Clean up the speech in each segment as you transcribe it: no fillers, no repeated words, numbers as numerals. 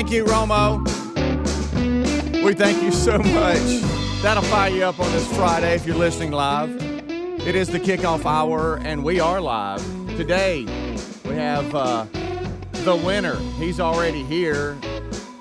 Thank you, Romo. We thank you so much. That'll fire you up on this Friday if you're listening live. It is the kickoff hour, and we are live. Today, we have the winner. He's already here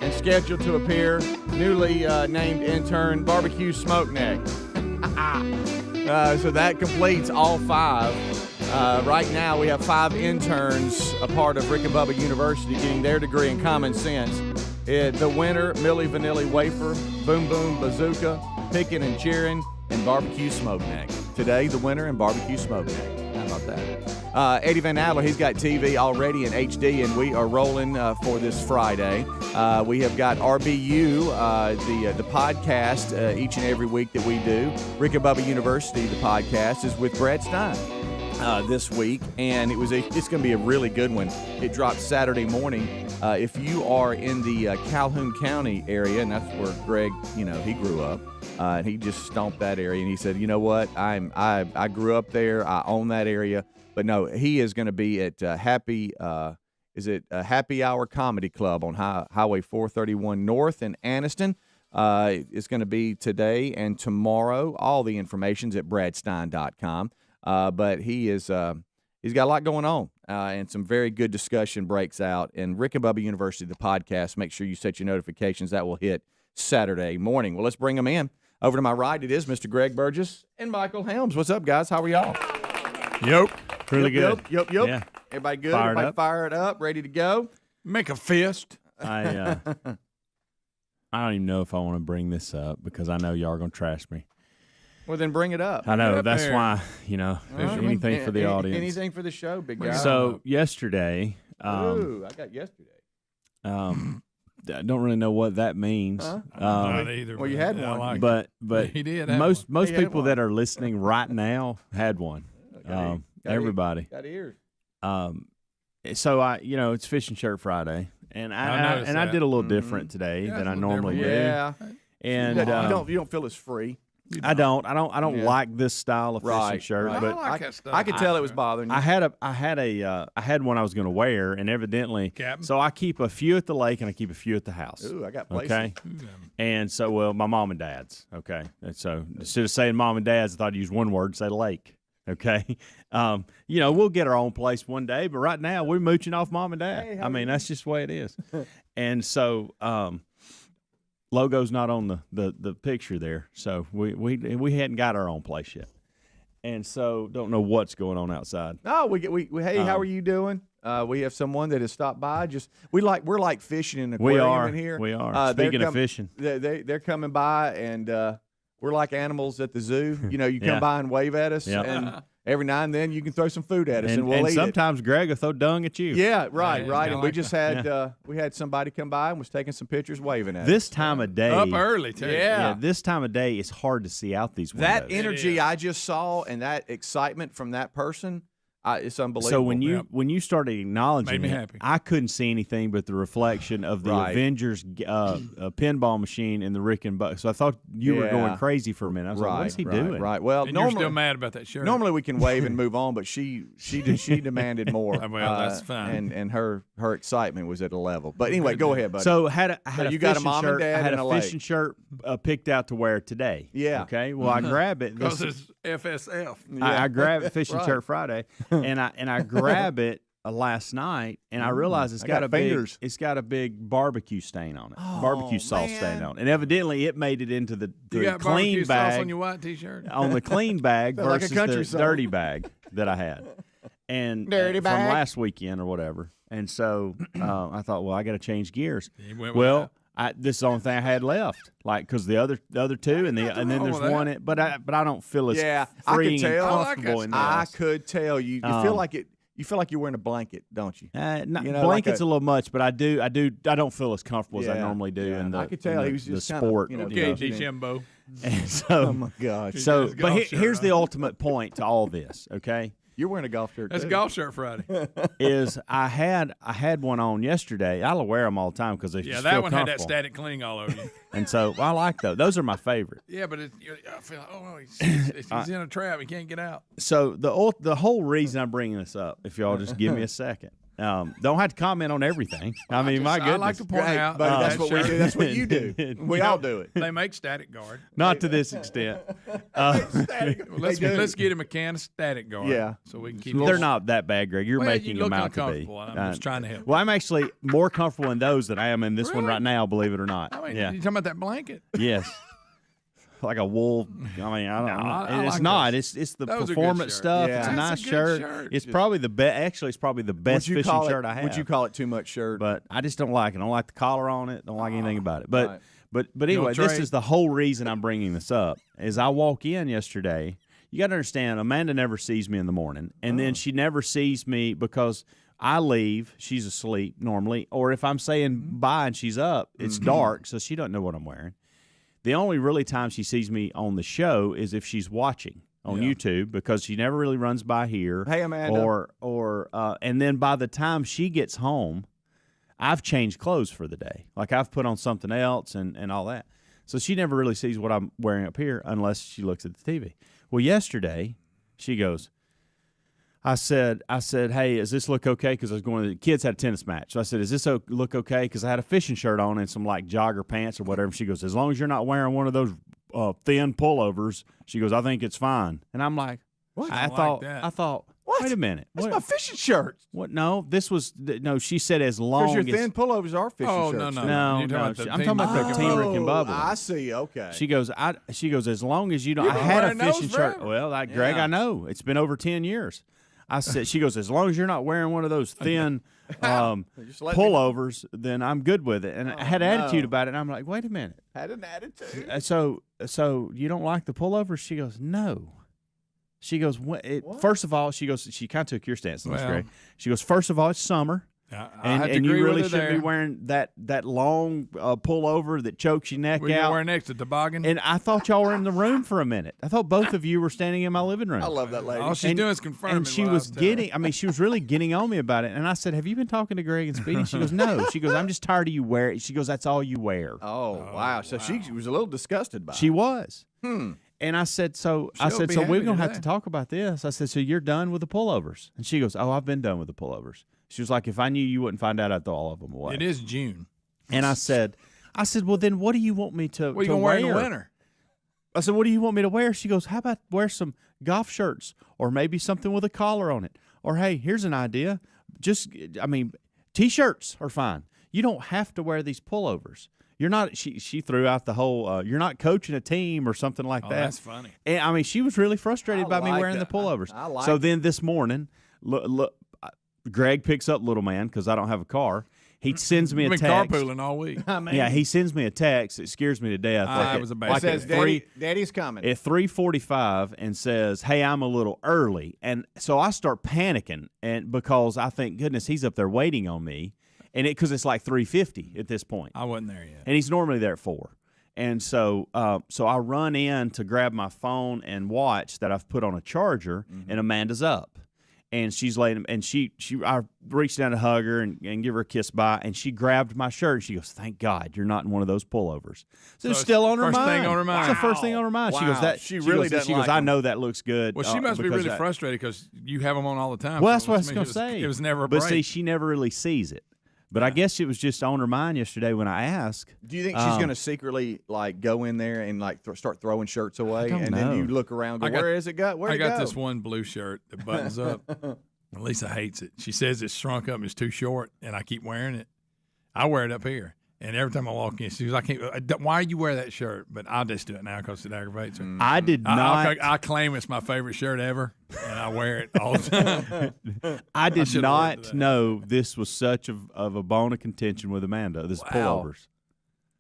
and scheduled to appear. Newly named intern, Barbecue Smoke Neck. So that completes all 5. Right now, we have 5 interns, a part of Rick and Bubba University, getting their degree in common sense. The winner, Milli Vanilli Wafer, Boom Boom Bazooka, Pickin' and Cheerin', and Barbecue Smoke Neck. Today, the winner and Barbecue Smoke Neck. How about that? Eddie Van Adler, he's got TV already in HD, and we are rolling for this Friday. We have got RBU, the podcast, each and every week that we do. Rick and Bubba University, the podcast, is with Brad Stein. This week, and it's going to be a really good one. It drops Saturday morning. If you are in the Calhoun County area, and that's where Greg, he grew up, and he just stomped that area, and he said, you know what, I grew up there, I own that area, but no, he is going to be at Happy Hour Comedy Club on Highway 431 North in Anniston. It's going to be today and tomorrow. All the information's at bradstein.com. But he's got a lot going on, and some very good discussion breaks out. And Rick and Bubba University, the podcast, make sure you set your notifications. That will hit Saturday morning. Well, let's bring them in. Over to my right, it is Mr. Greg Burgess and Michael Helms. What's up, guys? How are y'all? Yep. Really good. Yep. Yeah. Everybody good? Fired Everybody up. fired up, ready to go? Make a fist. I don't even know if I want to bring this up because I know y'all are going to trash me. Well, then bring it up. I know. That's there. why, anything for the audience. Anything for the show, big guy. So, yesterday. Ooh, I got yesterday. I don't really know what that means. Not either. Well, you had one. Like but he did have most He had people one. that are listening right now had one. Got Everybody. Got ears. So it's Fishing Shirt Friday, and I did a little different today Yeah, than it's a I little normally do. Yeah. And you don't feel as free. I don't Yeah. like this style of fishing Right, shirt, right. but I like that stuff. I could tell it was bothering you. I had one I was going to wear, and evidently, Captain? so I keep a few at the lake and I keep a few at the house. Ooh, I got places. Okay, and so my mom and dad's. Okay, and so instead of saying mom and dad's, I thought I'd use one word, say lake. Okay, we'll get our own place one day, but right now we're mooching off mom and dad. Hey, I mean, that's just the way it is. And so, logo's not on the picture there, so we hadn't got our own place yet, and so don't know what's going on outside. Oh, hey, how are you doing? We have someone that has stopped by. We're like fishing in an aquarium in here. We are. Speaking of fishing, they're coming by, and we're like animals at the zoo. You come Yeah. by and wave at us, Yep. and every now and then you can throw some food at us, and we'll and eat sometimes Greg will throw dung at you. it. Yeah, right. I And we like just had we had somebody come by and was taking some pictures, waving at This us. time of day, Up early, too. Yeah. this time of day, it's hard to see out these windows. That energy is. I just saw and that excitement from that person, it's unbelievable. So when Yep. you started acknowledging Made me it, happy. I couldn't see anything but the reflection of the Right. Avengers pinball machine in the Rick and Bubba. So I thought you were Yeah. going crazy for a minute. I was like, what is he doing? Right. Well, And you're still mad about that shirt. Normally we can wave and move on, but she demanded more. Well, that's fine. And her excitement was at a level. But anyway, go ahead, buddy. So I had a you got a fishing mom and shirt. dad I had and a a lake. fishing shirt picked out to wear today. Yeah. Okay. Well, I grab it. Because it's FSF. I grab it fishing Right. shirt Friday, and I grab it last night, and I realize I got fingers. it's got a big barbecue stain on it, Oh, barbecue sauce man. stain on it, and evidently it made it into the You got clean barbecue sauce bag on your white T-shirt? on the clean bag Sound like a versus country the song. dirty bag that I had, and Dirty from bag. last weekend or whatever. And so I thought, well, I got to change gears. You went with Well, this is the only thing I had left, like because the other two and then wrong there's with that. one. But I don't feel as Yeah, I could free and tell. I like comfortable that in stuff. this. I could tell you feel like it. You feel like you're wearing a blanket, don't you? Blanket's a little much, but I don't feel as comfortable as I Yeah, normally do yeah. in the I could tell in he was the just kinda, sport. Okay, know. Jimbo. And so, Oh my gosh! so his but golf shirt here's the on. ultimate point to all this. Okay, You're wearing a golf shirt. That's too. golf shirt Friday. is I had one on yesterday. I'll wear them all the time because they Yeah, just that feel one had that comfortable. static cling all over you. And so I like those. Those are my favorite. Yeah, but I feel like, he's in a trap. He can't get out. So the whole reason I'm bringing this up, if y'all just give me a second, Don't have to comment on everything. I mean, my goodness. I like to point out but that's that what we shirt- do. That's what you do. We all do it. They make static guard. Not to this extent. Let's get him a can of static guard. Yeah. So we can keep. They're not that bad, Greg. You're Well, making you look them out to be. uncomfortable, and I'm just trying to help. Well, I'm actually more comfortable in those than I am in this one Really? right now, believe it or not. I mean, yeah. you talking about that blanket? Yes. Like a wool. I mean, I don't know. I It's like not. those. It's the Those are good performance shirts. stuff. Yeah. It's a That's a nice good shirt. shirt. It's probably the best. Actually, it's probably the best Would you fishing call shirt it? I have. Would you call it too much shirt? But I just don't like it. I don't like the collar on it. Don't like anything about it. But right. but anyway, this trade? is the whole reason I'm bringing this up. Is I walk in yesterday. You got to understand, Amanda never sees me in the morning, and then she never sees me because I leave. She's asleep normally, or if I'm saying bye and she's up, it's dark, so she doesn't know what I'm wearing. The only really time she sees me on the show is if she's watching on YouTube, because she never really runs by here. Hey, Amanda. Or and then by the time she gets home, I've changed clothes for the day. Like I've put on something else and all that. So she never really sees what I'm wearing up here unless she looks at the TV. Well, yesterday she goes, I said, hey, does this look okay? Because I was going to the kids had a tennis match. So I said, does this look okay? Because I had a fishing shirt on and some like jogger pants or whatever. She goes, as long as you're not wearing one of those thin pullovers, she goes, I think it's fine. And I'm like, What? I like thought, that. What? wait a minute. That's What? my fishing shirt. What? No, this was no. She said as long Because your as thin pullovers are fishing Oh, shirts. no. no, You're talking about the I'm Team talking about Rick the and Team Bubba. Rick and Bubba. I see. Okay. She goes, as long as you don't. You've I been had a wearing those fishing shirt. forever. Well, Greg, Yeah. I know it's been over 10 years. I said, she goes, as long as you're not wearing one of those thin Just let me- pullovers, then I'm good with it. And I had an attitude no. about it. And I'm like, wait a minute. Had an attitude. So you don't like the pullovers? She goes, no. She goes, first of all, she kind of took your stance on this, Well- Greg. She goes, first of all, it's summer. I have to And you agree really with her shouldn't be there. wearing that long pullover that chokes your neck Were you out. wearing next to toboggan? And I thought y'all were in the room for a minute. I thought both of you were standing in my living room. I love that lady. All she's doing is confirming. And she what I was telling her. getting, I mean, she was really getting on me about it. And I said, have you been talking to Greg and Speedy? She goes, no. She goes, I'm just tired of you wearing it. She goes, that's all you wear. Oh, wow. So she was a little disgusted by it. She was. Hmm. And I said, so She'll be we're happy going to have today. to talk about this. I said, so you're done with the pullovers? And she goes, oh, I've been done with the pullovers. She was like, if I knew you wouldn't find out, I'd throw all of them away. It is June. And I said, well, then what do you want me to What are you to gonna wear in the wear? winter? I said, what do you want me to wear? She goes, how about wear some golf shirts or maybe something with a collar on it? Or, hey, here's an idea. T-shirts are fine. You don't have to wear these pullovers. You're not, she threw out the whole, you're not coaching a team or something like Oh, that. that's funny. And, I mean, she was really frustrated I about me like wearing it. the pullovers. I like so it. then this morning, look, Greg picks up little man because I don't have a car. He sends me a You've been text. carpooling all week. I mean, Yeah, he sends me a text. It scares me to death. It was a bad it like says, at three, Daddy's coming. at 3:45 and says, "Hey, I'm a little early," and so I start panicking, and because I think, goodness, he's up there waiting on me, and because it's like 3:50 at this point, I wasn't there yet. and he's normally there at 4, and so I run in to grab my phone and watch that I've put on a charger, and Amanda's up. And she's laying, and I reached down to hug her and give her a kiss bye, and she grabbed my shirt. She goes, "Thank God you're not in one of those pullovers." So it's it's still on her first mind. thing on her mind. It's the first thing on her mind. She Wow. goes, "That She really doesn't She goes, like "I them. know that looks good." Well, she must be because really that- frustrated because you have them on all the time. Well, So that's what I was it going to say. It was never a But break. see, she never really sees it. But I guess it was just on her mind yesterday when I asked. Do you think she's going to secretly like go in there and like start throwing shirts away, don't and know. then you look around, and go, where is it go? Where I it got go? this one blue shirt that buttons up. Lisa hates it. She says it's shrunk up and it's too short, and I keep wearing it. I wear it up here, and every time I walk in, she goes, "I can't. Why you wear that shirt?" But I'll just do it now because it aggravates her. I did not. I claim it's my favorite shirt ever, and I wear it all the time. I did should've looked at not that. know this was such of a bone of contention with Amanda. This pullovers.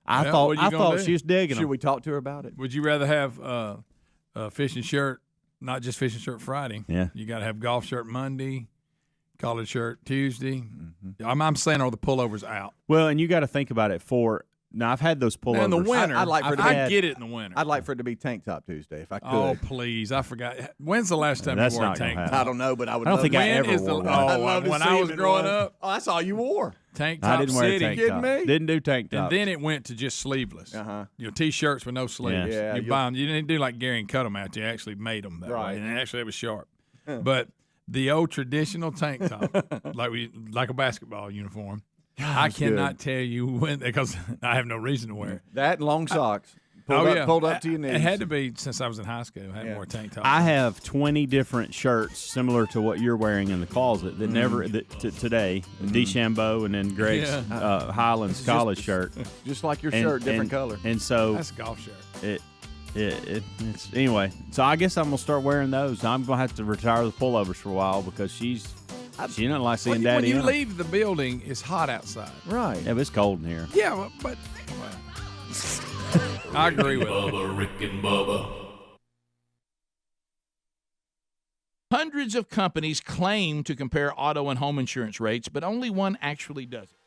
I Well, thought what you gonna do? she was digging Should them. we talk to her about it? Would you rather have a fishing shirt, not just fishing shirt Friday? Yeah. You got to have golf shirt Monday, collared shirt Tuesday. I'm saying are the pullovers out. Well, and you got to think about it. Now I've had those pullovers. Now, in the winter, I'd like for it to I be- get it in the winter. I'd like for it to be tank top Tuesday if I could. Oh, please. I forgot. When's the last time That's you wore a not gonna tank happen. top? I don't know, but I would. I don't love think to- I When ever is the- wore one. I'd Oh, love to when see I him was in growing one. up, Oh, that's all you wore. tank I top didn't wear a city. tank kidding top. me? Didn't do tank top. And then it went to just sleeveless. Uh-huh. You know, T-shirts with no sleeves. Yeah, you you'll- buy them. You didn't do like Gary and cut them out. You actually made them that Right. way. And actually, it was sharp. But the old traditional tank top, like a basketball uniform. God, I it's cannot good. tell you when, because I have no reason to wear it. That and long socks. Pulled up to your knees. It had to be since I was in high school. I hadn't worn a tank top. I have 20 different shirts similar to what you're wearing in the closet that never today. DeChambeau and then Greg's Highlands college shirt. Just like your shirt, different color. And so That's a golf shirt. it's anyway. So I guess I'm gonna start wearing those. I'm gonna have to retire the pullovers for a while because she doesn't like seeing Daddy. When you in them. leave the building, it's hot outside. Right. Yeah, but it's cold in here. Yeah, but I agree with Bubba, Rick and Bubba. Hundreds of companies claim to compare auto and home insurance rates, but only one actually does it.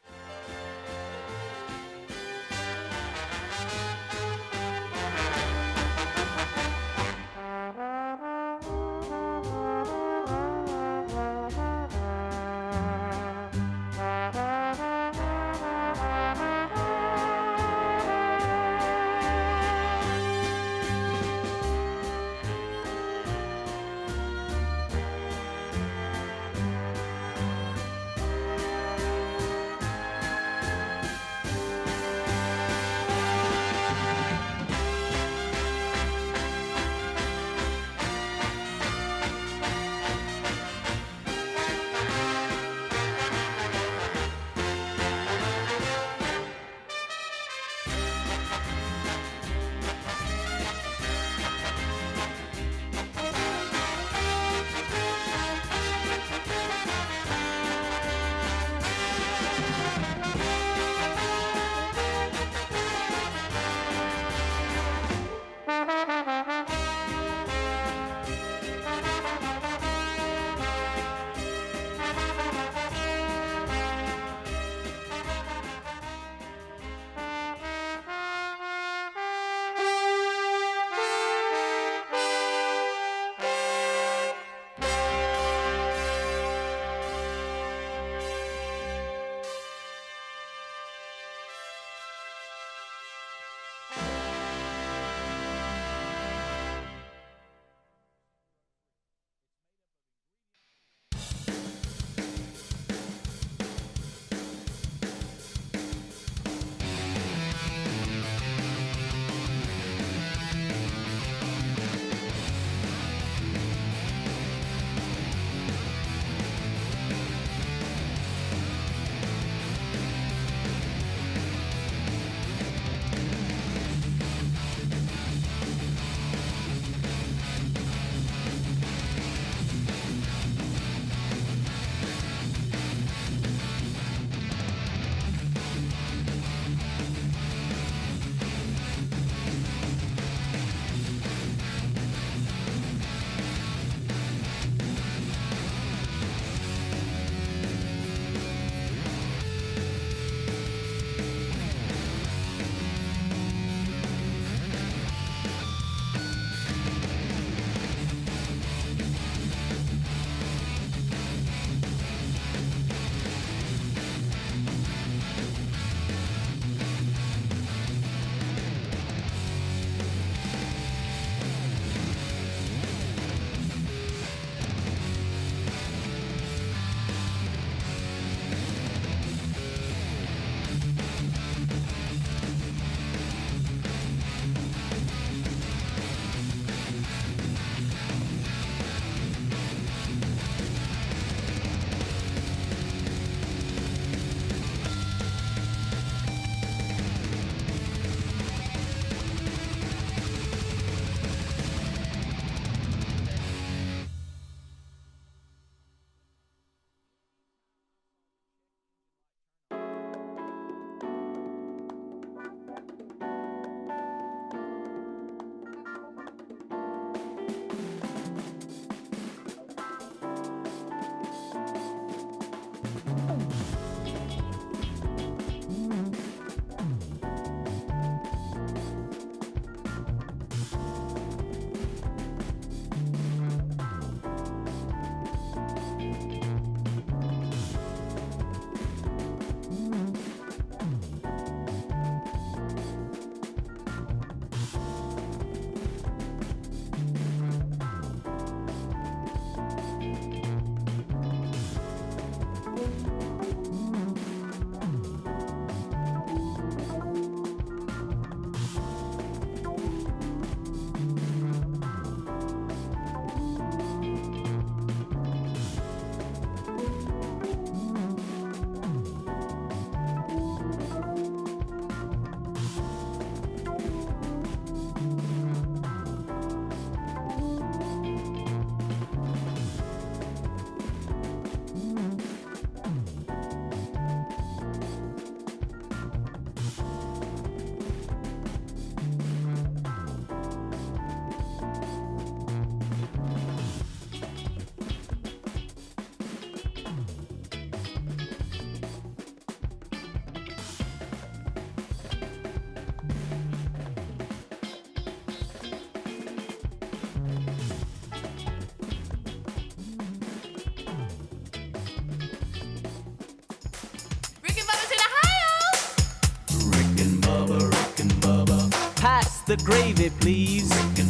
the gravy, please. Rick and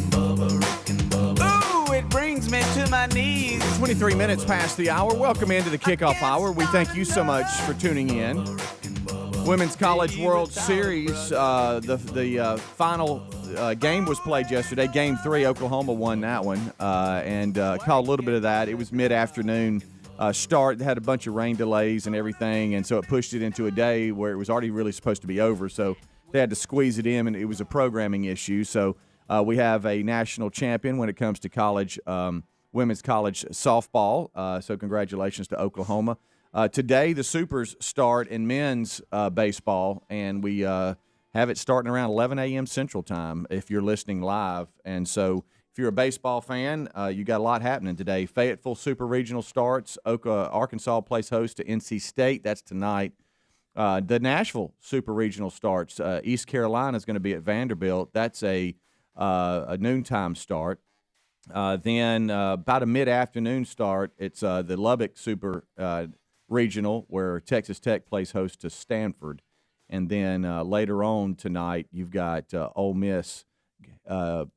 Bubba. Ooh, it brings me to my knees. 23 minutes past the hour. Welcome into the kickoff hour. We thank you so much for tuning in. Women's College World Series, the final game was played yesterday. Game 3, Oklahoma won that one, and caught a little bit of that. It was mid-afternoon start. They had a bunch of rain delays and everything, and so it pushed it into a day where it was already really supposed to be over. So they had to squeeze it in, and it was a programming issue. So we have a national champion when it comes to college, women's college softball. So congratulations to Oklahoma. Today, the Supers start in men's baseball, and we have it starting around 11 a.m. Central Time if you're listening live. And so if you're a baseball fan, you got a lot happening today. Fayetteville Super Regional starts. Arkansas plays host to NC State. That's tonight. The Nashville Super Regional starts. East Carolina is going to be at Vanderbilt. That's a noontime start. Then about a mid-afternoon start, it's the Lubbock Super Regional, where Texas Tech plays host to Stanford. And then later on tonight, you've got Ole Miss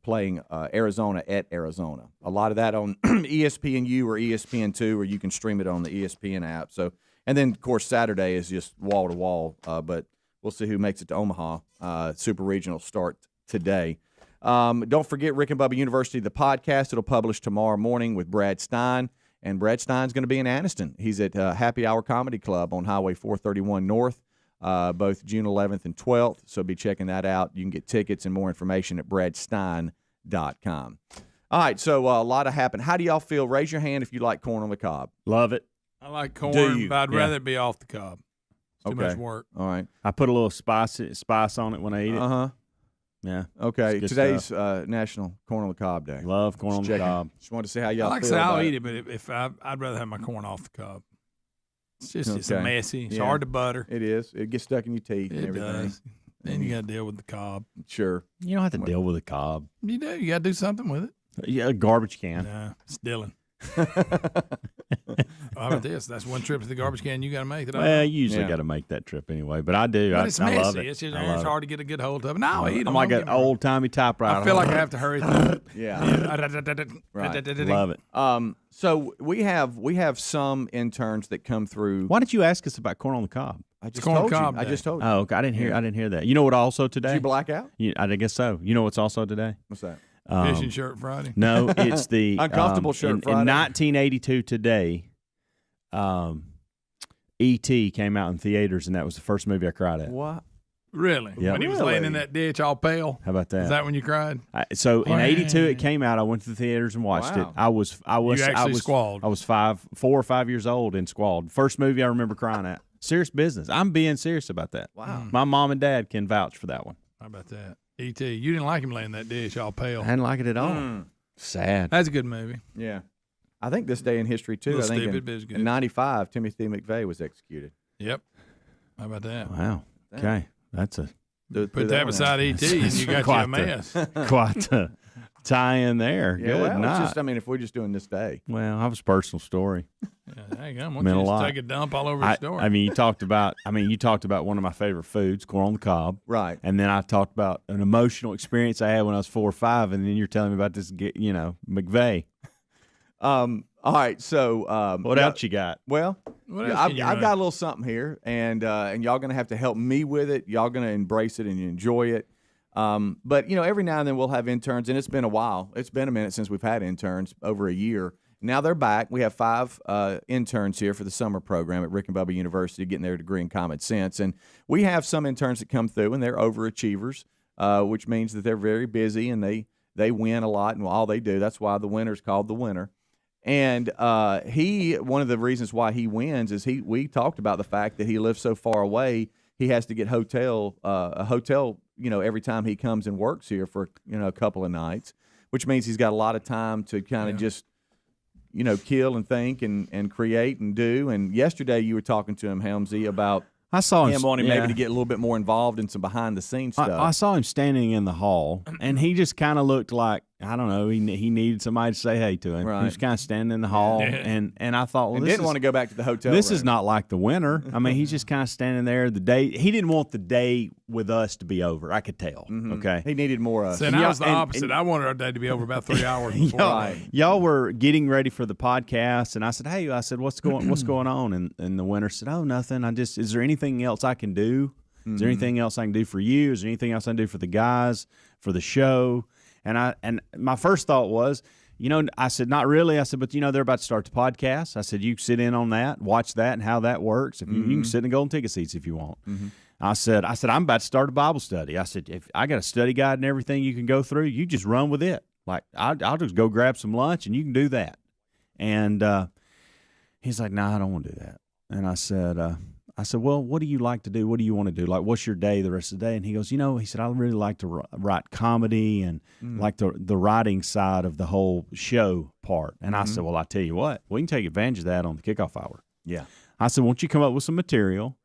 playing Arizona at Arizona. A lot of that on ESPNU or ESPN2, or you can stream it on the ESPN app. So, and then, of course, Saturday is just wall-to-wall, but we'll see who makes it to Omaha. Super Regional start today. Don't forget Rick and Bubba University, the podcast. It'll publish tomorrow morning with Brad Stein. And Brad Stein's going to be in Anniston. He's at Happy Hour Comedy Club on Highway 431 North, both June 11th and 12th. So be checking that out. You can get tickets and more information at bradstein.com. All right, so a lot of happened. How do y'all feel? Raise your hand if you like corn on the cob. Love it. I like corn, Do you? but I'd rather it be off the cob. It's too Okay. much work. All right. I put a little spice on it when I eat it. Uh-huh. Yeah. Okay, It's good today's stuff. National Corn on the Cob Day. Love corn on the Checking. cob. Just wanted to see how I y'all like to feel say I'll about eat it, but if I'd rather have my corn off the cob. It's just it's Okay. messy. It's Yeah. hard to butter. It is. It gets stuck in your teeth and It everything. does. Then you got to deal with the cob. Sure. You don't have to deal with a cob. You do. You got to do something with it. Yeah, a garbage can. Nah, it's Dylan. How about this? That's one trip to the garbage can you got to make. That I Well, know. you usually Yeah. got to make that trip anyway, but I do. But I it's I messy. love it. It's just I love it's it. hard to get a good hold of. No, I eat them. I'm like Don't an get me wrong. old timey typewriter. I feel like I have to hurry through it. Yeah. Right. Love it. So we have some interns that come through. Why didn't you ask us about corn on the cob? I just corn on told the you. cob I day. just told you. Oh, okay. I didn't hear. Yeah. I didn't hear that. You know what? Also today, Did you black out? I guess so. You know what's also today? What's that? Fishing shirt Friday. No, it's the Uncomfortable shirt in Friday. 1982 today, E.T. came out in theaters, and that was the first movie I cried at. What? Really? Yeah. When he was Really? laying in that ditch all pale. How about that? Is that when you cried? So in '82 it came out. I went to the theaters and watched it. Wow. I was You actually squalled. I was 4 or 5 years old and squalled. First movie I remember crying at. Serious business. I'm being serious about that. Wow. My mom and dad can vouch for that one. How about that? E.T. You didn't like him laying in that ditch all pale. I didn't like it at all. Sad. That's a good movie. Yeah. I think this day in history too. Little I think stupid, but it's good. in '95, Timothy McVeigh was executed. Yep. How about that? Wow. Okay, that's a Put that beside E.T. and you got you Quite a mess. quite a tie in there. Yeah, Good well, it's night. just, I mean, if we're just doing this day. Well, I have a personal story. Yeah, there you go. Why Meant don't a you lot. just take a dump all over the store? I mean, you talked about one of my favorite foods, corn on the cob. Right. And then I talked about an emotional experience I had when I was 4 or 5, and then you're telling me about this, McVeigh. All right. So What else you got? Well, What else I've can you got run? a little something here, and y'all gonna have to help me with it. Y'all gonna embrace it and enjoy it. But every now and then we'll have interns, and it's been a while. It's been a minute since we've had interns, over a year. Now they're back. We have 5 interns here for the summer program at Rick and Bubba University, getting their degree in common sense. And we have some interns that come through, and they're overachievers, which means that they're very busy and they win a lot, and all they do. That's why the winner's called the winner. And one of the reasons why he wins is we talked about the fact that he lives so far away, he has to get a hotel, every time he comes and works here for, a couple of nights, which means he's got a lot of time to kind of just, kill and think and create and do. And yesterday you were talking to him, Helmsy, about I saw him wanting yeah. maybe to get a little bit more involved in some behind the scenes stuff. I saw him standing in the hall, and he just kind of looked like I don't know. He needed somebody to say hey to him. Right. He was kind of standing in the hall, Yeah. and I thought, well, And this didn't is, want to go back to the hotel this room. is not like the winter. I mean, he's just kind of standing there. The day he didn't want the day with us to be over. I could tell. Okay. He needed more us. So I was the and- opposite. and- I wanted our day to be over about 3 hours before. Y'all were getting ready for the podcast, and I said, "Hey," I said, "What's going on?" And the winter said, "Oh, nothing. Is there anything else I can do? Is there anything else I can do for you? Is there anything else I can do for the guys, for the show?" And my first thought was, I said, "Not really." I said, "But they're about to start the podcast." I said, "You sit in on that, watch that, and how that works. If you can sit in the golden ticket seats if you want." I said, "I'm about to start a Bible study." I said, "If I got a study guide and everything you can go through, you just run with it. Like I'll just go grab some lunch and you can do that." And he's like, "No, I don't want to do that." And I said, "Well, what do you like to do? What do you want to do? Like, what's your day the rest of the day?" And he goes, he said, "I really like to write comedy and like the writing side of the whole show part." And I said, "Well, I tell you what, we can take advantage of that on the kickoff hour." Yeah. I said, "Why don't you come up with some material?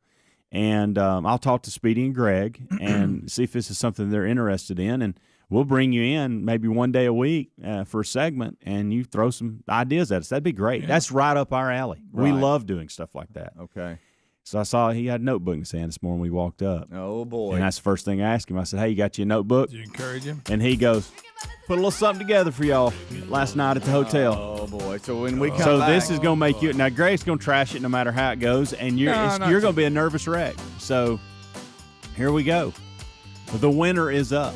And I'll talk to Speedy and Greg and see if this is something they're interested in. And we'll bring you in maybe one day a week for a segment, and you throw some ideas at us. That'd be great. Yeah. That's right up our alley. We love doing stuff like that." Okay. So I saw he had a notebook in his hand this morning. We walked up. Oh, boy. And that's the first thing I asked him. I said, "Hey, you got your notebook?" Did you encourage him? And he goes, "Put a little something together for y'all last night at the hotel." Oh, boy. So when we come So back. this is going to make you – now, Greg's going to trash it no matter how it goes, and you're going to be a nervous wreck. So here we go. The winner is up.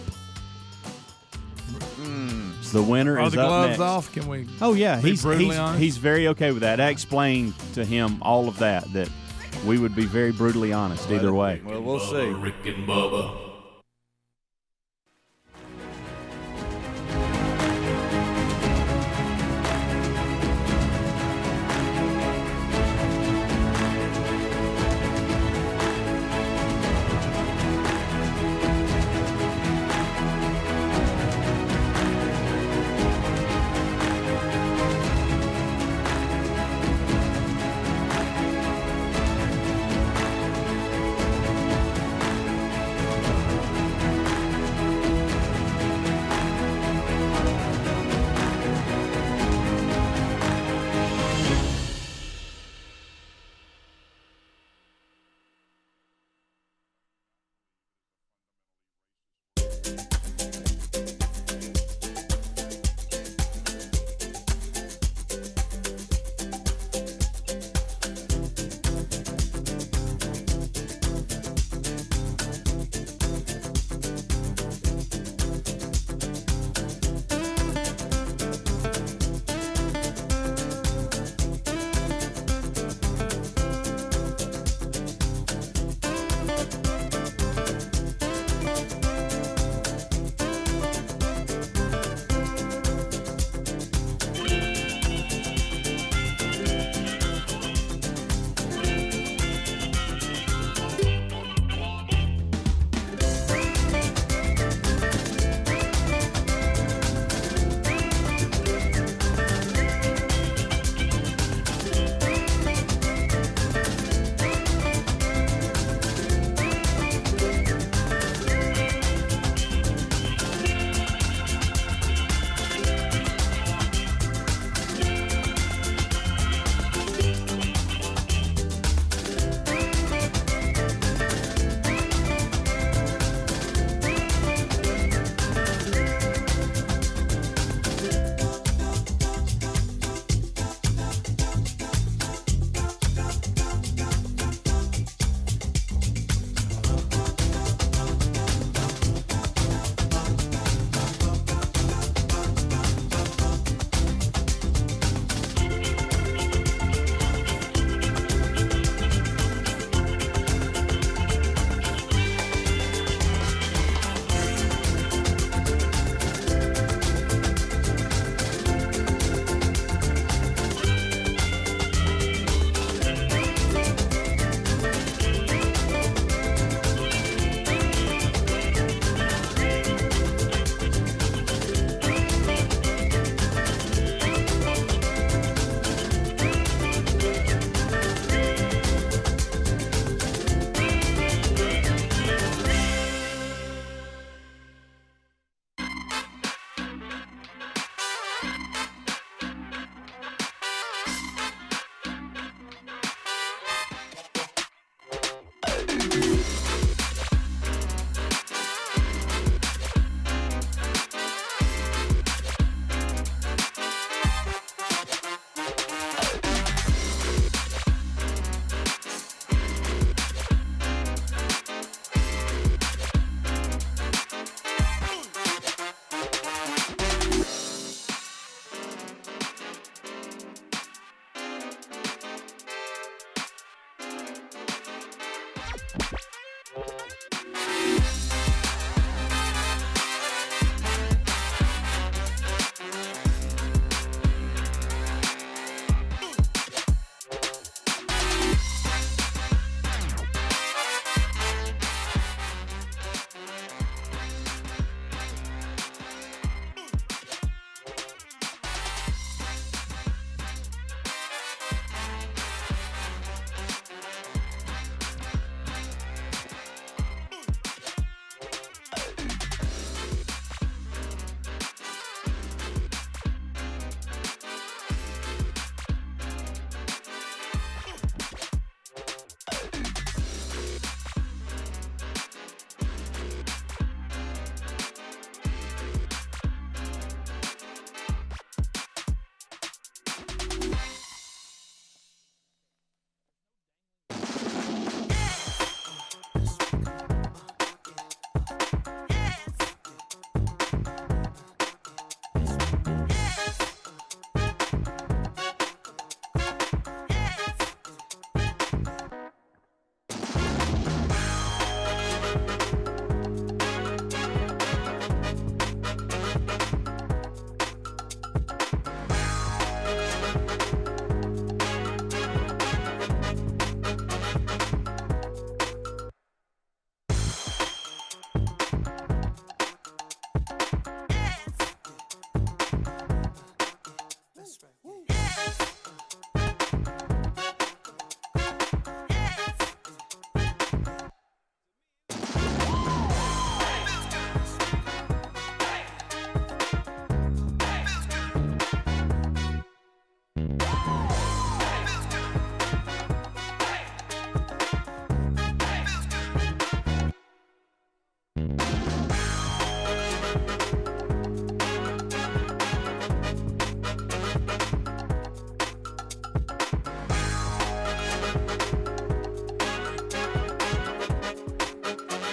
The winner Are is the up gloves next. off? Can we? Oh, yeah. be brutally honest? He's very okay with that. I explained to him all of that we would be very brutally honest either way. Well, we'll see. Rick and Bubba.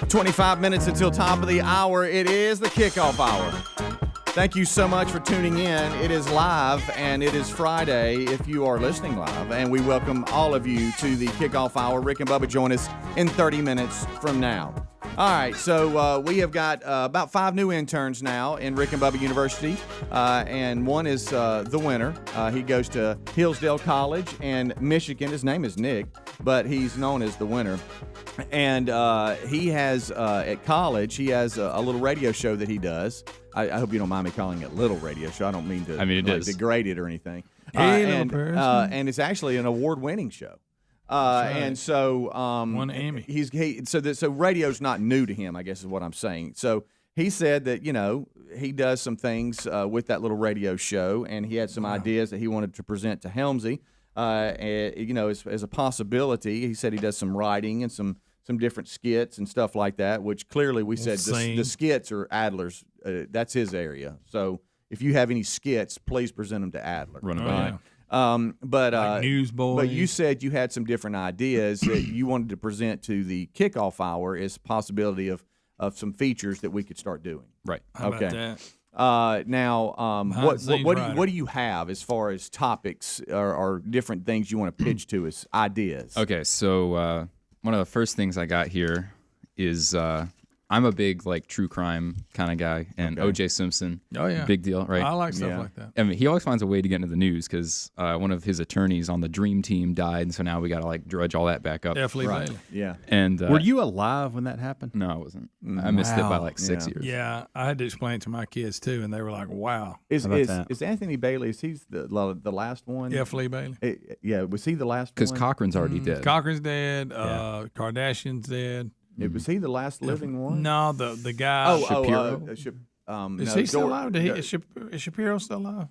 25 minutes until top of the hour. It is the kickoff hour. Thank you so much for tuning in. It is live, and it is Friday if you are listening live, and we welcome all of you to the kickoff hour. Rick and Bubba join us in 30 minutes from now. All right, so we have got about 5 new interns now in Rick and Bubba University, and one is the winner. He goes to Hillsdale College and Michigan. His name is Nick, but he's known as the winner. And he has, at college, he has a little radio show that he does. I hope you don't mind me calling it little radio show. I don't mean to degrade it or anything. And it's actually an award-winning show. And so won Emmy. So radio's not new to him, I guess is what I'm saying. So he said that, he does some things with that little radio show, and he had some ideas that he wanted to present to Helmsy. As a possibility. He said he does some writing and some different skits and stuff like that, which clearly we said the skits are Adler's. That's his area. So if you have any skits, please present them to Adler. Right. But like Newsboys. But you said you had some different ideas that you wanted to present to the kickoff hour as possibility of some features that we could start doing. Right. How about that? What do you have as far as topics or different things you want to pitch to us, ideas? Okay, so one of the first things I got here is I'm a big true crime kind of guy, and O.J. Simpson, big deal, right? I like stuff like that. I mean, he always finds a way to get into the news because one of his attorneys on the Dream Team died, and so now we got to drudge all that back up. F. Lee Bailey. Yeah. And were you alive when that happened? No, I wasn't. I missed it by 6 years. Yeah, I had to explain it to my kids too, and they were like, "Wow." Is Anthony Bailey? Is he the last one? F. Lee Bailey. Was he the last one? Because Cochran's already dead. Cochran's dead. Kardashian's dead. Was he the last living one? No, the guy. Shapiro. Is he still alive? Is Shapiro still alive?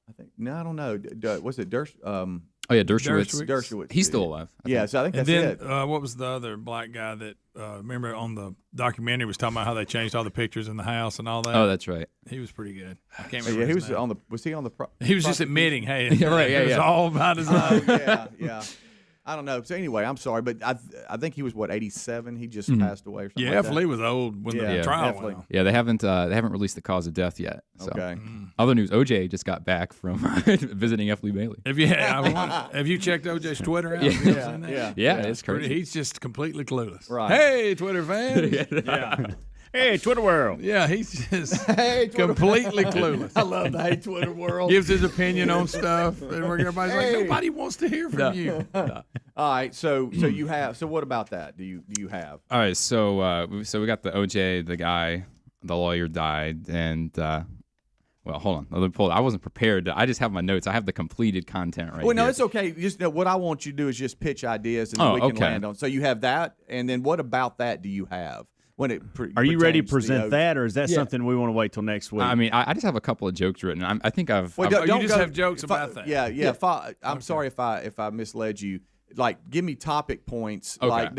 I think. No, I don't know. Was it Dershowitz? Dershowitz. He's still alive. So I think that's it. it. What was the other black guy that remember on the documentary was talking about how they changed all the pictures in the house and all that? Oh, that's right. He was pretty good. I can't remember. He his was name. Was he on the? He was just admitting, hey, Yeah, right, it was all about his life. Yeah. I don't know. So anyway, I'm sorry, but I think he was 87. He just passed away or something. Yeah, like F. that. Lee was old when the trial went on. Yeah, they haven't released the cause of death yet. So. Okay. Other news: OJ just got back from visiting F. Lee Bailey. Have you checked OJ's Twitter out? Yeah, it's crazy. He's just completely clueless. Right. Hey, Twitter fans. Yeah. Hey, Twitter world. Yeah, he's just completely clueless. I love the Hey Twitter world. Gives his opinion on stuff, and everybody's like, nobody wants to hear from you. All right, so you have. So what about that? Do you have? All right, so we got the OJ, the guy, the lawyer died, and well, hold on, let me pull it. I wasn't prepared. I just have my notes. I have the completed content right here. Well, no, it's okay. Just what I want you to do is just pitch ideas, and then we can land on. So you have that, and then what about that do you have? Are you ready to present that, or is that something we want to wait till next week? I mean, I just have a couple of jokes written. I think I've. Well, you just have jokes about that. Yeah. I'm sorry if I misled you. Give me topic points. Okay.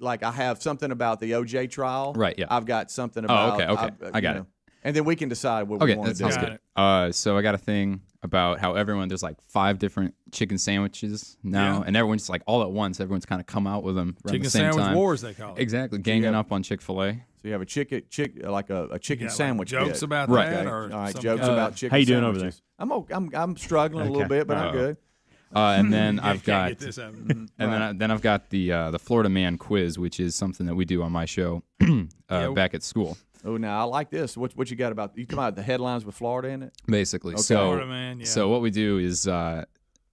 Like I have something about the OJ trial. Right. Yeah. I've got something about. Okay. I got it. And then we can decide what we want to do. Okay, that sounds good. So I got a thing about how there's 5 different chicken sandwiches now, and everyone's all at once. Everyone's kind of come out with them around chicken the same sandwich time. wars, they call it. Exactly, ganging up on Chick-fil-A. So you have a chicken sandwich. Jokes bit. about Right. that, Okay. or all right, some jokes kind of- about chicken. How you doing over sandwiches. I'm struggling a little bit, but I'm good. And then I've got, Get this out. then I've got the Florida Man quiz, which is something that we do on my show back at school. Oh, now I like this. What you got about? You come out the headlines with Florida in it? Basically, Florida Man, yeah. So what we do is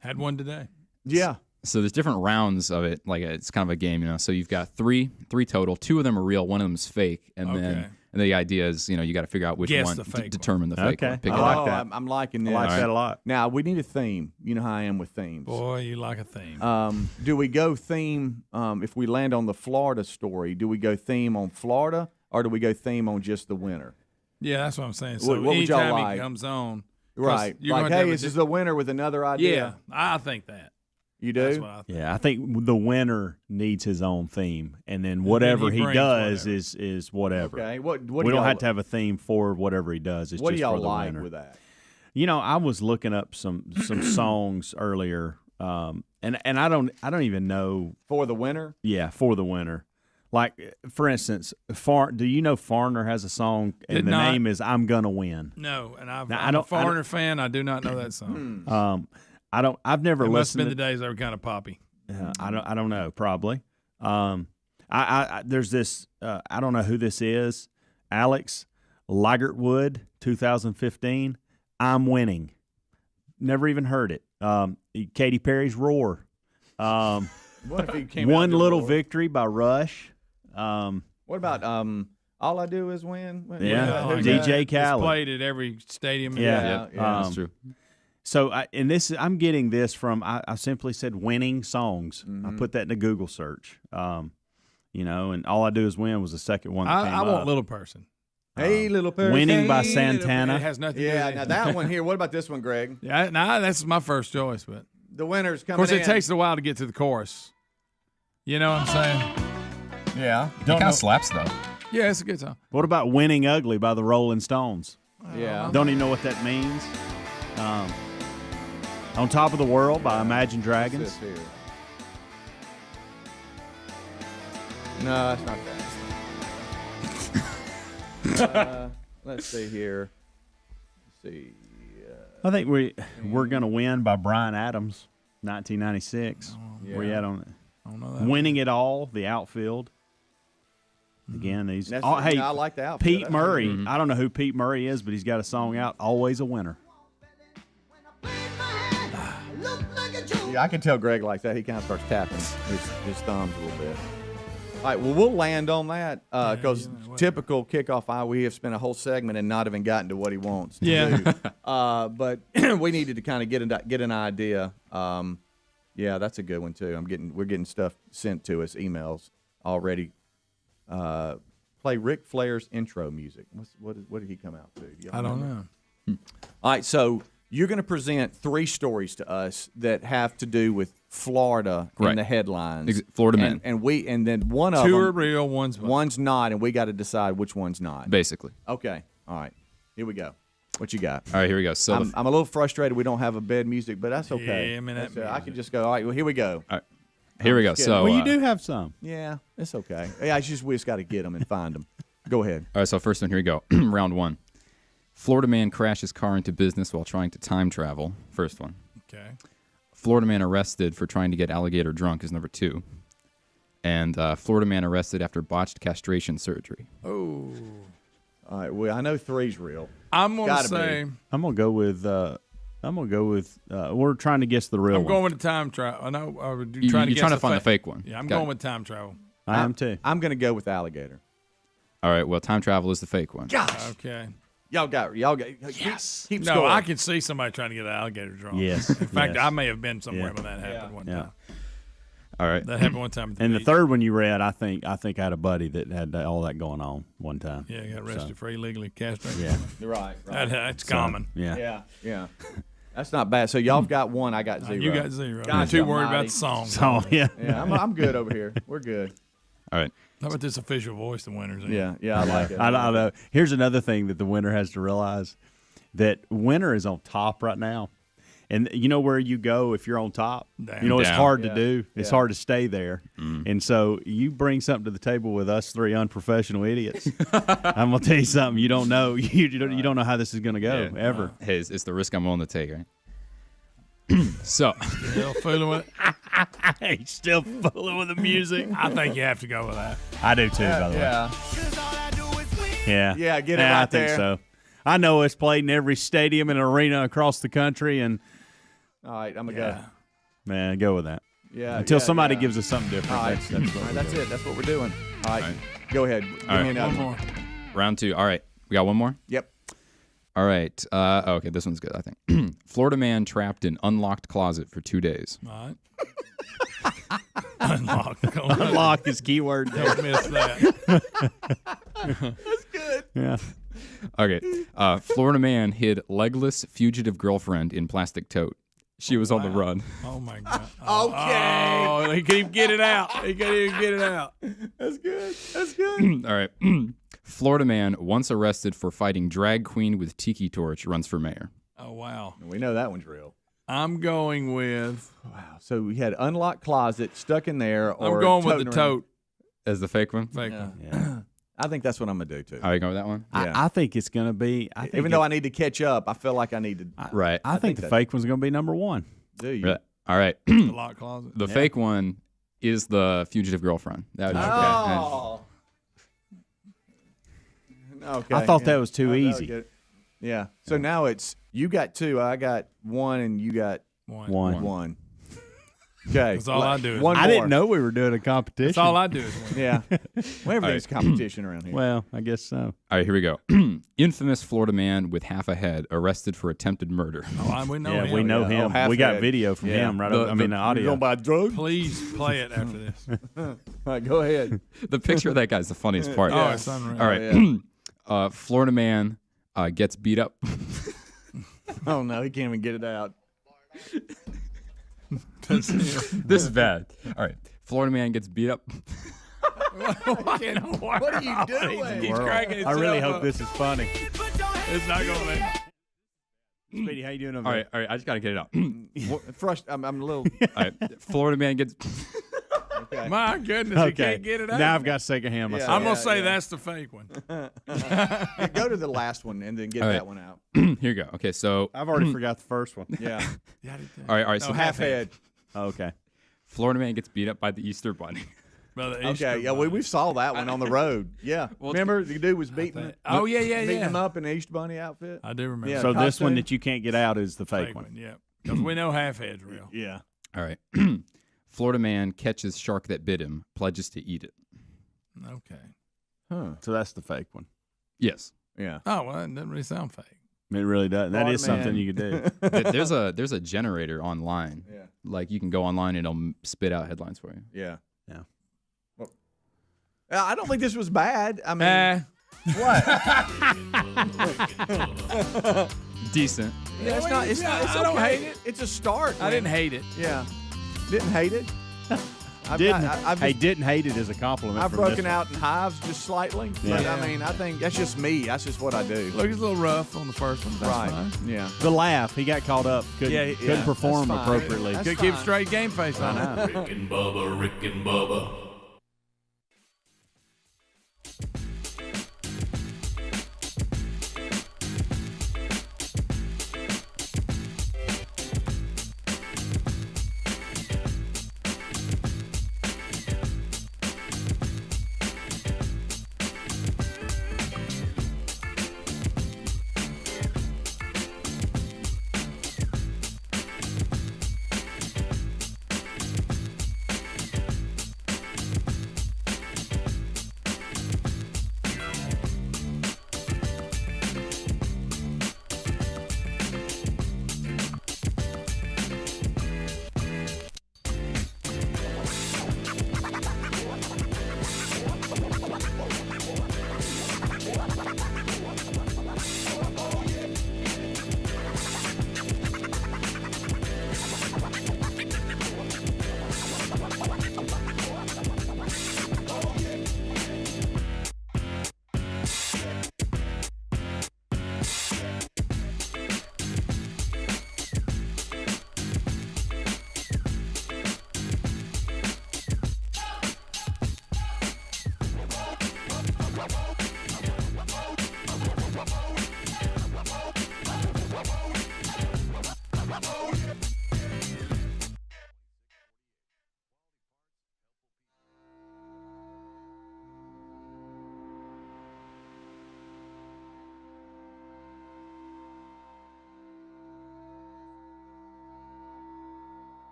Had one today. Yeah. So there's different rounds of it. It's kind of a game, So you've got three total. 2 of them are real. One of them's fake, and then the idea is, you got to figure out which Guess one the fake determine the fake one. Pick I it like up. that. I'm liking this. I like that a lot. Now we need a theme. You know how I am with themes. Boy, you like a theme. Do we go theme? If we land on the Florida story, do we go theme on Florida, or do we go theme on just the winner? Yeah, that's what I'm saying. So What would y'all anytime like? he comes on, Right. you're gonna Like, have to hey, have a this is the winner with another idea. yeah, I think that. You That's do? what I think. Yeah, I think the winner needs his own theme, and then whatever he brings does whatever. is whatever. Okay. What We do don't y'all, have to have a theme for whatever he does. It's What do just y'all for the like winner. with that? I was looking up some songs earlier, and I don't even know. For the winner? Yeah, for the winner. Like, for instance, do you know Foreigner has a song and the name is "I'm Gonna Win"? No, and I'm a Foreigner fan. I do not know that song. I've never It must listened. have been the days they were kind of poppy. I don't know. Probably. There's this. I don't know who this is. Alex Lagertwood, 2015. I'm winning. Never even heard it. Katy Perry's Roar. What if he came One out Little Roar? Victory by Rush. What about All I Do Is Win? Yeah, Who's DJ that? It's Khaled. played at every stadium. Yeah. That's true. So, I'm getting this from. I simply said winning songs. I put that in a Google search. And All I Do Is Win was the second one that came I up. want Little Person. Hey, little person. Winning by It Santana. has nothing to do Yeah, with now it. that one here. What about this one, Greg? Yeah, that's my first choice, but The winner's of coming course in. it takes a while to get to the chorus. You know what I'm saying? Yeah. It kind of slaps though. Yeah, it's a good song. What about Winning Ugly by the Rolling Stones? Yeah. Don't even know what that means. On Top of the World by Imagine Dragons. What's this here? No, it's not that. Let's see here. Let's see. I think we're gonna win by Bryan Adams, 1996. Where you at on it? I don't know that. Winning It All, the outfield. Again, these. That's, Hey, I like the outfit. Pete That's Murray. good. I don't know who Pete Murray is, but he's got a song out, "Always a Winner." Yeah, I can tell Greg like that. He kind of starts tapping his thumbs a little bit. All right, well, we'll land on that because typical kickoff, we have spent a whole segment and not even gotten to what he wants to do. But we needed to kind of get an idea. Yeah, that's a good one too. We're getting stuff sent to us, emails already. Play Ric Flair's intro music. What did he come out to? Do y'all I don't remember? know. All right, so you're going to present 3 stories to us that have to do with Florida in Right. the headlines. Florida man. And then one of Two them, are real, one's not, and we got to decide which one's not. Basically. Okay, all right, here we go. What you got? All right, here we go. So I'm a little frustrated we don't have a bed music, but that's okay. Yeah, I mean, That's, that I can just go. All right, well, here we go. here we go. just So Well, you do have some. Yeah, it's okay. Yeah, we just got to get them and find them. Go ahead. all right, so first one, here we go. Round 1. Florida man crashes car into business while trying to time travel. First one. Okay. Florida man arrested for trying to get alligator drunk is number 2. And Florida man arrested after botched castration surgery. Oh. All right, well, I know 3's real. I'm going to Gotta be. say I'm gonna go with. We're trying to guess the real I'm one. going with the time travel. I know. You're trying to find the fake one. Yeah, I'm Got going it. with time travel. I am too. I'm going to go with alligator. All right, well, time travel is the fake one. Okay. Y'all got yes. Keep No, scoring. I can see somebody trying to get an alligator drunk. Yes. In fact, yes. I may have been somewhere Yeah. when that happened one Yeah. time. All right. That happened one time. At the And the beach. third one you read, I think I had a buddy that had all that going on one time. Yeah, got arrested for illegally castrating. Yeah. You're right. That's common. Yeah. Yeah. That's not bad. So y'all got 1. I got 0. You got 0. Gosh I'm too worried almighty. about the song. So yeah. Yeah, I'm good over here. We're good. All right. How about this official voice, the winners? Yeah, I like it. I know. Here's another thing that the winner has to realize: that winner is on top right now, and you know where you go if you're on top. Down. You know it's Down. hard Yeah. to do. It's Yeah. hard to stay there, and so you bring something to the table with us 3 unprofessional idiots. I'm gonna tell you something. You don't know. You don't know how this is gonna go ever. Hey, it's the risk I'm willing to take, right? So, Still fooling with it? Hey, still fooling with the music. I think you have to go with that. I do too. By the way. Yeah. Yeah. Yeah, get it I right think there. so. I know it's played in every stadium and arena across the country, and All right, I'm gonna go. man, go with that. Yeah. Until somebody yeah. gives us something different. All right, That's all what right, we're that's doing. it. That's what we're doing. All right, right. go ahead. Give All me right. another One one. more. round 2. All right. We got one more? Yep. All right. Okay, this one's good, I think. Florida man trapped in unlocked closet for 2 days. All right. Unlock. Don't Unlock is keyword there. miss that. Yeah. Okay. Florida man hid legless fugitive girlfriend in plastic tote. She was on the run. Oh, my God. Okay. Oh, he can't even get it out. He can't even get it out. That's good. That's good. All right. Florida man once arrested for fighting drag queen with tiki torch runs for mayor. Oh, wow. We know that one's real. I'm going with. Wow. So we had unlocked closet stuck in there, or I'm going with toting the around. tote. as the fake one. Fake one. Yeah. I think that's what I'm gonna do too. Are you going with that one? Yeah. I think it's going to be. I think Even though I need to catch up, I feel like I need to. Right. I think the that- fake one's going to be number one. Do you? Really? All right. The lock closet. The fake one is the fugitive girlfriend. That would Oh. Okay. I thought that was too easy. Yeah. So now it's you got 2, I got 1, and you got One. 1. Okay. That's all I do is One I more. didn't know we were doing a competition. That's all I do is win. Yeah. Well, everything's competition around here. Well, I guess so. All right, here we go. Infamous Florida man with half a head arrested for attempted murder. Oh, we know him. We know yeah. Oh, him. half We got head. video from Yeah. him, right? The- I mean, the You audio. gonna buy drugs? Please play it after this. All right, go ahead. The picture of that guy is the funniest part. Oh, it's unreal. All right. Florida man gets beat up. Oh no, he can't even get it out. This is bad. All right. Florida man gets beat up. What are you doing? He's cracking I really himself hope up. this is funny. It's not going to make Speedy, how you doing over All there? right. I just got to get it out. I'm a little. All right. Florida man gets. Okay. My goodness, he can't get it out. Now I've got secondhand myself. I'm going to say yeah. that's the fake one. Yeah, go to the last one and then get All right. that one out. Here you go. Okay. So, I've already forgot the first one. Yeah. all right. So, Half head. Okay. Florida man gets beat up by the Easter Bunny. Okay. Yeah, we saw that one on the road. Yeah. Well, remember the dude was beating yeah. him up in the Easter Bunny outfit? I do remember. Yeah. So this one costume. that you can't get out is the fake Fake one. one, yeah. Because we know half head's real. Yeah. All right. Florida man catches shark that bit him, pledges to eat it. Okay. Huh. So that's the fake one. Yes. Yeah. Oh, well, that doesn't really sound fake. It really does. That Florida is something man. you could do. There's a generator online. Yeah. Like you can go online and it'll spit out headlines for you. Yeah. Yeah. Well, I don't think this was bad. I mean, what? Decent. Yeah, it's not. It's not. It's I don't okay. hate it. It's a start. I didn't hate it. Yeah. Didn't hate it. Didn't hate it as a compliment. I've from this broken one. out in hives just slightly. But Yeah. I mean, I think that's just me. That's just what I do. Look, it's a little rough on the first one. That's Right. fine. Yeah. The laugh. He got caught up. Couldn't, couldn't perform that's fine. appropriately. That's Could keep a fine. straight game face on it. Rick and Bubba.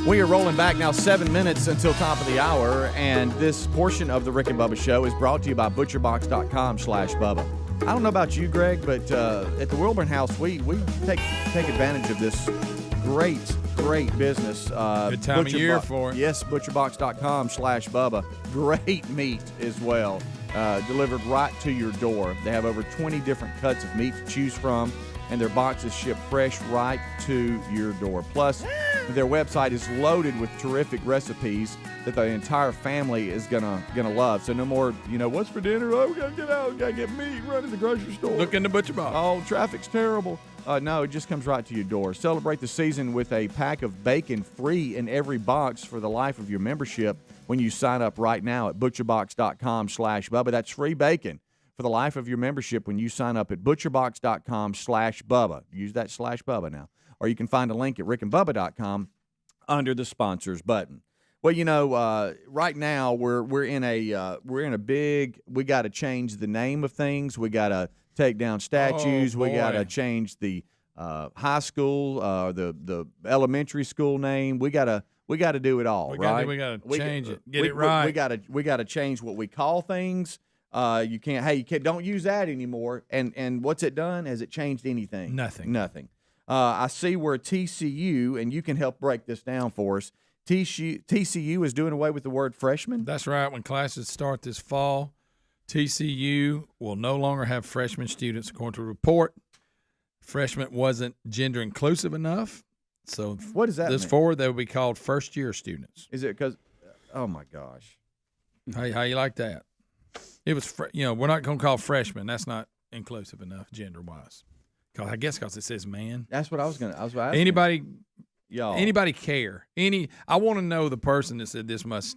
We are rolling back now 7 minutes until top of the hour, and this portion of the Rick and Bubba Show is brought to you by butcherbox.com/Bubba. I don't know about you, Greg, but at the Wilburn House, we take advantage of this great business. Good time of year for it. Yes, butcherbox.com/Bubba. Great meat as well, delivered right to your door. They have over 20 different cuts of meat to choose from, and their boxes ship fresh right to your door. Plus, their website is loaded with terrific recipes that the entire family is gonna love. So no more, what's for dinner? Oh, we gotta get out, we gotta get meat, run to the grocery store. Look in the butcher box. Oh, traffic's terrible. No, it just comes right to your door. Celebrate the season with a pack of bacon free in every box for the life of your membership when you sign up right now at butcherbox.com/Bubba. That's free bacon for the life of your membership when you sign up at butcherbox.com/Bubba. Use that /Bubba now. Or you can find a link at rickandbubba.com under the sponsors button. Well, right now we're in a big. We got to change the name of things. We got to take down statues. We got to change the high school, the elementary school name. We got to do it all. We got to change it. Get it right. We got to change what we call things. You can't. Don't use that anymore. And what's it done? Has it changed anything? Nothing. I see where TCU, and you can help break this down for us. TCU is doing away with the word freshman? That's right. When classes start this fall, TCU will no longer have freshman students, according to a report. Freshman wasn't gender inclusive enough. So what does that mean? This forward, they will be called first-year students. Is it because – oh, my gosh. How you like that? It was we're not going to call freshmen. That's not inclusive enough gender-wise. I guess because it says man. That's what I was asking. Anybody care? I want to know the person that said this must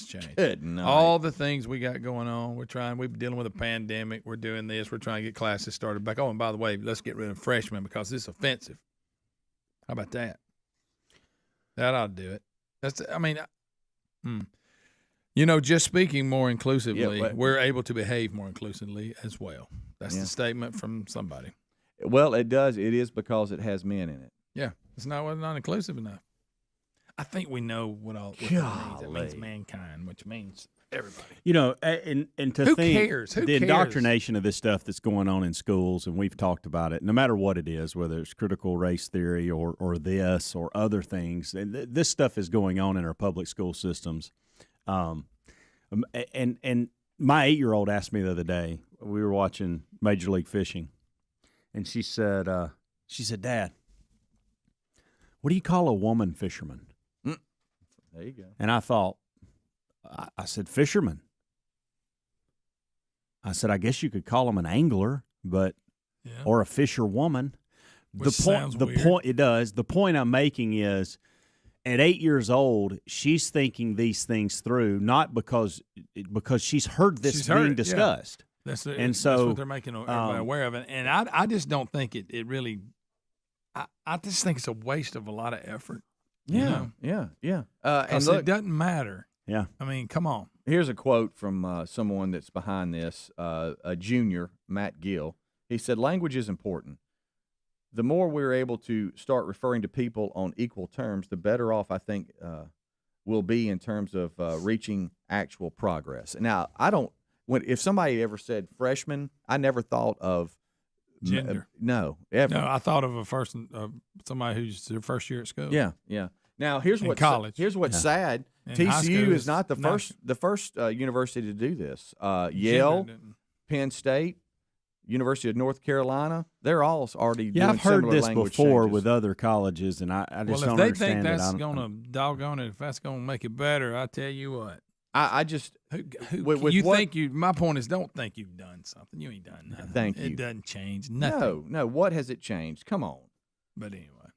change. Good night. All the things we got going on. We're dealing with a pandemic. We're doing this. We're trying to get classes started back. Oh, and by the way, let's get rid of freshmen because it's offensive. How about that? That ought to do it. Just speaking more inclusively, we're able to behave more inclusively as well. That's the statement from somebody. Well, it does. It is because it has men in it. Yeah, it's not inclusive enough. I think we know what it means. It means mankind, which means everybody. And to Who think cares? the indoctrination of this stuff that's going on in schools, and we've talked about it, no matter what it is, whether it's critical race theory or this or other things, and this stuff is going on in our public school systems. And my 8-year-old asked me the other day, we were watching Major League Fishing, and she said, Dad, what do you call a woman fisherman? There you go. And I thought, I said, fisherman. I said, I guess you could call them an angler, or a fisherwoman. The point I'm making is, at 8 years old, she's thinking these things through, not because she's heard this being discussed. Yeah. That's what they're making everybody aware of it. And I just don't think it really – I just think it's a waste of a lot of effort. Yeah. And look, it doesn't matter. Yeah. I mean, come on. Here's a quote from someone that's behind this, a junior, Matt Gill. He said, language is important. The more we're able to start referring to people on equal terms, the better off I think we'll be in terms of reaching actual progress. Now, if somebody ever said freshman, I never thought of gender. No, ever. No, I thought of somebody who's their first year at school. Yeah. Now, here's what's college. Here's what's sad. TCU is not the first university to do this. Yale, Penn State, University of North Carolina, they're all already doing I've heard similar this language before changes. with other colleges, and I just don't understand it. Well, if they think that's going to doggone it, if that's going to make it better, I tell you what. I just my point is, don't think you've done something. You ain't done nothing. Thank you. It doesn't change nothing. No. What has it changed? Come on. But anyway,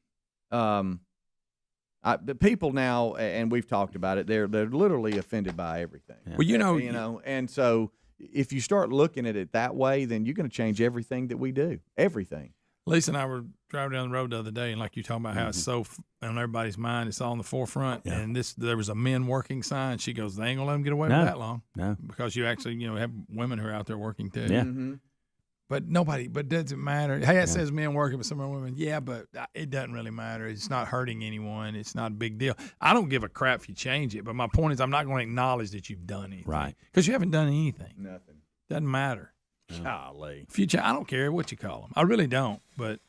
the people now, and we've talked about it. They're literally offended by everything. Yeah. Well, and so if you start looking at it that way, then you're going to change everything that we do. Everything. Lisa and I were driving down the road the other day, and like you talking about how it's so on everybody's mind, it's all in the forefront. Yeah. And there was a men working sign. She goes, they ain't gonna let them get away with that long. No, because you actually have women who are out there working too. Yeah. Mm-hmm. But it doesn't matter. Hey, it says men working with some women. Yeah, but it doesn't really matter. It's not hurting anyone. It's not a big deal. I don't give a crap if you change it, but my point is I'm not going to acknowledge that you've done anything. Right. Because you haven't done anything. Nothing. Doesn't matter. Golly. I don't care what you call them. I really don't. But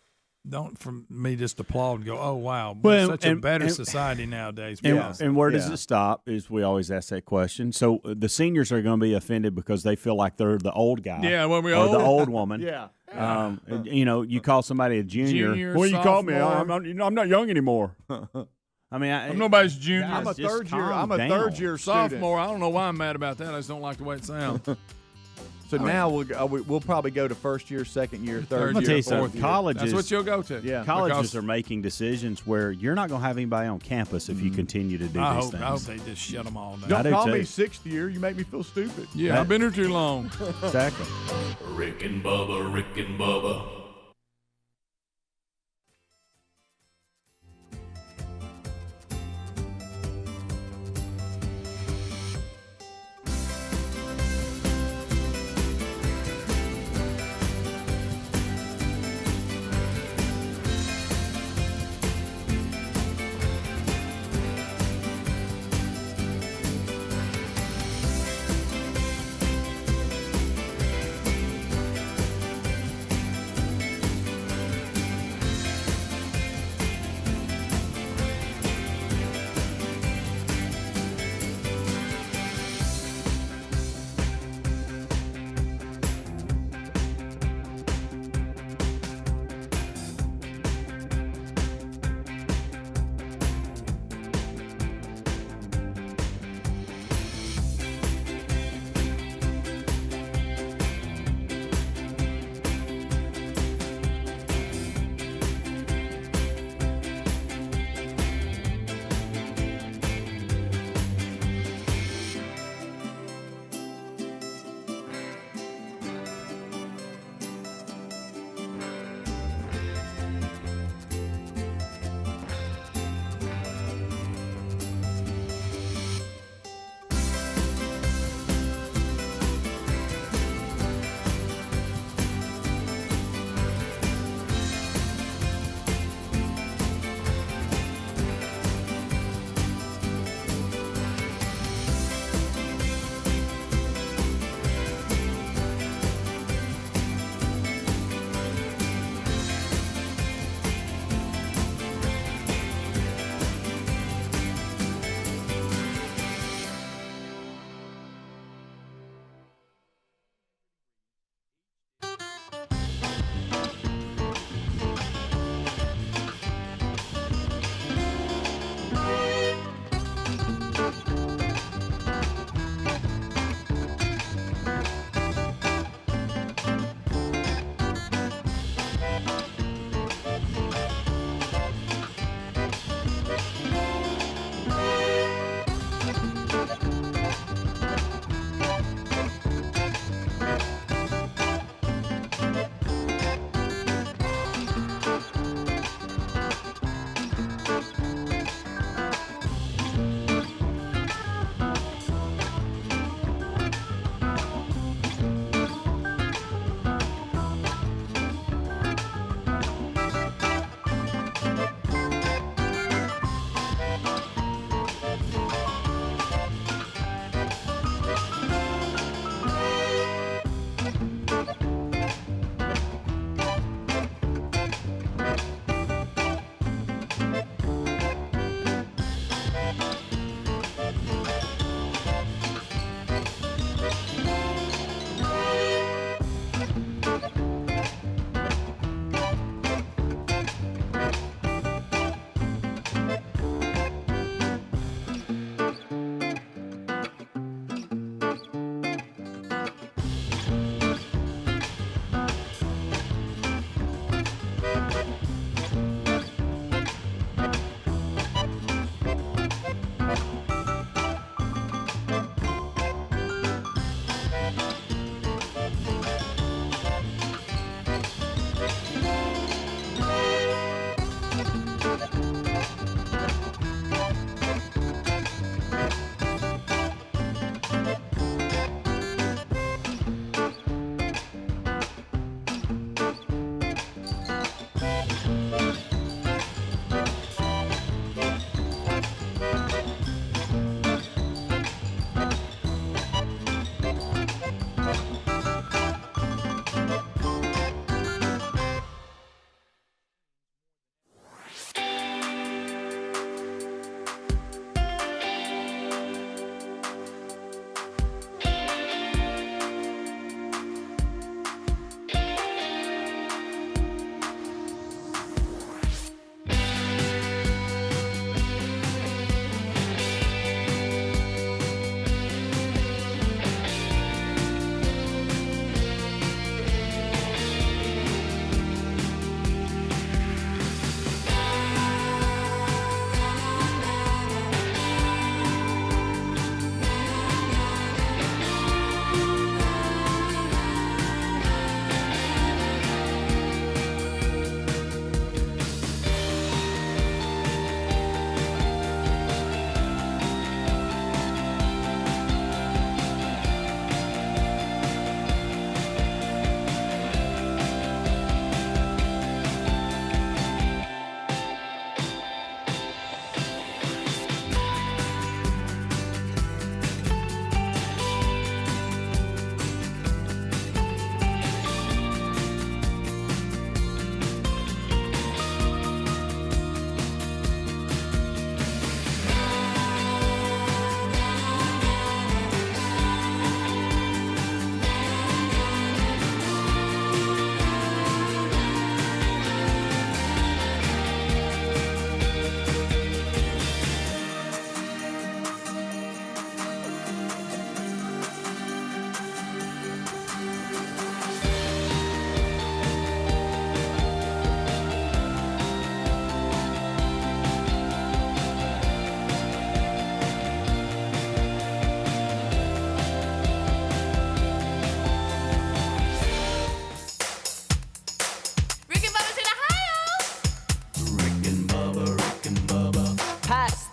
don't for me just applaud and go, oh, wow, we're such a better society nowadays. And where does it stop is we always ask that question. So the seniors are going to be offended because they feel like they're the old guy. Yeah, when we or the old woman. Yeah. You call somebody a junior. Well, you call me. I'm not young anymore. I mean, I'm nobody's junior. I'm a third year. I'm a down. third year Sophomore. I don't know why I'm mad about that. I just don't like the way it sounds. So now we'll probably go to first year, second year, third I'll year, tell you fourth something. year. Colleges, That's what you'll go to. Yeah. colleges are making decisions where you're not going to have anybody on campus if you continue to do these things. I hope they just shut them all down. Don't I do call too. me sixth year. You make me feel stupid. Yeah, I've been here too long. Exactly. Rick and Bubba, Rick and Bubba.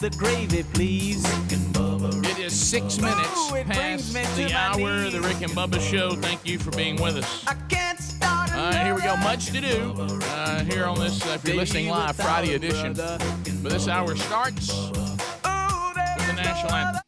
the gravy, please. It is 6 minutes Ooh, it past brings me the to my hour of the knees. Rick and Bubba Show. Thank you for being with us. I can't start Here we go. Much to do here on this, if you're listening live, Friday edition. But this hour starts with the national anthem.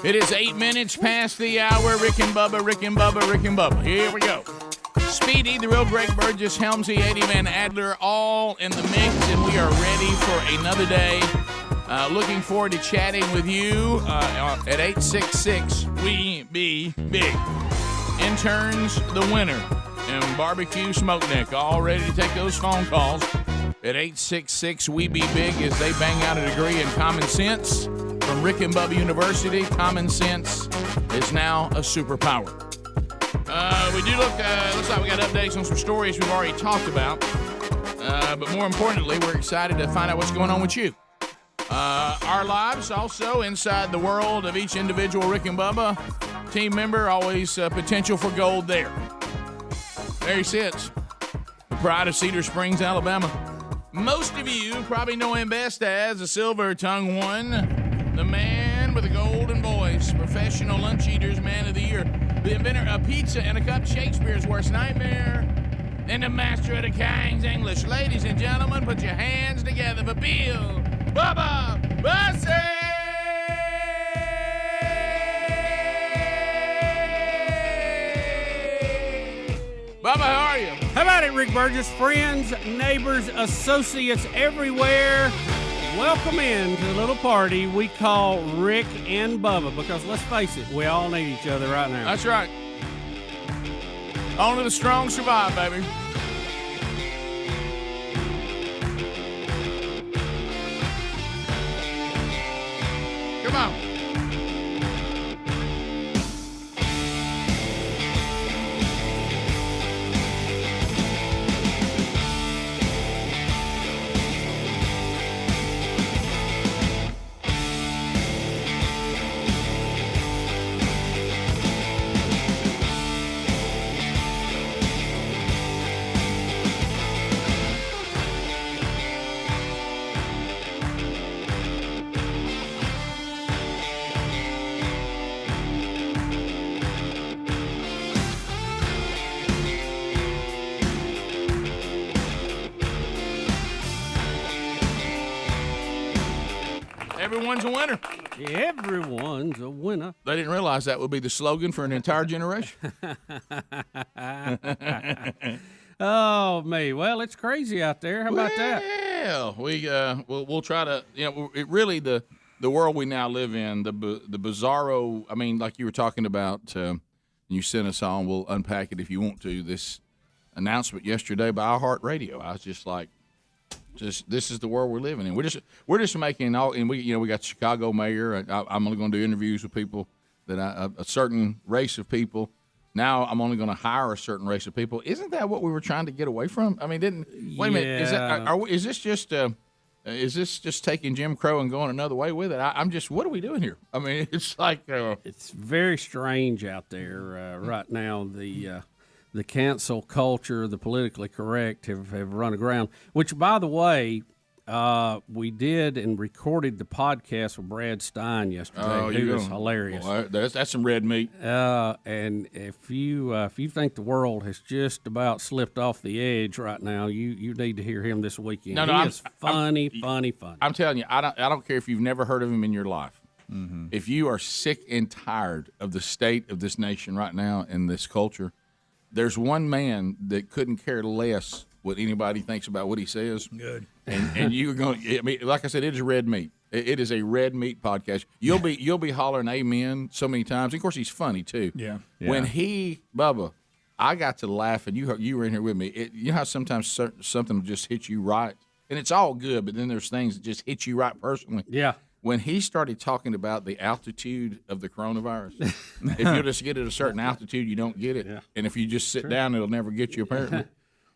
It is 8 minutes past the hour. Rick and Bubba, Rick and Bubba, Rick and Bubba. Here we go. Speedy, the real Greg Burgess, Helmsy, Eddie Van Adler, all in the mix, and we are ready for another day. Looking forward to chatting with you at 866 We Be Big. Interns, the winner, and Barbecue Smoke Neck, all ready to take those phone calls at 866 We Be Big as they bang out a degree in common sense. From Rick and Bubba University, common sense is now a superpower. We do looks like we got updates on some stories we've already talked about. But more importantly, we're excited to find out what's going on with you. Our lives also inside the world of each individual Rick and Bubba team member, always potential for gold there. There he sits, the pride of Cedar Springs, Alabama. Most of you probably know him best as the Silver-Tongued One, the man with a golden voice, professional lunch eaters, man of the year, the inventor of pizza and a cup, Shakespeare's worst nightmare, and the master of the King's English. Ladies and gentlemen, put your hands together for Bill Bubba Bussey! Bubba, how are you? How about it, Rick Burgess? Friends, neighbors, associates everywhere. Welcome in to the little party we call Rick and Bubba, because let's face it, we all need each other right now. That's right. Only the strong survive, baby. Come on. Everyone's a winner. Everyone's a winner. They didn't realize that would be the slogan for an entire generation. Oh, me. Well, it's crazy out there. How about that? Well, we'll try to, it really, the the world we now live in, the bizarro. I mean, like you were talking about, you sent us on. We'll unpack it if you want to. This announcement yesterday by iHeartRadio. I was just like, this is the world we're living in. We're just making all, and we got the Chicago mayor. I'm only going to do interviews with people that a certain race of people. Now I'm only going to hire a certain race of people. Isn't that what we were trying to get away from? I mean, wait a minute? Is this just taking Jim Crow and going another way with it? I'm just, what are we doing here? I mean, it's like it's very strange out there right now. The cancel culture, the politically correct have run aground, which, by the way, we did and recorded the podcast with Brad Stein yesterday. He was hilarious. Well, that's some red meat. And if you think the world has just about slipped off the edge right now, you need to hear him this weekend. He is funny. I'm telling you, I don't care if you've never heard of him in your life. Mm-hmm. If you are sick and tired of the state of this nation right now and this culture, there's one man that couldn't care less what anybody thinks about what he says. Good. And you're going. I mean, like I said, it is red meat. It is a red meat podcast. You'll be hollering amen so many times. Of course, he's funny too. Yeah. When Bubba, I got to laugh, and you were in here with me. You know how sometimes something will just hit you right, and it's all good, but then there's things that just hit you right personally. Yeah. When he started talking about the altitude of the coronavirus, if you just get at a certain altitude, you don't get it. Yeah. And if you just sit down, it'll never get you, apparently.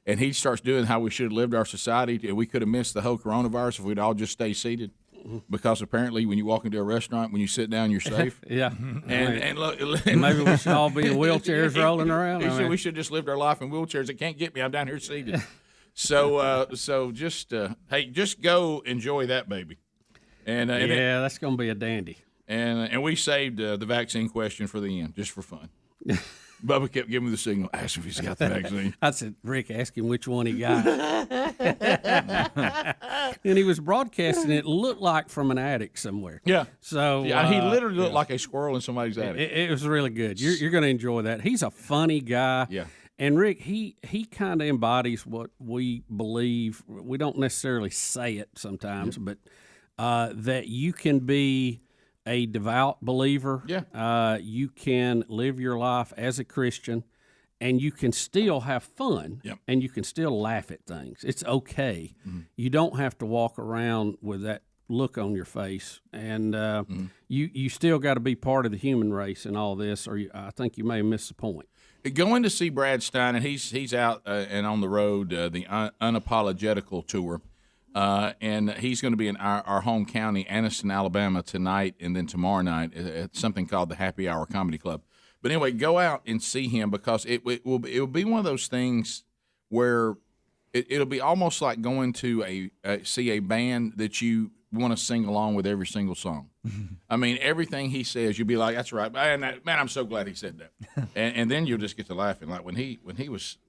And he starts doing how we should have lived our society. We could have missed the whole coronavirus if we'd all just stay seated. Because apparently when you walk into a restaurant, when you sit down, you're safe. Yeah. And look, maybe we should all be in wheelchairs rolling around. We should just lived our life in wheelchairs. It can't get me. I'm down here seated. So just go enjoy that baby. And that's going to be a dandy. And we saved the vaccine question for the end, just for fun. Bubba kept giving me the signal, ask if he's got the vaccine. I said, Rick, ask him which one he got. And he was broadcasting it looked like from an attic somewhere. Yeah. So he literally looked like a squirrel in somebody's attic. It was really good. You're going to enjoy that. He's a funny guy. Yeah. And Rick, he kind of embodies what we believe. We don't necessarily say it sometimes, but that you can be a devout believer. Yeah. You can live your life as a Christian, and you can still have fun. Yep. And you can still laugh at things. It's okay. Mm-hmm. You don't have to walk around with that look on your face, and you still got to be part of the human race in all this, or I think you may have missed the point. Going to see Brad Stein, and he's out and on the road, the Unapologetical Tour. And he's going to be in our home county, Anniston, Alabama, tonight and then tomorrow night at something called the Happy Hour Comedy Club. But anyway, go out and see him because it will be one of those things where it'll be almost like going to see a band that you want to sing along with every single song. I mean, everything he says, you'll be like, "That's right, man! I'm so glad he said that." and then you'll just get to laughing. Like when he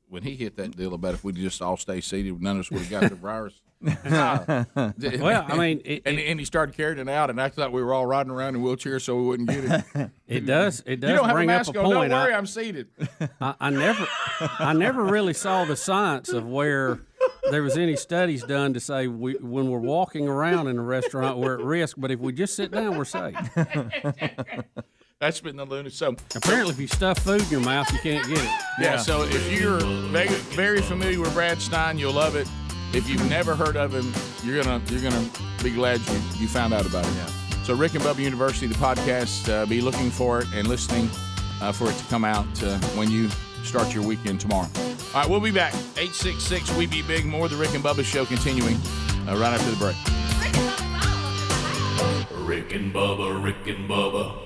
hit that deal about if we just all stay seated, none of us would have got the virus. Well, I mean, and he started carrying it out and acted like we were all riding around in wheelchairs so we wouldn't get it. It does. You don't have bring a mask up a on. point. Don't worry, I'm seated. I never really saw the science of where there was any studies done to say when we're walking around in a restaurant we're at risk, but if we just sit down, we're safe. That's been the lunatic. So apparently, if you stuff food in your mouth, you can't get it. Yeah. So if you're very familiar with Brad Stein, you'll love it. If you've never heard of him, you're gonna be glad you found out about it. Yeah. So Rick and Bubba University, the podcast, be looking for it and listening for it to come out when you start your weekend tomorrow. All right, we'll be back. 866 We Be Big. More of the Rick and Bubba show continuing right after the break. Rick and Bubba, Rick and Bubba.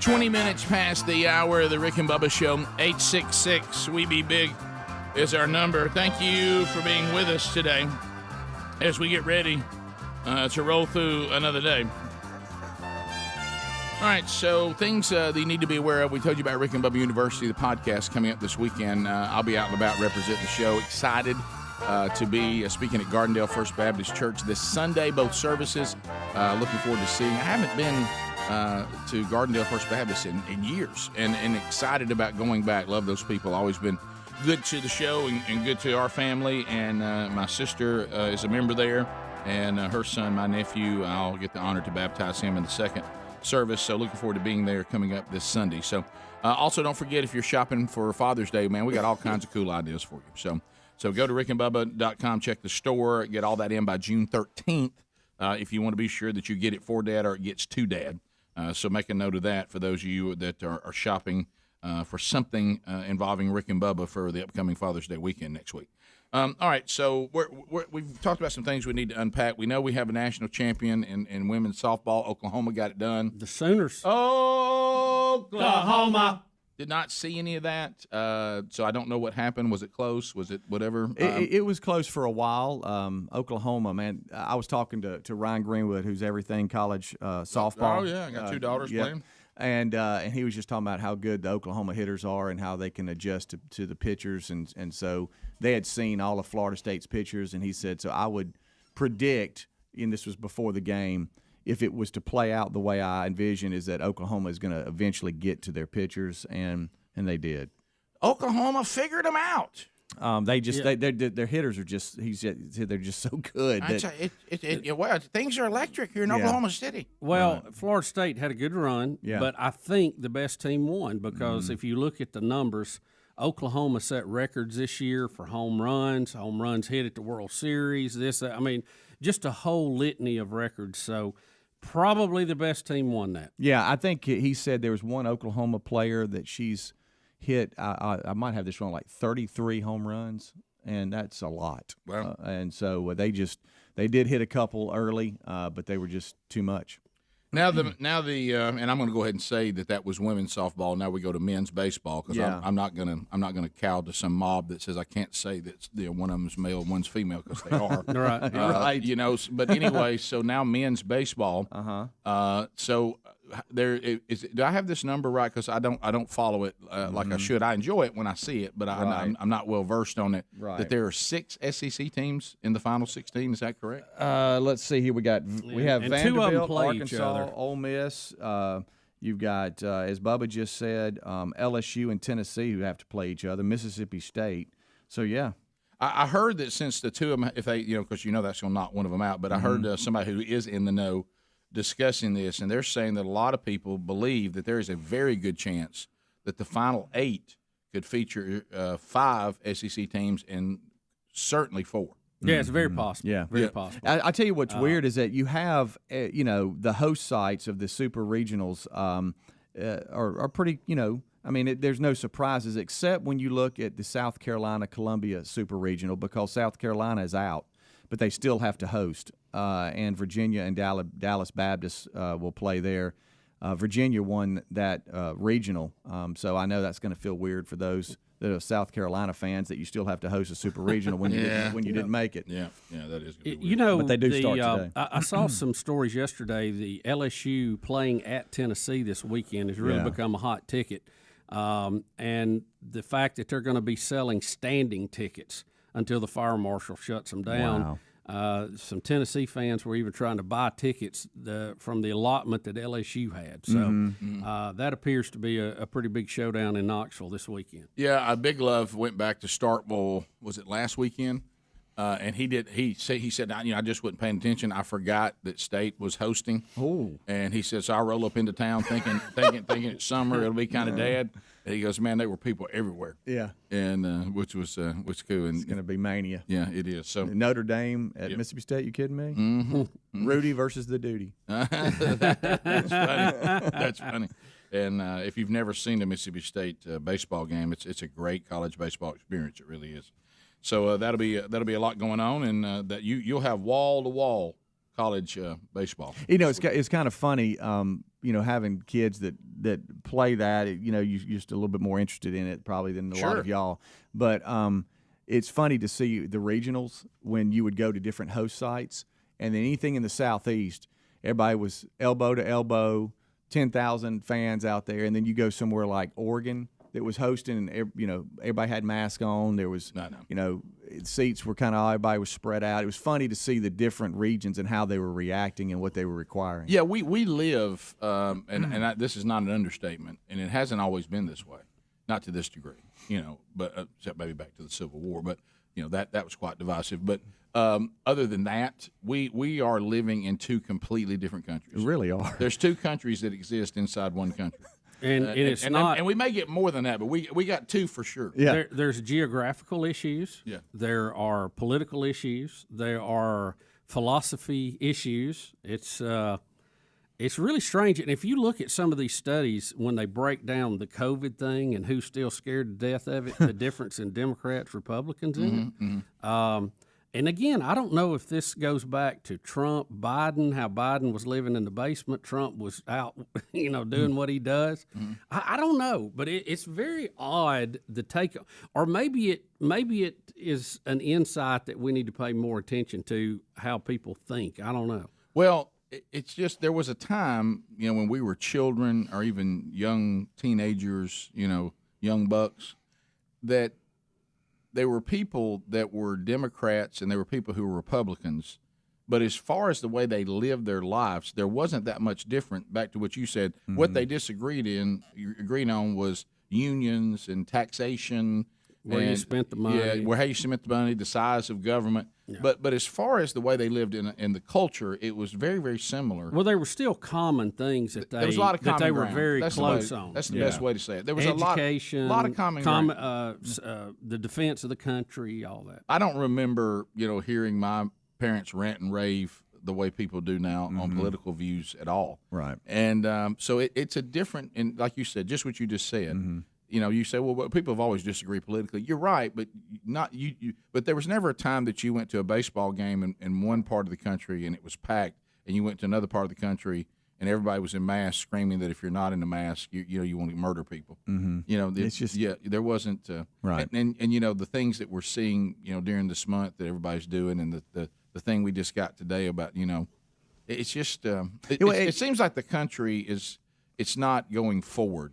20 minutes past the hour of the Rick and Bubba Show. 866-WE-BE-BIG is our number. Thank you for being with us today as we get ready to roll through another day. All right, so things that you need to be aware of. We told you about Rick and Bubba University, the podcast coming up this weekend. I'll be out and about representing the show. Excited to be speaking at Gardendale First Baptist Church this Sunday, both services. Looking forward to seeing. I haven't been to Gardendale First Baptist in years, and excited about going back. Love those people. Always been good to the show and good to our family. And my sister is a member there, and her son, my nephew, I'll get the honor to baptize him in the second service. So looking forward to being there coming up this Sunday. So also don't forget, if you're shopping for Father's Day, man, we got all kinds of cool ideas for you. So go to rickandbubba.com, check the store, get all that in by June 13th if you want to be sure that you get it for Dad or it gets to Dad. So make a note of that for those of you that are shopping for something involving Rick and Bubba for the upcoming Father's Day weekend next week. All right, so we've talked about some things we need to unpack. We know we have a national champion in women's softball. Oklahoma got it done. The Sooners. Oklahoma. Did not see any of that, so I don't know what happened. Was it close? Was it whatever? It was close for a while. Oklahoma, man, I was talking to Ryan Greenwood, who's everything college softball. Oh, yeah, I got two daughters playing. And he was just talking about how good the Oklahoma hitters are and how they can adjust to the pitchers. And so they had seen all of Florida State's pitchers, and he said, so I would predict, and this was before the game, if it was to play out the way I envision, is that Oklahoma is going to eventually get to their pitchers, and they did. Oklahoma figured them out. Their hitters are just they're just so good. Well, things are electric here in Oklahoma City. Well, Florida State had a good run, but I think the best team won because if you look at the numbers, Oklahoma set records this year for home runs hit at the World Series. Just a whole litany of records. So probably the best team won that. Yeah, I think he said there was one Oklahoma player that she's hit, I might have this wrong, like 33 home runs, and that's a lot. Wow. And so they did hit a couple early, but they were just too much. Now the and I'm going to go ahead and say that was women's softball. Now we go to men's baseball because I'm not going to cow to some mob that says I can't say that one of them's male, one's female, because they are. Right. Right. But anyway, so now men's baseball. So there is. Do I have this number right? Because I don't follow it like I should. I enjoy it when I see it, but I'm not well versed on it. Right. That there are 6 SEC teams in the final 16. Is that correct? Let's see here. We have and Vanderbilt, two of them play Arkansas, each other. Ole Miss. You've got, as Bubba just said, LSU and Tennessee who have to play each other. Mississippi State. So yeah. I heard that since the two of them, if they, because that's going to knock one of them out. But I heard somebody who is in the know discussing this, and they're saying that a lot of people believe that there is a very good chance that the final 8 could feature 5 SEC teams and certainly 4. Yeah, it's very possible. Yeah, very possible. I tell you what's weird is that you have, the host sites of the super regionals are pretty, there's no surprises except when you look at the South Carolina Columbia Super Regional, because South Carolina is out, but they still have to host. And Virginia and Dallas Baptist will play there. Virginia won that regional, so I know that's going to feel weird for those that are South Carolina fans that you still have to host a super regional when you didn't make it. Yeah, that is going to be weird. But they do start today. I saw some stories yesterday. The LSU playing at Tennessee this weekend has really become a hot ticket, and the fact that they're going to be selling standing tickets until the fire marshal shuts them down. Wow. Some Tennessee fans were even trying to buy tickets from the allotment that LSU had. So that appears to be a pretty big showdown in Knoxville this weekend. Yeah, Big Love went back to Starkville, was it last weekend? And he said, I just wasn't paying attention. I forgot that State was hosting. Oh. And he said, so I roll up into town thinking it's summer, it'll be kind of dead. And he goes, man, there were people everywhere. Yeah. And which was cool. And It's going to be mania. yeah, it is. So Notre Dame at Mississippi State, you kidding me? Mm-hmm. Rudy versus the Duty. That's funny. That's funny. And if you've never seen the Mississippi State baseball game, it's a great college baseball experience. It really is. So that'll be a lot going on, and that you'll have wall to wall college baseball. It's kind of funny, having kids that that play that, you're just a little bit more interested in it probably than a lot of y'all. But it's funny to see the regionals when you would go to different host sites, and then anything in the Southeast, everybody was elbow to elbow, 10,000 fans out there, and then you go somewhere like Oregon that was hosting, and everybody had masks on. There was, seats were kind of, everybody was spread out. It was funny to see the different regions and how they were reacting and what they were requiring. Yeah, we live, this is not an understatement, and it hasn't always been this way, not to this degree, but except maybe back to the Civil War, but that was quite divisive. But other than that, we are living in two completely different countries. We really are. There's two countries that exist inside one country. And it's not, and we may get more than that, but we got two for sure. Yeah. There's geographical issues. Yeah. There are political issues. There are philosophy issues. It's really strange. And if you look at some of these studies, when they break down the COVID thing and who's still scared to death of it, the difference in Democrats, Republicans in it. And again, I don't know if this goes back to Trump, Biden, how Biden was living in the basement. Trump was out, doing what he does. I don't know, but it's very odd the take, or maybe it is an insight that we need to pay more attention to how people think. I don't know. Well, it's just there was a time, when we were children or even young teenagers, young bucks, that there were people that were Democrats and there were people who were Republicans. But as far as the way they lived their lives, there wasn't that much different. Back to what you said, what they agreed on was unions and taxation. Where you spent the money. Yeah, how you spent the money, the size of government. Yeah. But as far as the way they lived in the culture, it was very, very similar. Well, there were still common things that there was a lot of common they ground. were very That's close on. That's the best way to say it. There was education, a lot of common ground. The defense of the country, all that. I don't remember, hearing my parents rant and rave the way people do now on political views at all. Right. And so it's a different, and like you said, just what you just said. You say, well, people have always disagreed politically. You're right, but not you. But there was never a time that you went to a baseball game in one part of the country and it was packed, and you went to another part of the country and everybody was in masks, screaming that if you're not in a mask, you want to murder people. It's just there wasn't right. And the things that we're seeing during this month that everybody's doing, and the thing we just got today about it's just it seems like the country it's not going forward.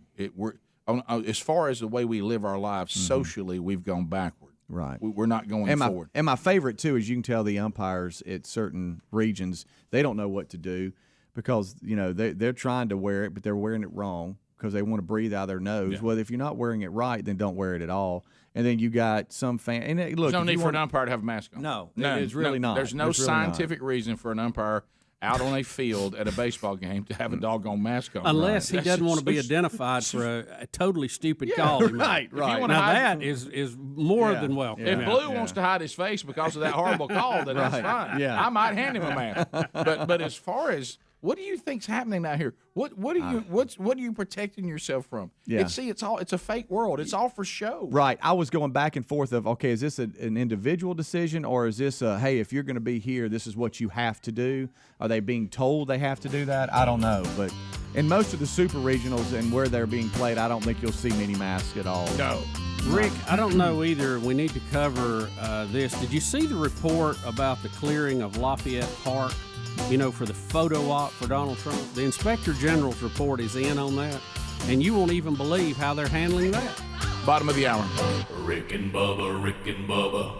As far as the way we live our lives socially, we've gone backward. Right. We're not going forward. And my favorite, too, is you can tell the umpires at certain regions, they don't know what to do because, they're trying to wear it, but they're wearing it wrong because they want to breathe out of their nose. Yeah. Well, if you're not wearing it right, then don't wear it at all. And then you got some fan. And look, there's no need for an umpire to have a mask on. No, it's really not. There's no scientific reason for an umpire out on a field at a baseball game to have a doggone mask on. Unless he doesn't want to be identified for a totally stupid call. Right. Now that is more than welcome. If Blue wants to hide his face because of that horrible call, then that's fine. Yeah. I might hand him a mask. But as far as what do you think's happening out here? What are you protecting yourself from? Yeah. It's a fake world. It's all for show. Right. I was going back and forth of, okay, is this an individual decision, or is this hey, if you're going to be here, this is what you have to do? Are they being told they have to do that? I don't know. But in most of the super regionals and where they're being played, I don't think you'll see many masks at all. No. Rick, I don't know either. We need to cover this. Did you see the report about the clearing of Lafayette Park? For the photo op for Donald Trump? The Inspector General's report is in on that, and you won't even believe how they're handling that. Bottom of the hour. Rick and Bubba, Rick and Bubba.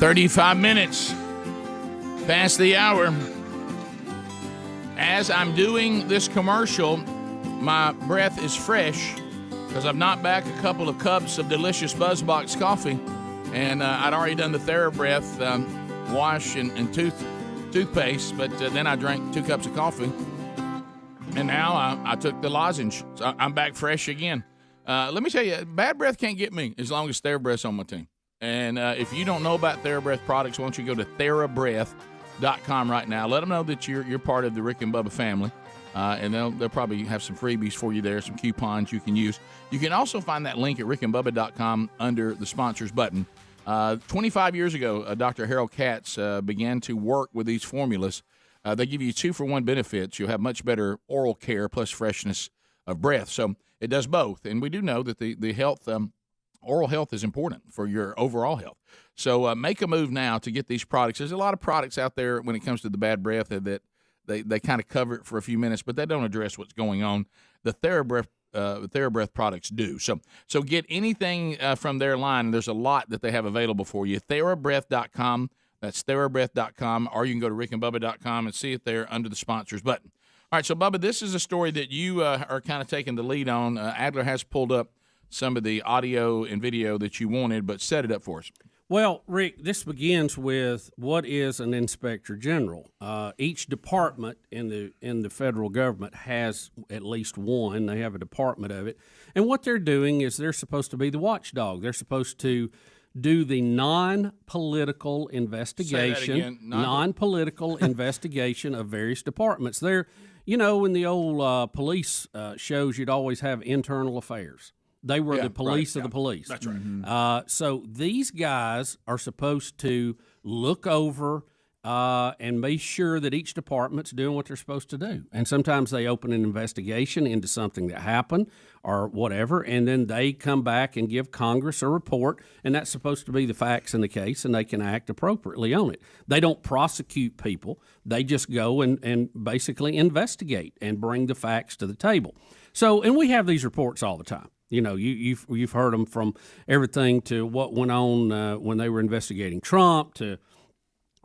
35 minutes past the hour. As I'm doing this commercial, my breath is fresh because I've knocked back a couple of cups of delicious BuzzBox coffee, and I'd already done the TheraBreath wash and toothpaste, but then I drank 2 cups of coffee, and now I took the lozenge. So I'm back fresh again. Let me tell you, bad breath can't get me as long as TheraBreath's on my team. And if you don't know about TheraBreath products, why don't you go to TheraBreath.com right now. Let them know that you're part of the Rick and Bubba family, and they'll probably have some freebies for you there, some coupons you can use. You can also find that link at rickandbubba.com under the sponsors button. 25 years ago, Dr. Harold Katz began to work with these formulas. They give you 2-for-1 benefits. You'll have much better oral care plus freshness of breath. So it does both. And we do know that the health, oral health is important for your overall health. So make a move now to get these products. There's a lot of products out there when it comes to the bad breath that they kind of cover it for a few minutes, but they don't address what's going on. The TheraBreath products do. So get anything from their line. There's a lot that they have available for you. TheraBreath.com. That's TheraBreath.com, or you can go to rickandbubba.com and see it there under the sponsors button. All right, so Bubba, this is a story that you are kind of taking the lead on. Adler has pulled up some of the audio and video that you wanted, but set it up for us. Well, Rick, this begins with what is an inspector general. Each department in the federal government has at least one. They have a department of it. And what they're doing is they're supposed to be the watchdog. They're supposed to do the non-political investigation, non-political investigation of various departments. They're, in the old police shows, you'd always have internal affairs. They were the police of the police. That's right. Mm-hmm. So these guys are supposed to look over and make sure that each department's doing what they're supposed to do. And sometimes they open an investigation into something that happened or whatever, and then they come back and give Congress a report, and that's supposed to be the facts in the case, and they can act appropriately on it. They don't prosecute people. They just go and basically investigate and bring the facts to the table. So, and we have these reports all the time. You've heard them from everything to what went on when they were investigating Trump to,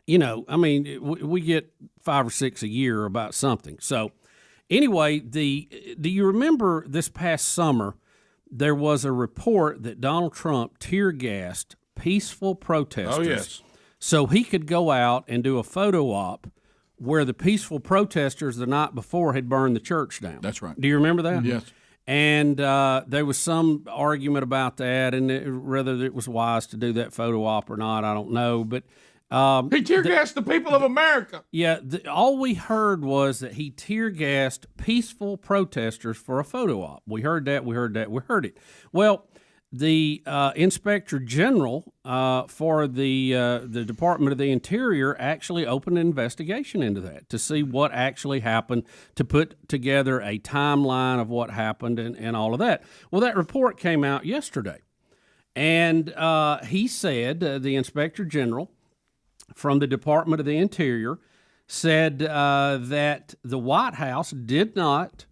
we get 5 or 6 a year about something. So anyway, do you remember this past summer, there was a report that Donald Trump tear gassed peaceful protesters. Oh, yes. So he could go out and do a photo op where the peaceful protesters the night before had burned the church down. That's right. Do you remember that? Yes. And there was some argument about that, and whether it was wise to do that photo op or not, I don't know. But he tear gassed the people of America. Yeah, all we heard was that he tear gassed peaceful protesters for a photo op. We heard that. We heard it. Well, the Inspector General for the Department of the Interior actually opened an investigation into that to see what actually happened, to put together a timeline of what happened and all of that. Well, that report came out yesterday, and he said, the Inspector General from the Department of the Interior said that the White House did not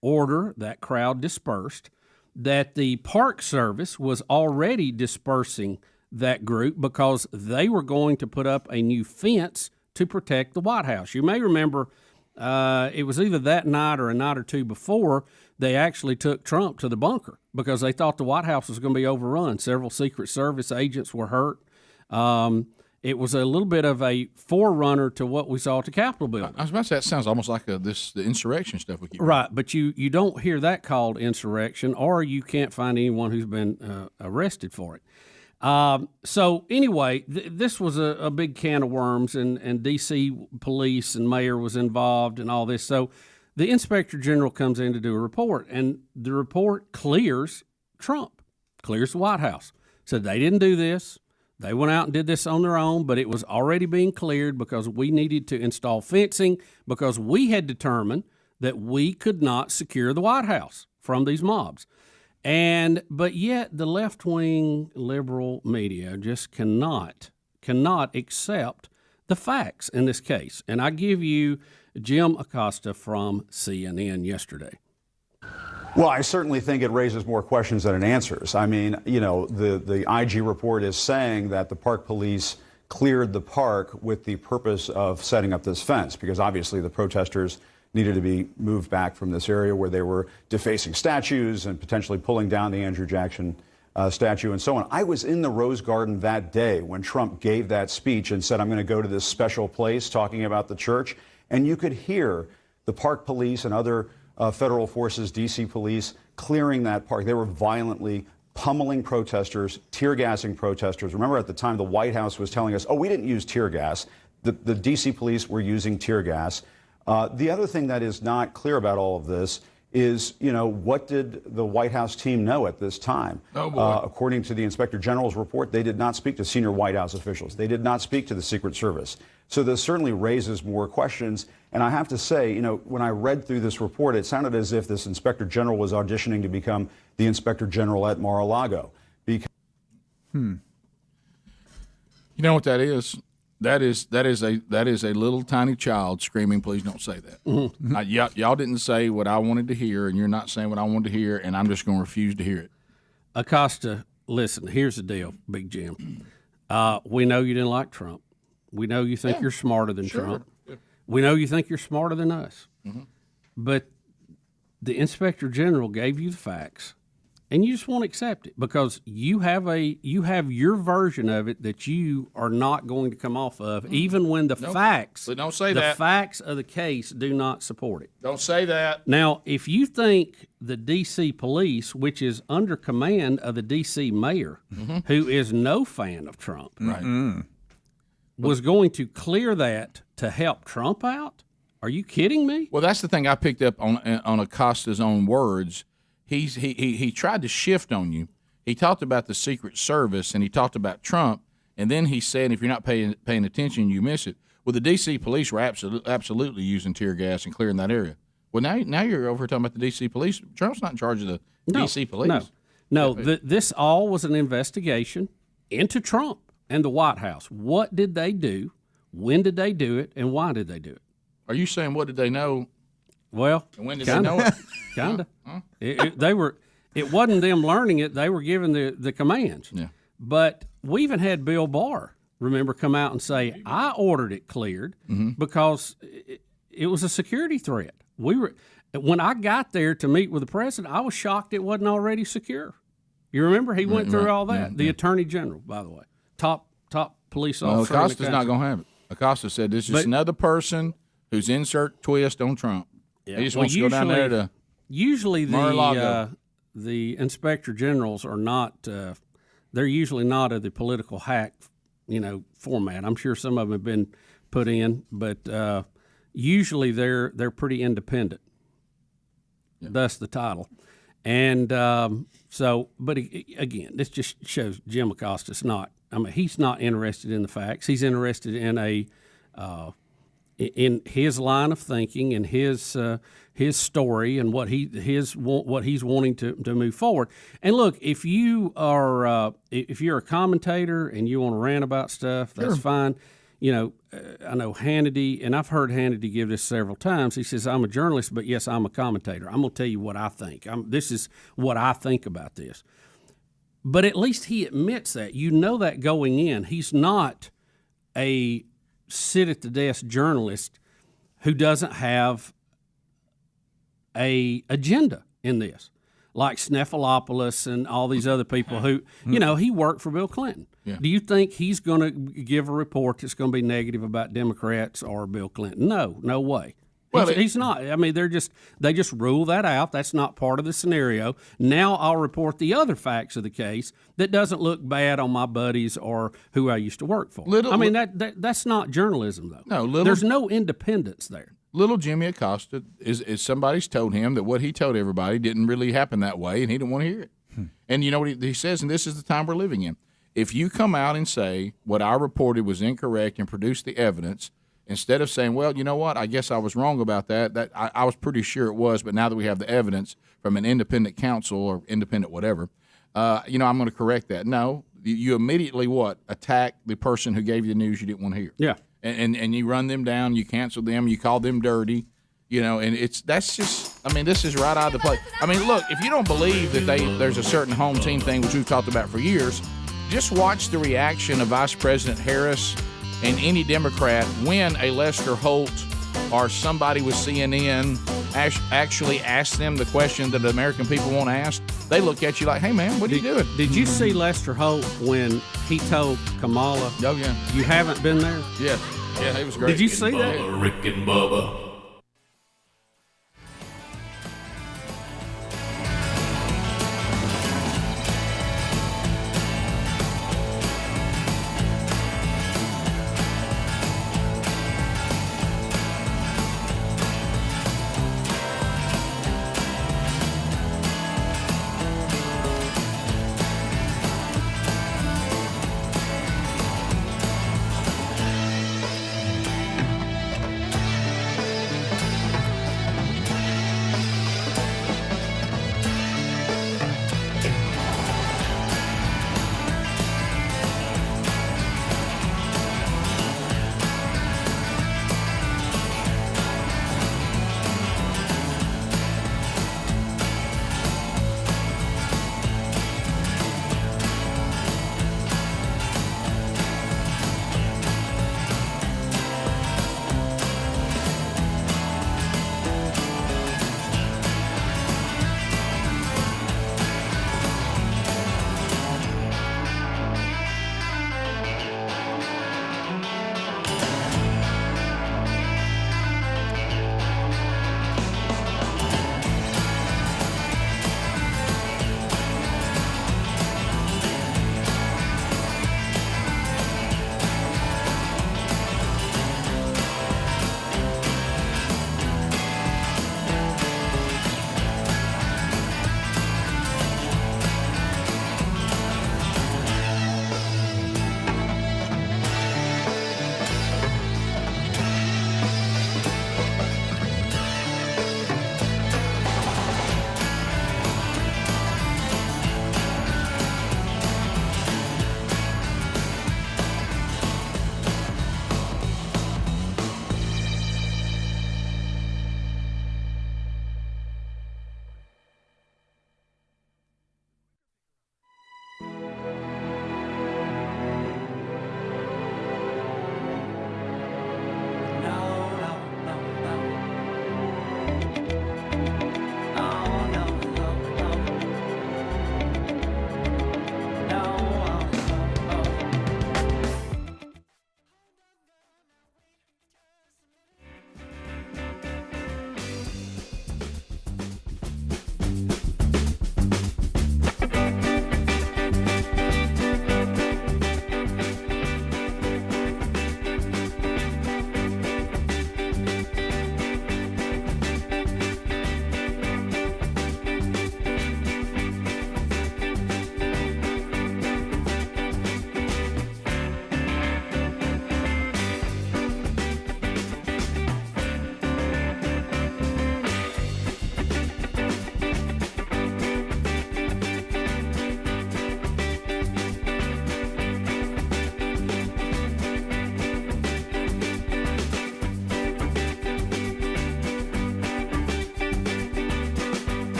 order that crowd dispersed, that the Park Service was already dispersing that group because they were going to put up a new fence to protect the White House. You may remember it was either that night or a night or two before they actually took Trump to the bunker because they thought the White House was going to be overrun. Several Secret Service agents were hurt. It was a little bit of a forerunner to what we saw at the Capitol building. I was about to say, that sounds almost like the insurrection stuff we keep right, but you don't hear that called insurrection, or you can't find anyone who's been arrested for it. So anyway, this was a big can of worms, and D.C. police and mayor was involved and all this. So the Inspector General comes in to do a report, and the report clears Trump, clears the White House. So they didn't do this. They went out and did this on their own, but it was already being cleared because we needed to install fencing because we had determined that we could not secure the White House from these mobs. But yet the left-wing liberal media just cannot accept the facts in this case. And I give you Jim Acosta from CNN yesterday. Well, I certainly think it raises more questions than it answers. I mean, the IG report is saying that the Park Police cleared the park with the purpose of setting up this fence, because obviously the protesters needed to be moved back from this area where they were defacing statues and potentially pulling down the Andrew Jackson statue and so on. I was in the Rose Garden that day when Trump gave that speech and said, I'm going to go to this special place talking about the church. And you could hear the park police and other federal forces, D.C. police, clearing that park. They were violently pummeling protesters, tear gassing protesters. Remember, at the time, the White House was telling us, oh, we didn't use tear gas. The D.C. police were using tear gas. The other thing that is not clear about all of this is, what did the White House team know at this time? Oh, boy. According to the Inspector General's report, they did not speak to senior White House officials. They did not speak to the Secret Service. So this certainly raises more questions. And I have to say, when I read through this report, it sounded as if this Inspector General was auditioning to become the Inspector General at Mar-a-Lago. You know what that is? That is a little tiny child screaming, please don't say that. Mm-hmm. Y'all didn't say what I wanted to hear, and you're not saying what I wanted to hear, and I'm just going to refuse to hear it. Acosta, listen, here's the deal, Big Jim. We know you didn't like Trump. We know you think you're smarter than Trump. Yeah. We know you think you're smarter than us. Mm-hmm. But the Inspector General gave you the facts, and you just won't accept it because you have your version of it that you are not going to come off of, even when the facts. But don't say the that. facts of the case do not support it. Don't say that. Now, if you think the D.C. police, which is under command of the D.C. mayor, who is no fan of Trump, Right. was going to clear that to help Trump out, are you kidding me? Well, that's the thing I picked up on Acosta's own words. He tried to shift on you. He talked about the Secret Service and he talked about Trump, and then he said, if you're not paying attention, you miss it. Well, the D.C. police were absolutely using tear gas and clearing that area. Well, now you're over here talking about the D.C. police. Trump's not in charge of the D.C. police. No. This all was an investigation into Trump and the White House. What did they do? When did they do it? And why did they do it? Are you saying what did they know? Well, and when did they know it? Kinda. It wasn't them learning it; they were given the commands. Yeah. But we even had Bill Barr, remember, come out and say, "I ordered it cleared because it was a security threat." When I got there to meet with the president, I was shocked it wasn't already secure. You remember he went through all that. The Attorney General, by the way, top police officer. Well, Acosta's not going to have it. Acosta said this is another person who's insert twist on Trump. Yeah. He just wants to go down there to usually Mar-a-Lago. The inspector generals are not. They're usually not of the political hack, format. I'm sure some of them have been put in, but usually they're pretty independent. Yeah. Thus the title. And but again, this just shows Jim Acosta's not. I mean, he's not interested in the facts. He's interested in in his line of thinking and his story and what he's wanting to move forward. And look, if you're a commentator and you want to rant about stuff, that's fine. I know Hannity, and I've heard Hannity give this several times. He says, I'm a journalist, but yes, I'm a commentator. I'm going to tell you what I think. This is what I think about this. But at least he admits that. You know that going in. He's not a sit-at-the-desk journalist who doesn't have a agenda in this, like Snefelopoulos and all these other people who, he worked for Bill Clinton. Yeah. Do you think he's going to give a report that's going to be negative about Democrats or Bill Clinton? No way. Well, he's not. I mean, they just rule that out. That's not part of the scenario. Now I'll report the other facts of the case that doesn't look bad on my buddies or who I used to work for. That's not journalism, though. No, there's no independence there. Little Jimmy Acosta is somebody's told him that what he told everybody didn't really happen that way, and he didn't want to hear it. And you know what he says, and this is the time we're living in. If you come out and say what I reported was incorrect and produce the evidence, instead of saying, well, you know what, I guess I was wrong about that I was pretty sure it was, but now that we have the evidence from an independent counsel or independent whatever, I'm going to correct that. No, you immediately attack the person who gave you the news you didn't want to hear. Yeah. And you run them down, you cancel them, you call them dirty, and this is right out of the play. I mean, look, if you don't believe that there's a certain home team thing which we've talked about for years, just watch the reaction of Vice President Harris and any Democrat when a Lester Holt or somebody with CNN actually asks them the question that the American people want asked. They look at you like, hey, man, what are you doing? Did you see Lester Holt when he told Kamala, Oh, yeah. you haven't been there? Yes. Yeah, it was great. Did you see that? Bubba, Rick and Bubba.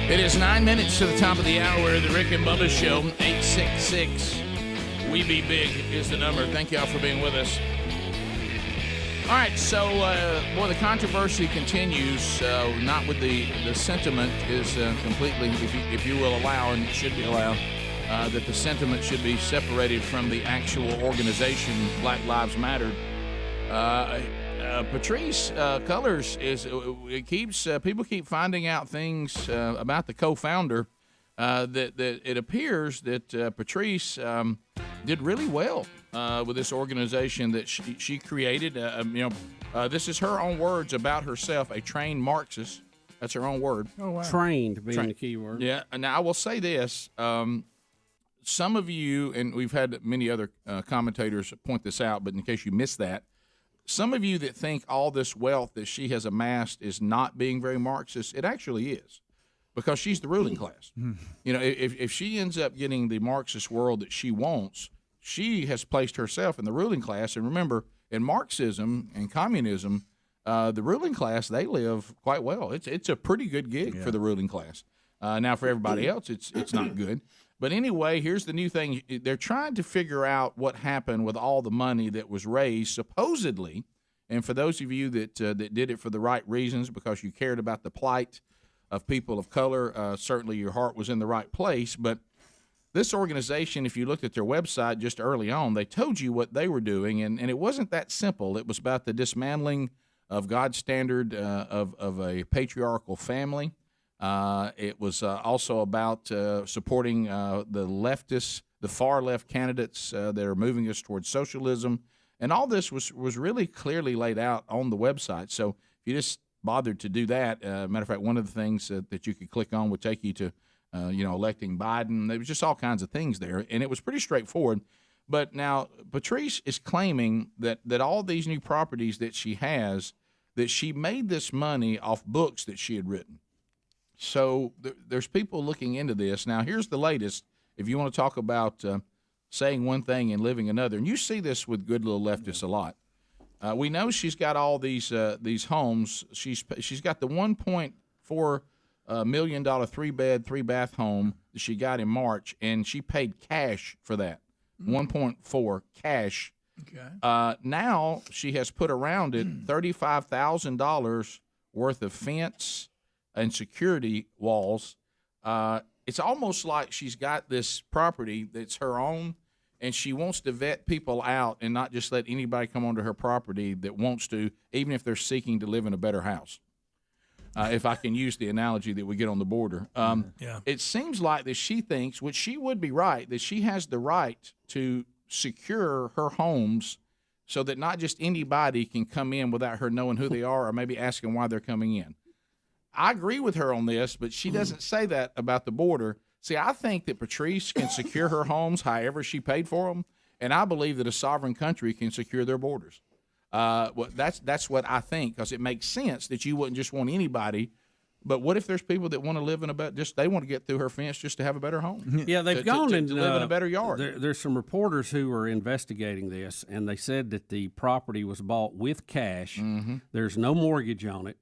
It is 9 minutes to the top of the hour. The Rick and Bubba Show. 866 We Be Big is the number. Thank y'all for being with us. All right, so the controversy continues. Not with the sentiment is completely, if you will allow, and it should be allowed, that the sentiment should be separated from the actual organization, Black Lives Matter. Patrice Cullors people keep finding out things about the co-founder that it appears that Patrice did really well with this organization that she created. This is her own words about herself, a trained Marxist. That's her own word. Oh, wow. Trained being the key word. Yeah. Now I will say this. Some of you, and we've had many other commentators point this out, but in case you missed that, some of you that think all this wealth that she has amassed is not being very Marxist, it actually is, because she's the ruling class. If she ends up getting the Marxist world that she wants, she has placed herself in the ruling class. And remember, in Marxism and communism, the ruling class, they live quite well. It's a pretty good gig for the ruling class. Now, for everybody else, it's not good. But anyway, here's the new thing. They're trying to figure out what happened with all the money that was raised, supposedly. And for those of you that did it for the right reasons, because you cared about the plight of people of color, certainly your heart was in the right place. But this organization, if you looked at their website just early on, they told you what they were doing, and it wasn't that simple. It was about the dismantling of God's standard of a patriarchal family. It was also about supporting the leftists, the far left candidates that are moving us towards socialism. And all this was really clearly laid out on the website. So if you just bothered to do that, matter of fact, one of the things that you could click on would take you to, electing Biden. There was just all kinds of things there, and it was pretty straightforward. But now Patrice is claiming that all these new properties that she has, that she made this money off books that she had written. So there's people looking into this. Now, here's the latest. If you want to talk about saying one thing and living another, and you see this with good little leftists a lot. We know she's got all these homes. She's got the $1.4 million 3-bed, 3-bath home that she got in March, and she paid cash for that. 1.4 cash. Okay. Now she has put around it $35,000 worth of fence and security walls. It's almost like she's got this property that's her own, and she wants to vet people out and not just let anybody come onto her property that wants to, even if they're seeking to live in a better house. If I can use the analogy that we get on the border. It seems like that she thinks, which she would be right, that she has the right to secure her homes so that not just anybody can come in without her knowing who they are or maybe asking why they're coming in. I agree with her on this, but she doesn't say that about the border. See, I think that Patrice can secure her homes however she paid for them, and I believe that a sovereign country can secure their borders. That's what I think, because it makes sense that you wouldn't just want anybody. But what if there's people that want to live in they want to get through her fence just to have a better home? Yeah, they've gone and live in a better yard. There's some reporters who are investigating this, and they said that the property was bought with cash. Mm-hmm. There's no mortgage on it.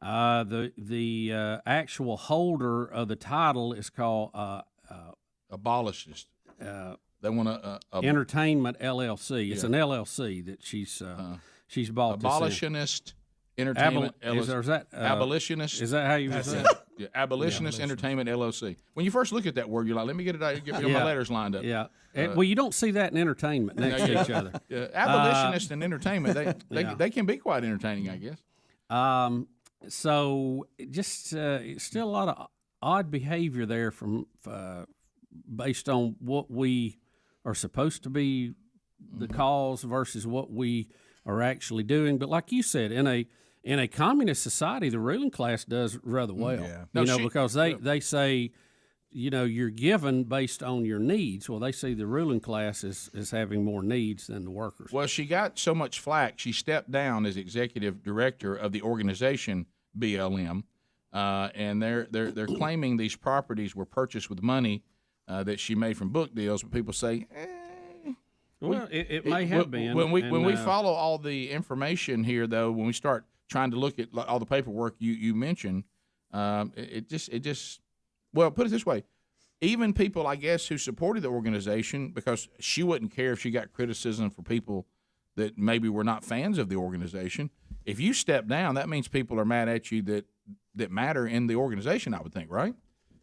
The actual holder of the title is called abolitionist. They want to Entertainment LLC. It's an LLC that she's bought. Abolitionist Entertainment LLC. Is that abolitionist? Is that how you say it? Yeah, abolitionist Entertainment LLC. When you first look at that word, you're like, let me get it out. Get my letters lined up. Yeah. Well, you don't see that in entertainment next to each other. Abolitionist and entertainment, they can be quite entertaining, I guess. So just still a lot of odd behavior there from based on what we are supposed to be the cause versus what we are actually doing. But like you said, in a communist society, the ruling class does rather well. Yeah. Because they say, you're given based on your needs. Well, they see the ruling class is having more needs than the workers. Well, she got so much flack, she stepped down as executive director of the organization BLM, and they're claiming these properties were purchased with money that she made from book deals. But people say, well, it may have been. When we follow all the information here, though, when we start trying to look at all the paperwork you mentioned, it just Well, put it this way. Even people, I guess, who supported the organization, because she wouldn't care if she got criticism for people that maybe were not fans of the organization. If you step down, that means people are mad at you that matter in the organization, I would think, right?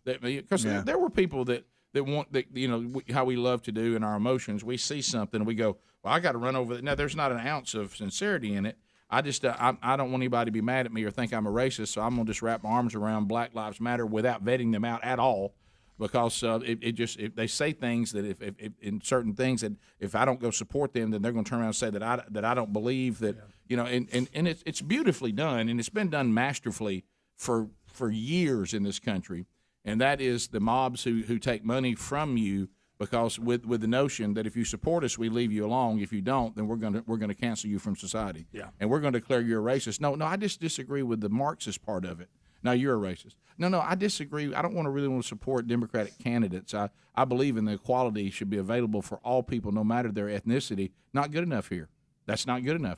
Because there were people that want, that, you know, how we love to do in our emotions. We see something and we go, well, I got to run over that. Now, there's not an ounce of sincerity in it. I just I don't want anybody to be mad at me or think I'm a racist, so I'm going to just wrap my arms around Black Lives Matter without vetting them out at all. Because they say things that if in certain things that if I don't go support them, then they're going to turn around and say that I don't believe that, you know, and it's beautifully done, and it's been done masterfully for years in this country, and that is the mobs who take money from you because with the notion that if you support us, we leave you alone. If you don't, then we're going to cancel you from society, and we're going to declare you're a racist. No, I just disagree with the Marxist part of it. No, you're a racist. No, I disagree. I don't really want to support Democratic candidates. I believe in the equality should be available for all people, no matter their ethnicity. Not good enough here. That's not good enough.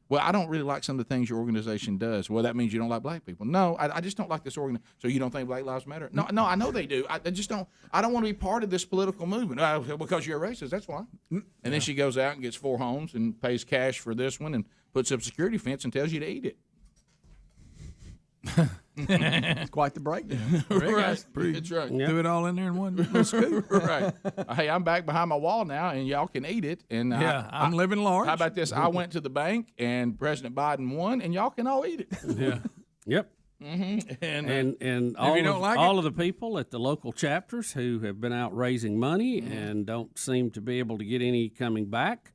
Well, I don't really like some of the things your organization does. Well, that means you don't like black people. No, I just don't like this organization. So you don't think Black Lives Matter? No, I know they do. I just don't. I don't want to be part of this political movement. Because you're a racist, that's why. And then she goes out and gets 4 homes and pays cash for this one and puts up a security fence and tells you to eat it. It's quite the breakdown. Right. That's right. Do it all in there in one little scoop. Right. Hey, I'm back behind my wall now, and y'all can eat it. And I'm living large. How about this? I went to the bank, and President Biden won, and y'all can all eat it. Yeah. Yep. Mm-hmm. And all of the people at the local chapters who have been out raising money and don't seem to be able to get any coming back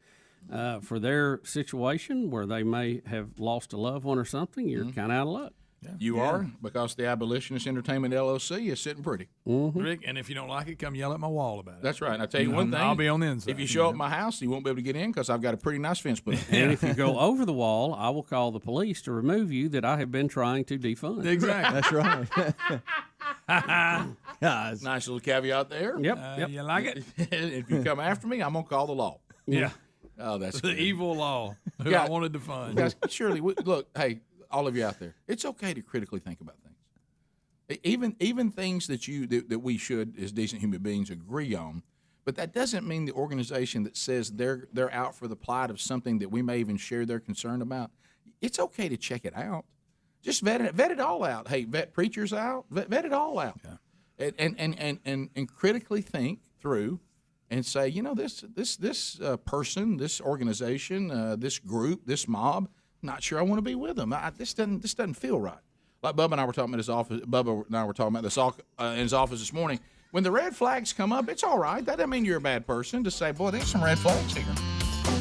for their situation where they may have lost a loved one or something, you're kind of out of luck. You are, because the Abolitionist Entertainment LLC is sitting pretty. Rick, and if you don't like it, come yell at my wall about it. That's right. And I'll tell you one thing. I'll be on the inside. If you show up at my house, you won't be able to get in because I've got a pretty nice fence put up. And if you go over the wall, I will call the police to remove you that I have been trying to defund. Exactly. That's right. Nice little caveat there. Yep. You like it? If you come after me, I'm going to call the law. Yeah. Oh, that's the good. evil law who I wanted to fund. Guys, surely, look, hey, all of you out there, it's okay to critically think about things. Even things that we should, as decent human beings, agree on. But that doesn't mean the organization that says they're out for the plight of something that we may even share their concern about. It's okay to check it out. Just vet it all out. Hey, vet preachers out. Vet it all out. Yeah. And critically think through and say, you know, this person, this organization, this group, this mob. Not sure I want to be with them. This doesn't feel right. Like Bubba and I were talking about his office. Bubba and I were talking about this in his office this morning. When the red flags come up, it's all right. That doesn't mean you're a bad person. To say, boy, there's some red flags here.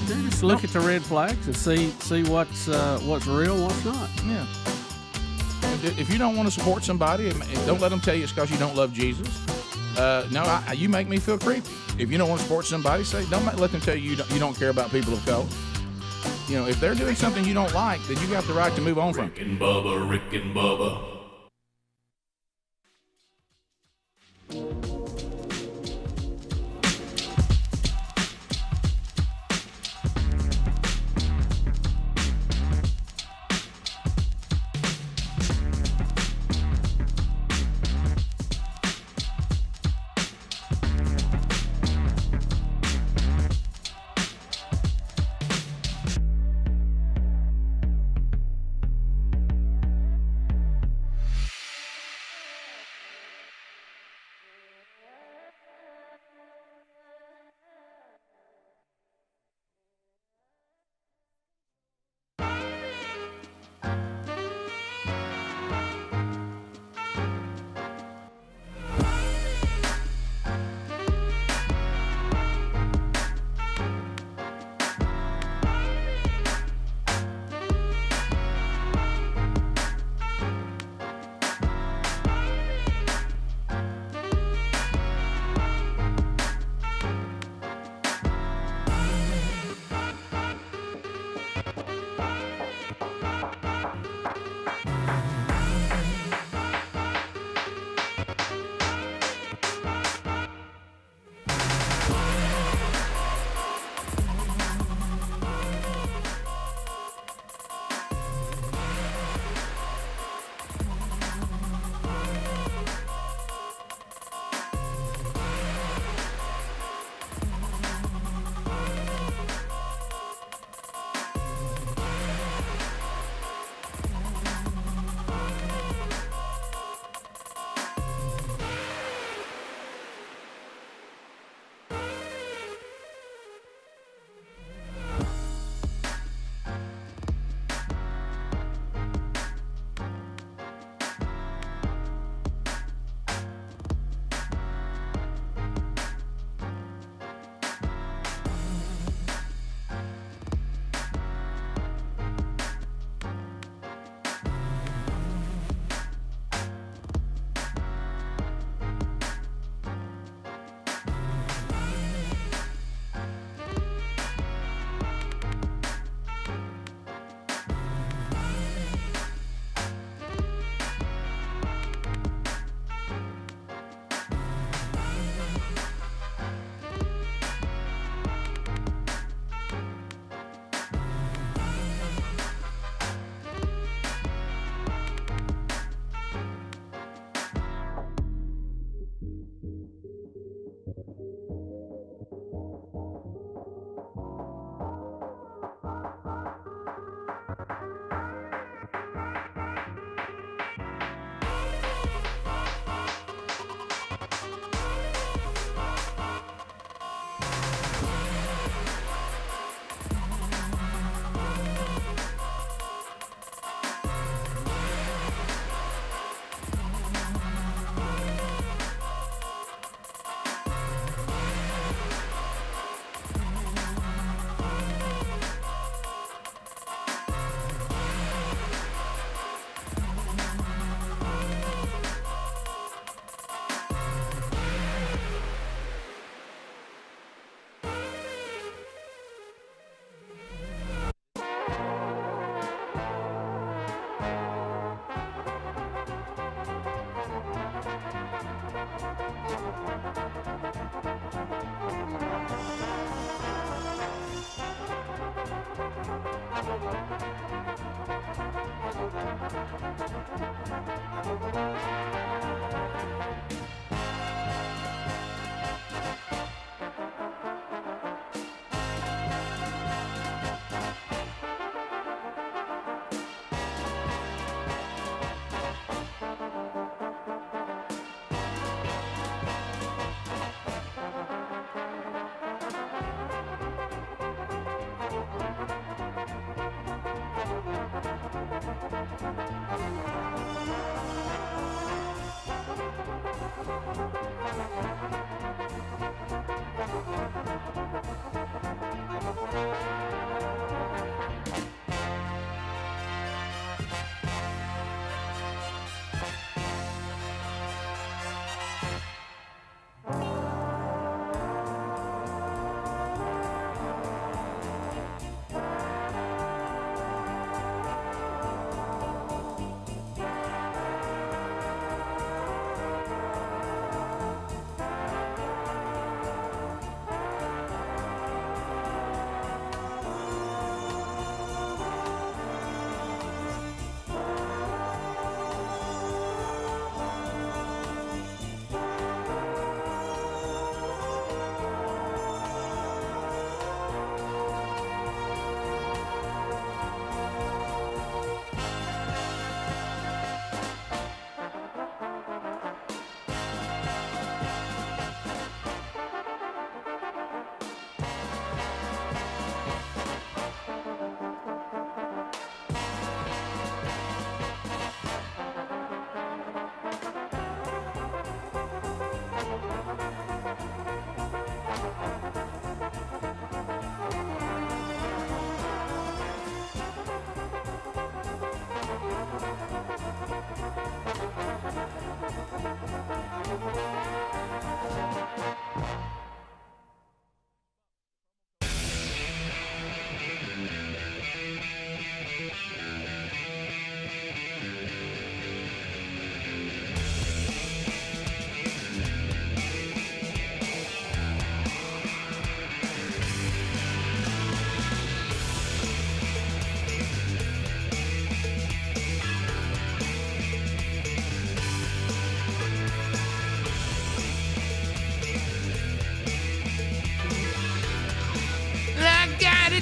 Just look at the red flags and see what's real, what's not. Yeah. If you don't want to support somebody, don't let them tell you it's because you don't love Jesus. No, you make me feel creepy. If you don't want to support somebody, don't let them tell you you don't care about people of color. You know, if they're doing something you don't like, then you got the right to move on from it. Rick and Bubba, Rick and Bubba.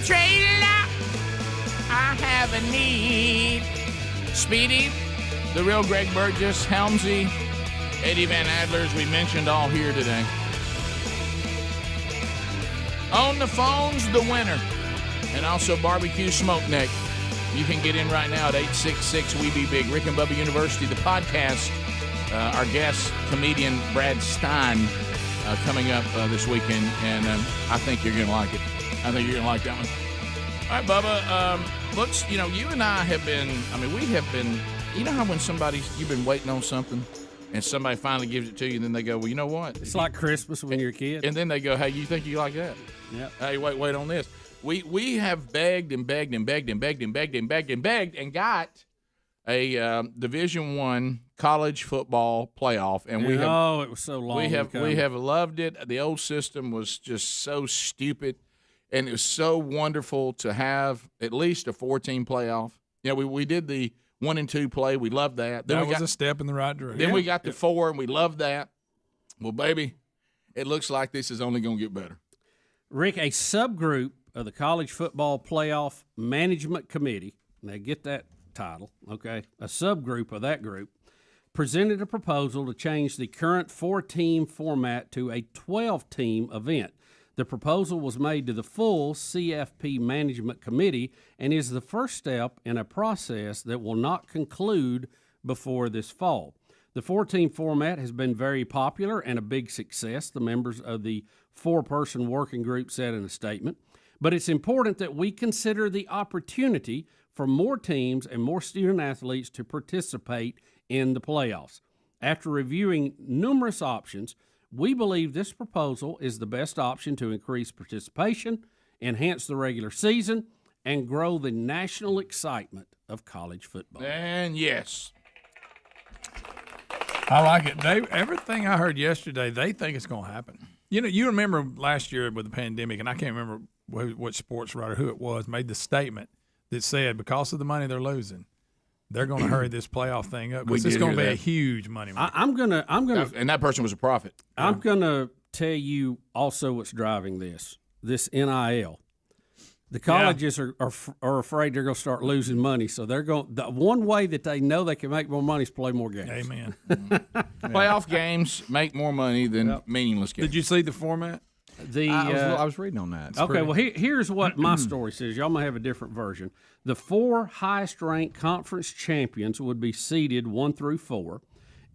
trailer, I have a need. Speedy, the real Greg Burgess, Helmsy, Eddie Van Adler, as we mentioned, all here today. On the phones, the winner, and also Barbecue Smoke Neck. You can get in right now at 866-WE-BE-BIG. Rick and Bubba University, the podcast. Our guest, comedian Brad Stein, coming up this weekend, and I think you're going to like it. I think you're going to like that one. All right, Bubba, let's, you and I have been, we have been, you know how when you've been waiting on something, and somebody finally gives it to you, and then they go, well, you know what? It's like Christmas when you're a kid. And then they go, hey, you think you like that? Yeah. Hey, wait on this. We have begged and begged and begged and begged and begged and begged and begged and got a Division I college football playoff, and we have. it was so long. We have loved it. The old system was just so stupid, and it was so wonderful to have at least a 4-team playoff. We did the 1 and 2 play. We loved that. That was a step in the right direction. Then we got the 4, and we loved that. Well, baby, it looks like this is only going to get better. Rick, a subgroup of the College Football Playoff Management Committee, now get that title, okay, a subgroup of that group, presented a proposal to change the current 4-team format to a 12-team event. The proposal was made to the full CFP Management Committee and is the first step in a process that will not conclude before this fall. The 4-team format has been very popular and a big success, the members of the 4-person working group said in a statement. But it's important that we consider the opportunity for more teams and more student-athletes to participate in the playoffs. After reviewing numerous options, we believe this proposal is the best option to increase participation, enhance the regular season, and grow the national excitement of college football. And yes. I like it. Everything I heard yesterday, they think it's going to happen. You remember last year with the pandemic, and I can't remember what sports writer, who it was, made the statement that said because of the money they're losing, they're going to hurry this playoff thing up because it's going to be a huge money. I'm gonna, and that person was a prophet. I'm gonna tell you also what's driving this NIL. The colleges are afraid they're going to start losing money, so they're going. The one way that they know they can make more money is play more games. Amen. Playoff games make more money than meaningless games. Did you see the format? I was reading on that. Okay, well, here's what my story says. Y'all may have a different version. The 4 highest-ranked conference champions would be seeded 1 through 4.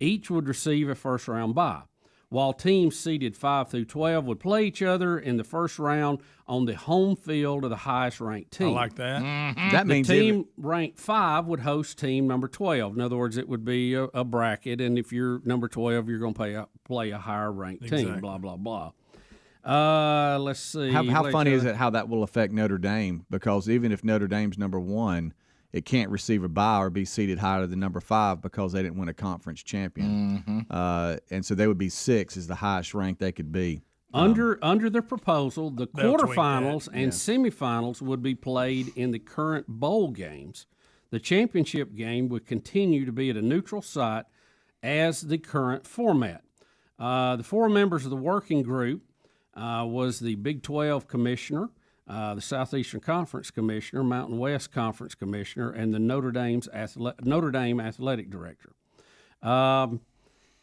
Each would receive a first-round bye, while teams seeded 5 through 12 would play each other in the first round on the home field of the highest-ranked team. I like that. Mm-hmm. That means team ranked 5 would host team number 12. In other words, it would be a bracket, and if you're number 12, you're going to play a higher-ranked team, blah, blah, blah. Let's see. How funny is it how that will affect Notre Dame? Because even if Notre Dame's number 1, it can't receive a bye or be seated higher than number 5 because they didn't win a conference champion. Mm-hmm. And so they would be 6 is the highest rank they could be. Under the proposal, the quarterfinals and semifinals would be played in the current bowl games. The championship game would continue to be at a neutral site as the current format. The 4 members of the working group was the Big 12 commissioner, the Southeastern Conference commissioner, Mountain West Conference commissioner, and the Notre Dame athletic director.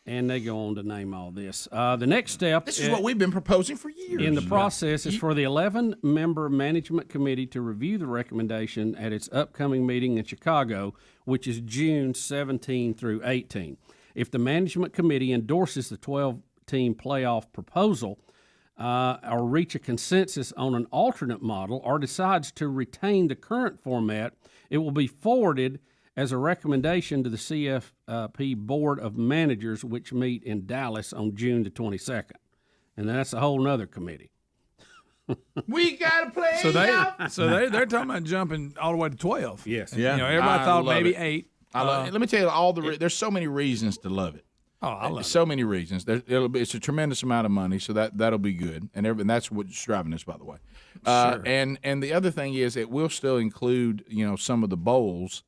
And they go on to name all this. The next step. This is what we've been proposing for years. In the process is for the 11-member management committee to review the recommendation at its upcoming meeting in Chicago, which is June 17 through 18. If the management committee endorses the 12-team playoff proposal, or reach a consensus on an alternate model, or decides to retain the current format, it will be forwarded as a recommendation to the CFP Board of Managers, which meet in Dallas on June the 22nd. And that's a whole nother committee. We got to play. So they're talking about jumping all the way to 12. Yes. Yeah. Everybody thought maybe 8. I love it. Let me tell you, there's so many reasons to love it. Oh, I love so many reasons. It's a tremendous amount of money, so that'll be good, and that's what's driving this, by the way. Sure. And the other thing is, it will still include some of the bowls.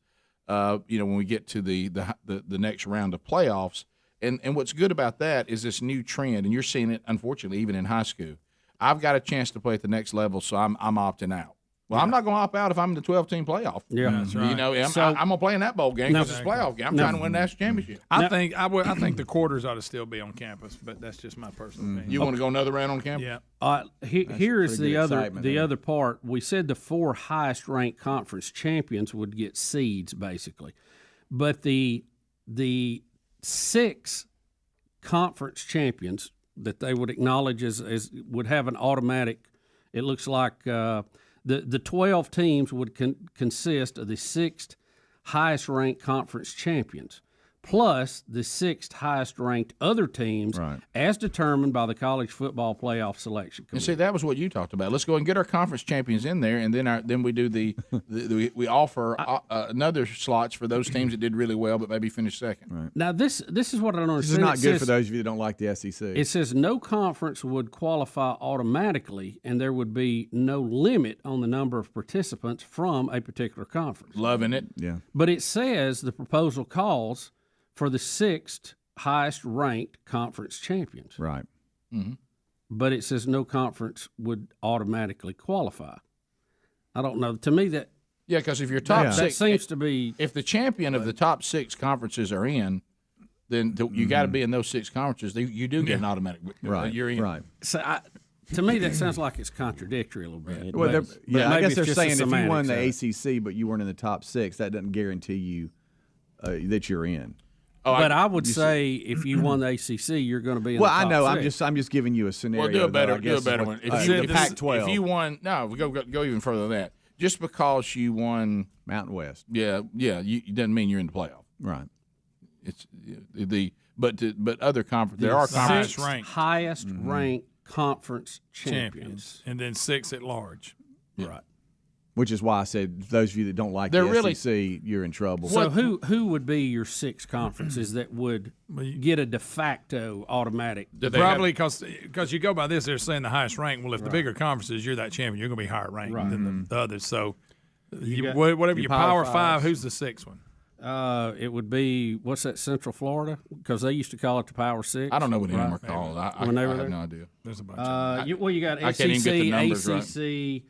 When we get to the next round of playoffs, and what's good about that is this new trend, and you're seeing it unfortunately even in high school. I've got a chance to play at the next level, so I'm opting out. Well, I'm not going to opt out if I'm in the 12-team playoff. Yeah, that's right. You know, I'm going to play in that bowl game because it's a playoff game. I'm trying to win a national championship. I think the quarters ought to still be on campus, but that's just my personal opinion. You want to go another round on campus? Yeah. Here is the excitement other part. We said the 4 highest ranked conference champions would get seeds, basically, but the 6 conference champions that they would acknowledge as would have an automatic. It looks like the 12 teams would consist of the 6th highest ranked conference champions, plus the 6th highest ranked other teams, as determined by the College Football Playoff Selection Committee. And see, that was what you talked about. Let's go and get our conference champions in there, and then we do we offer another slots for those teams that did really well but maybe finished second. Right. Now this is what I don't This understand. is not good for those of you that don't like the SEC. It says no conference would qualify automatically, and there would be no limit on the number of participants from a particular conference. Loving it. Yeah. But it says the proposal calls for the 6th highest ranked conference champions. Right. Mm-hmm. But it says no conference would automatically qualify. I don't know. To me, that Yeah, because if you're top 6, that seems to be. If the champion of the top 6 conferences are in, then you got to be in those 6 conferences. You do get an automatic. Right. You're in. Right. So to me, that sounds like it's contradictory a little bit. Well, But I maybe guess it's they're just saying if you won semantics the of it. ACC but you weren't in the top 6, that doesn't guarantee you that you're in. But I would say if you won the ACC, you're going to be in Well, the top I know. 6. I'm just giving you a scenario. Well, do a better though, one. If you the Pac-12, if you won, no, we go even further than that. Just because you won Mountain West, it doesn't mean you're in the playoff. right? It's but other conference. There are conferences. highest ranked conference champions. And then 6 at large. Right. Which is why I said those of you that don't like They're the really- SEC, you're in trouble. So who would be your 6 conferences that would get a de facto automatic? Probably because you go by this, they're saying the highest rank. Well, if the bigger conferences, you're that champion, you're going to be higher ranked than the others. So whatever your Power 5, who's the 6th one? It would be, what's that, Central Florida? Because they used to call it the Power 6. I don't know what any of them are called. I When they were have there? no idea. There's a bunch of them. You got I can't even get the numbers SEC, ACC,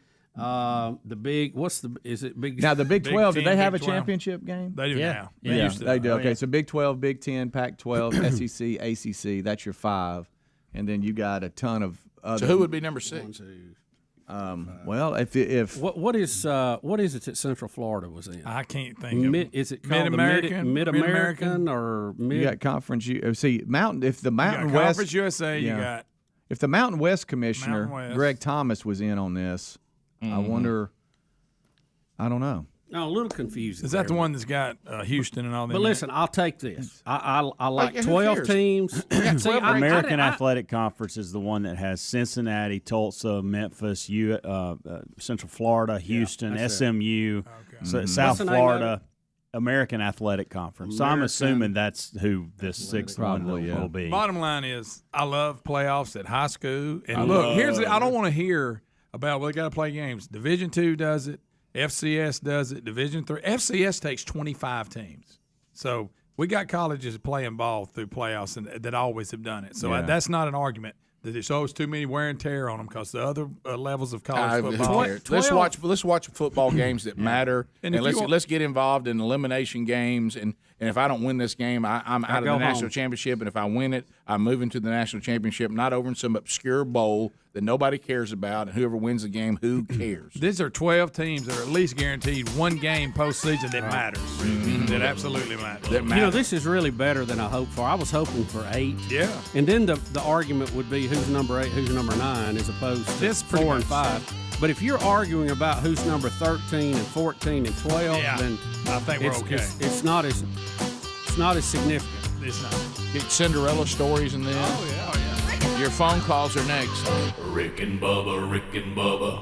the big, is it Big? Now the Big 12, Big did they 10, have a Big 12. championship game? They do now. Yeah, used to. they do. Okay, so Big 12, Big 10, Pac-12, SEC, ACC. That's your 5, and then you got a ton of other. So who would be number 6? Well, if What is it that Central Florida was in? I can't think of it. Is it called Mid-American? Mid-American or Mid? you got conference, see Mountain. If the You Mountain got West, Conference USA, you yeah. got if the Mountain West commissioner Mountain West. Greg Thomas was in on this, I wonder. I don't know. No, a little confusing. Is that the there. one that's got Houston and all that? But listen, I'll take this. I like Who 12 cares? teams. See, American Athletic Conference is the one that has Cincinnati, Tulsa, Memphis, Central Florida, Houston, SMU, South What's the name of Florida. American Athletic Conference. So I'm assuming that's who this 6th one Probably, yeah. will be. Bottom line is, I love playoffs at high school. And I don't want to hear about, well, they got to play games. Division II does it. FCS does it. Division III. FCS takes 25 teams. So we got colleges playing ball through playoffs and that always have done it. So that's not an argument that it's always too many wear and tear on them because the other levels of college football. Let's watch football games that matter, And and if you let's get involved in elimination games. And if I don't win this game, I'm out of the national championship. And if I win it, I'm moving to the national championship, not over in some obscure bowl that nobody cares about. And whoever wins the game, who cares? These are 12 teams that are at least guaranteed one game postseason that matters. That absolutely matters. That You matter. know, this is really better than I hoped for. I was hoping for 8. Yeah. And then the argument would be who's number 8, who's number 9, as opposed to This pretty 4 and much- 5. But if you're arguing about who's number 13 and 14 and 12, Yeah, then I think we're it's, okay. it's not as significant. It's not. Get Cinderella stories in this. Oh, yeah. Your phone calls are next. Rick and Bubba, Rick and Bubba.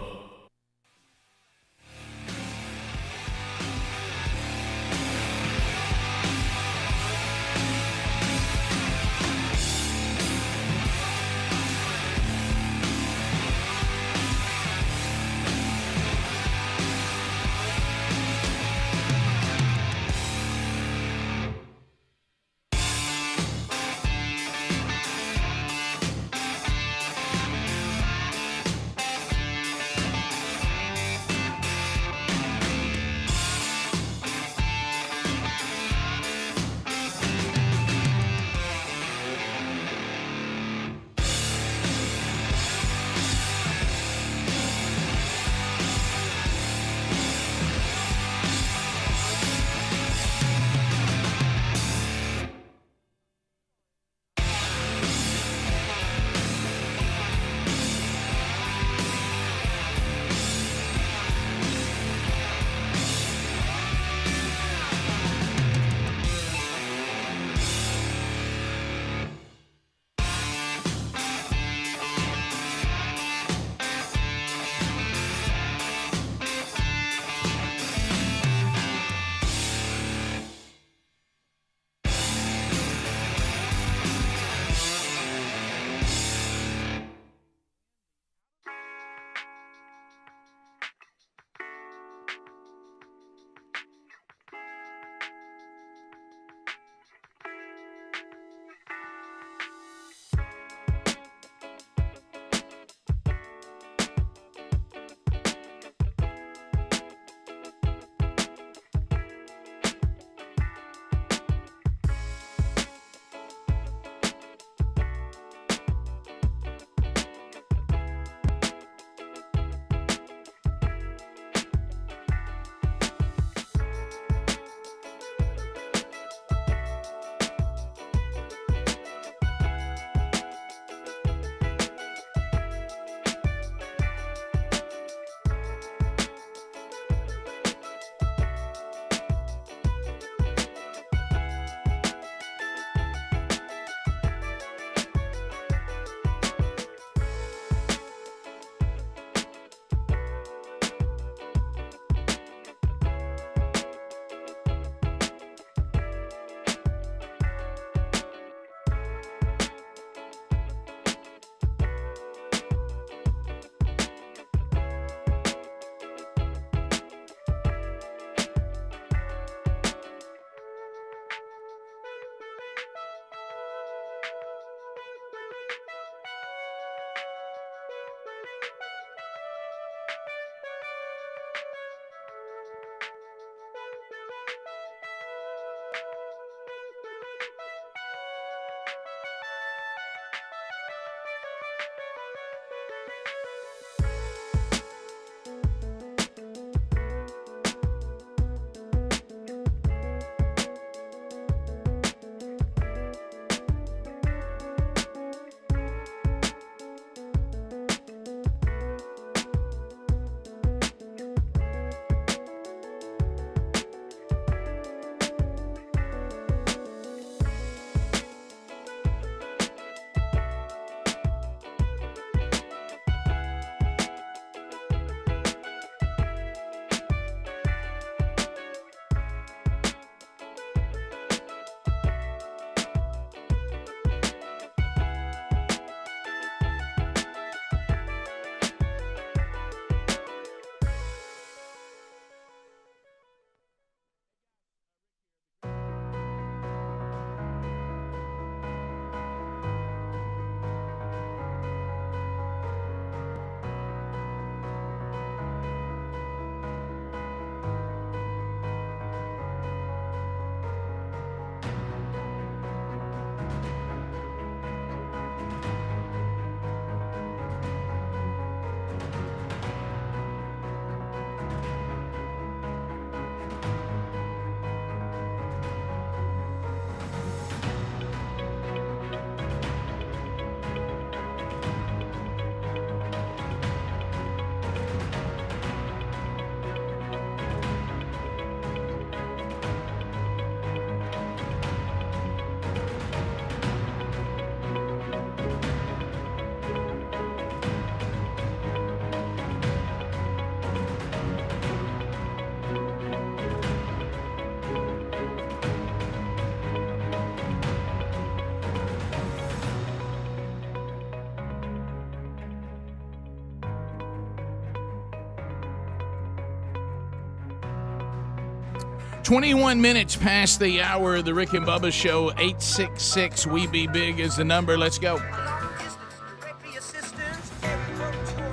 21 minutes past the hour of the Rick and Bubba Show. 866 We Be Big is the number. Let's go.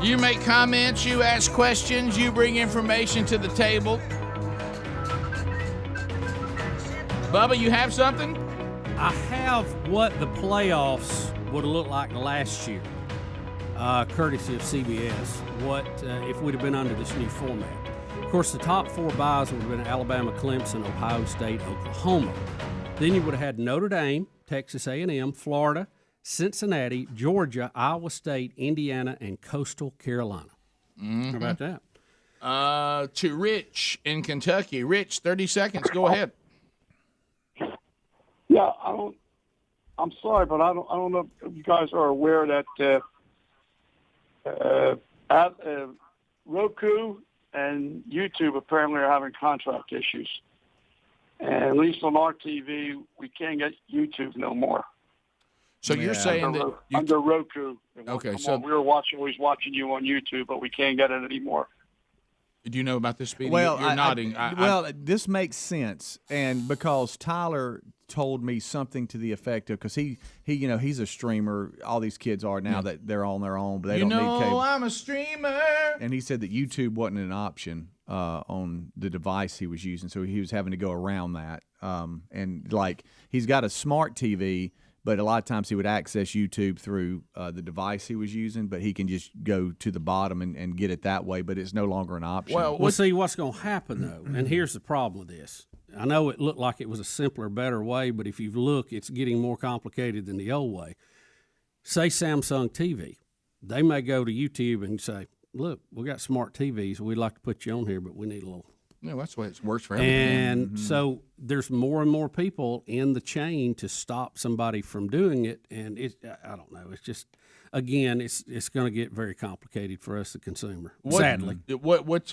You make comments, you ask questions, you bring information to the table. Bubba, you have something? I have what the playoffs would have looked like last year, courtesy of CBS. What if we'd have been under this new format? Of course, the top 4 byes would have been Alabama, Clemson, Ohio State, Oklahoma. Then you would have had Notre Dame, Texas A&M, Florida, Cincinnati, Georgia, Iowa State, Indiana, and Coastal Carolina. Mm-hmm. How about that? To Rich in Kentucky. Rich, 30 seconds. Go ahead. Yeah, I'm sorry, but I don't know if you guys are aware that Roku and YouTube apparently are having contract issues. And at least on our TV, we can't get YouTube no more. So you're saying that under Roku. Okay, we were always watching you on YouTube, but we can't get it anymore. Do you know about this, Speedy? Well, you're nodding. This makes sense, and because Tyler told me something to the effect of, because he's a streamer. All these kids are now that they're on their own, but they don't need cable. I'm a streamer. And he said that YouTube wasn't an option on the device he was using, so he was having to go around that. And like he's got a smart TV. But a lot of times he would access YouTube through the device he was using, but he can just go to the bottom and get it that way, but it's no longer an option. Well, see, what's going to happen, though, and here's the problem with this. I know it looked like it was a simpler, better way, but if you look, it's getting more complicated than the old way. Say Samsung TV. They may go to YouTube and say, look, we got smart TVs. We'd like to put you on here, but we need a little. Yeah, that's the way it works for everything. And so there's more and more people in the chain to stop somebody from doing it. And I don't know. It's just, again, it's going to get very complicated for us, the consumer, sadly. What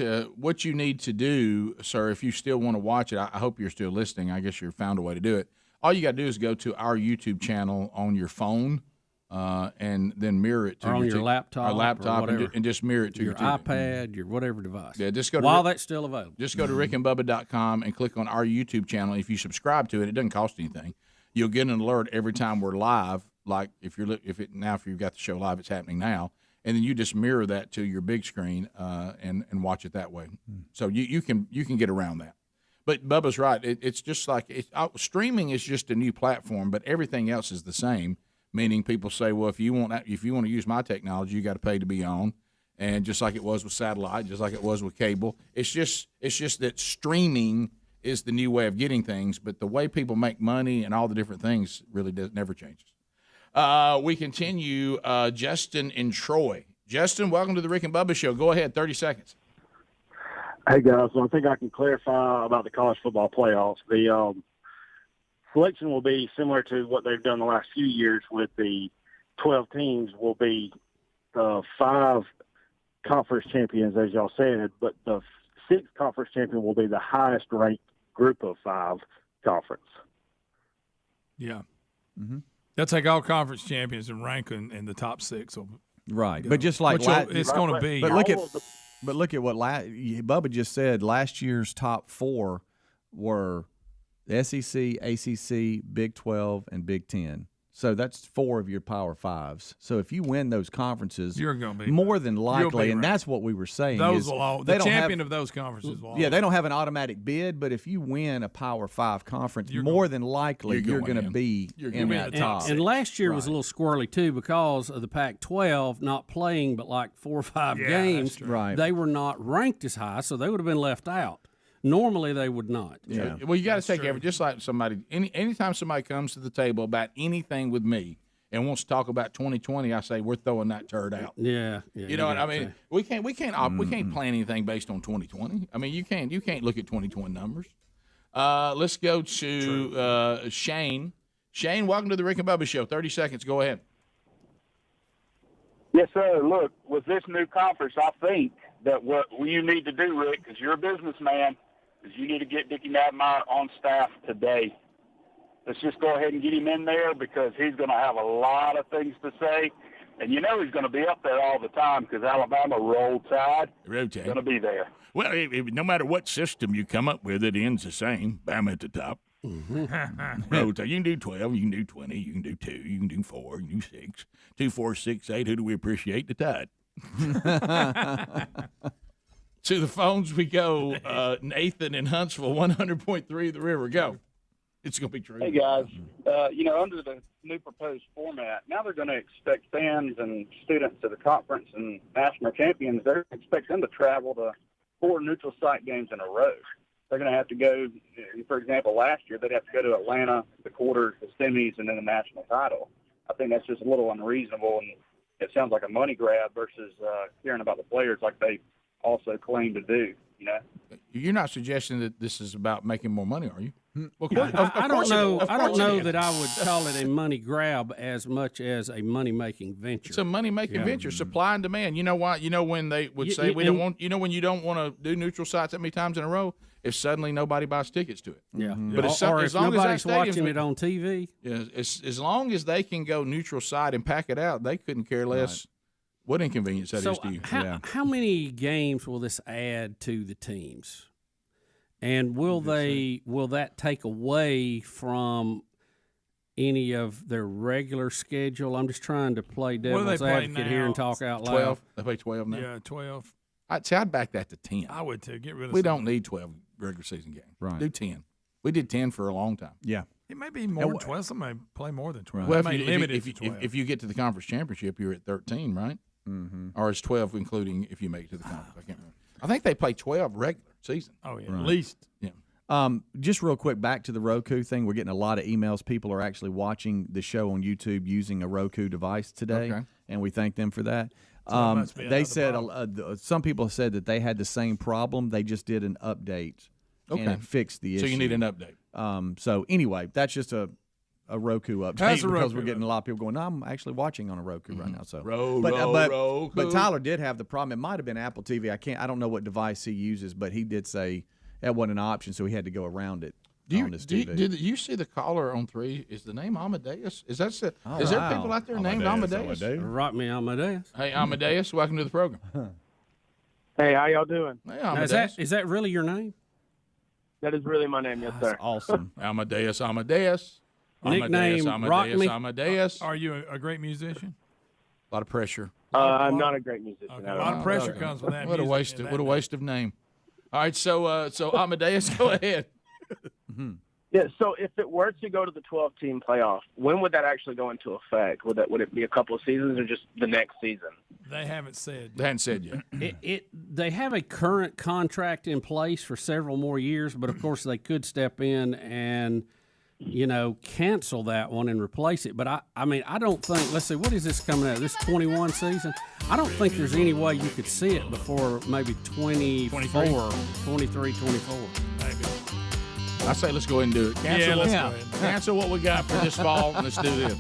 you need to do, sir, if you still want to watch it, I hope you're still listening. I guess you found a way to do it. All you got to do is go to our YouTube channel on your phone. And then mirror it to your laptop, and just mirror it to your TV. iPad, your whatever device. Yeah, just go to while that's still available. Just go to rickandbubba.com and click on our YouTube channel. If you subscribe to it, it doesn't cost anything. You'll get an alert every time we're live. Like if you've got the show live, it's happening now, and then you just mirror that to your big screen and watch it that way. So you can get around that. But Bubba's right. It's just like streaming is just a new platform, but everything else is the same. Meaning people say, well, if you want to use my technology, you got to pay to be on, and just like it was with satellite, just like it was with cable, it's just that streaming is the new way of getting things, but the way people make money and all the different things really never changes. We continue. Justin in Troy. Justin, welcome to the Rick and Bubba Show. Go ahead, 30 seconds. Hey guys, so I think I can clarify about the college football playoffs. The selection will be similar to what they've done the last few years with the 12 teams. Will be 5 conference champions, as y'all said, but the 6th conference champion will be the highest ranked group of 5 conference. Yeah. Mm-hmm. They'll take all conference champions and rank in the top 6. Right. Go. But just like it's going to be. But look at what Bubba just said. Last year's top 4 were the SEC, ACC, Big 12, and Big 10. So that's 4 of your Power 5s. So if you win those conferences, you're going to be more than likely, and that's what we were saying. Those the champion of those conferences will. Yeah, they don't have an automatic bid, but if you win a Power 5 conference, more than likely you're going to be in that top. And last year was a little squirrely too because of the Pac-12 not playing but like 4 or 5 games. Right. They were not ranked as high, so they would have been left out. Normally, they would not. Yeah. Well, you got to take just like somebody. Anytime somebody comes to the table about anything with me and wants to talk about 2020, I say we're throwing that turd out. Yeah. You know what I mean? We can't plan anything based on 2020. I mean, you can't look at 2020 numbers. Let's go to Shane. Shane, welcome to the Rick and Bubba Show. 30 seconds. Go ahead. Yes, sir. Look, with this new conference, I think that what you need to do, Rick, because you're a businessman, is you need to get Dickie Madmeyer on staff today. Let's just go ahead and get him in there because he's going to have a lot of things to say. And you know he's going to be up there all the time because Alabama roll tide. Roll Tide. Going to be there. Well, no matter what system you come up with, it ends the same. Bama at the top. Roll Tide. You can do 12, you can do 20, you can do 2, you can do 4, you can do 6. 2, 4, 6, 8. Who do we appreciate? The Tide. To the phones we go. Nathan in Huntsville, 100.3 The River. Go. It's going to be true. Hey, guys. Under the new proposed format, now they're going to expect fans and students of the conference and national champions, they're going to expect them to travel to 4 neutral site games in a row. They're going to have to go, for example, last year, they'd have to go to Atlanta, the quarters, the semis, and then the national title. I think that's just a little unreasonable, and it sounds like a money grab versus caring about the players like they also claim to do, you know? You're not suggesting that this is about making more money, are you? Well, I don't know. I don't know that I would call it a money grab as much as a money making venture. It's a money making venture, supply and demand. You know why? You know when they would say we don't want. You know when you don't want to do neutral sites that many times in a row, if suddenly nobody buys tickets to it. Yeah, but if nobody's watching it on TV. Yeah, as long as they can go neutral site and pack it out, they couldn't care less. What inconvenience that is to you? How many games will this add to the teams? And will that take away from any of their regular schedule? I'm just trying to play devil's advocate here and talk out loud. 12. They play 12 now. Yeah, 12. I'd back that to 10. I would too. Get rid of. We don't need 12 regular season games. Right. Do 10. We did 10 for a long time. Yeah. It may be more than 12. Somebody play more than 12. Well, if you get to the conference championship, you're at 13, right? Mm-hmm. Or it's 12, including if you make it to the conference. I can't remember. I think they play 12 regular season. Oh, yeah. Right. At least. Yeah. Just real quick, back to the Roku thing. We're getting a lot of emails. People are actually watching the show on YouTube using a Roku device today, and we thank them for that. They said some people said that they had the same problem. They just did an update, and it fixed the issue. So you need an update. So anyway, that's just a Roku update because we're getting a lot of people going, no, I'm actually watching on a Roku right now. So Roku. But Tyler did have the problem. It might have been Apple TV. I don't know what device he uses, but he did say that wasn't an option, so he had to go around it on his TV. Did you see the caller on 3? Is the name Amadeus? Is there people out there named Amadeus? Rock me, Amadeus. Hey, Amadeus, welcome to the program. Hey, how y'all doing? Hey, Amadeus. Is that really your name? That is really my name, yes, sir. That's awesome. Amadeus. Nickname Rock Me. Amadeus. Are you a great musician? A lot of pressure. I'm not a great musician. Okay. A lot of pressure comes with that. What a waste of name. All right, so Amadeus, go ahead. Yeah, so if it were to go to the 12-team playoff, when would that actually go into effect? Would it be a couple of seasons or just the next season? They haven't said. They hadn't said yet. They have a current contract in place for several more years, but of course they could step in and cancel that one and replace it. But I don't think, let's see, what is this coming out? This 21 season? I don't think there's any way you could see it before maybe 23, 24. Maybe. I say let's go ahead and do it. Cancel what we got for this fall, and let's do this.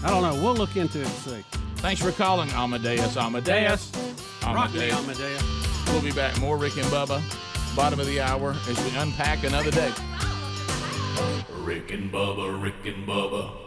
I don't know. We'll look into it and see. Thanks for calling, Amadeus. Rock me, Amadeus. We'll be back. More Rick and Bubba, bottom of the hour, as we unpack another day. Rick and Bubba, Rick and Bubba.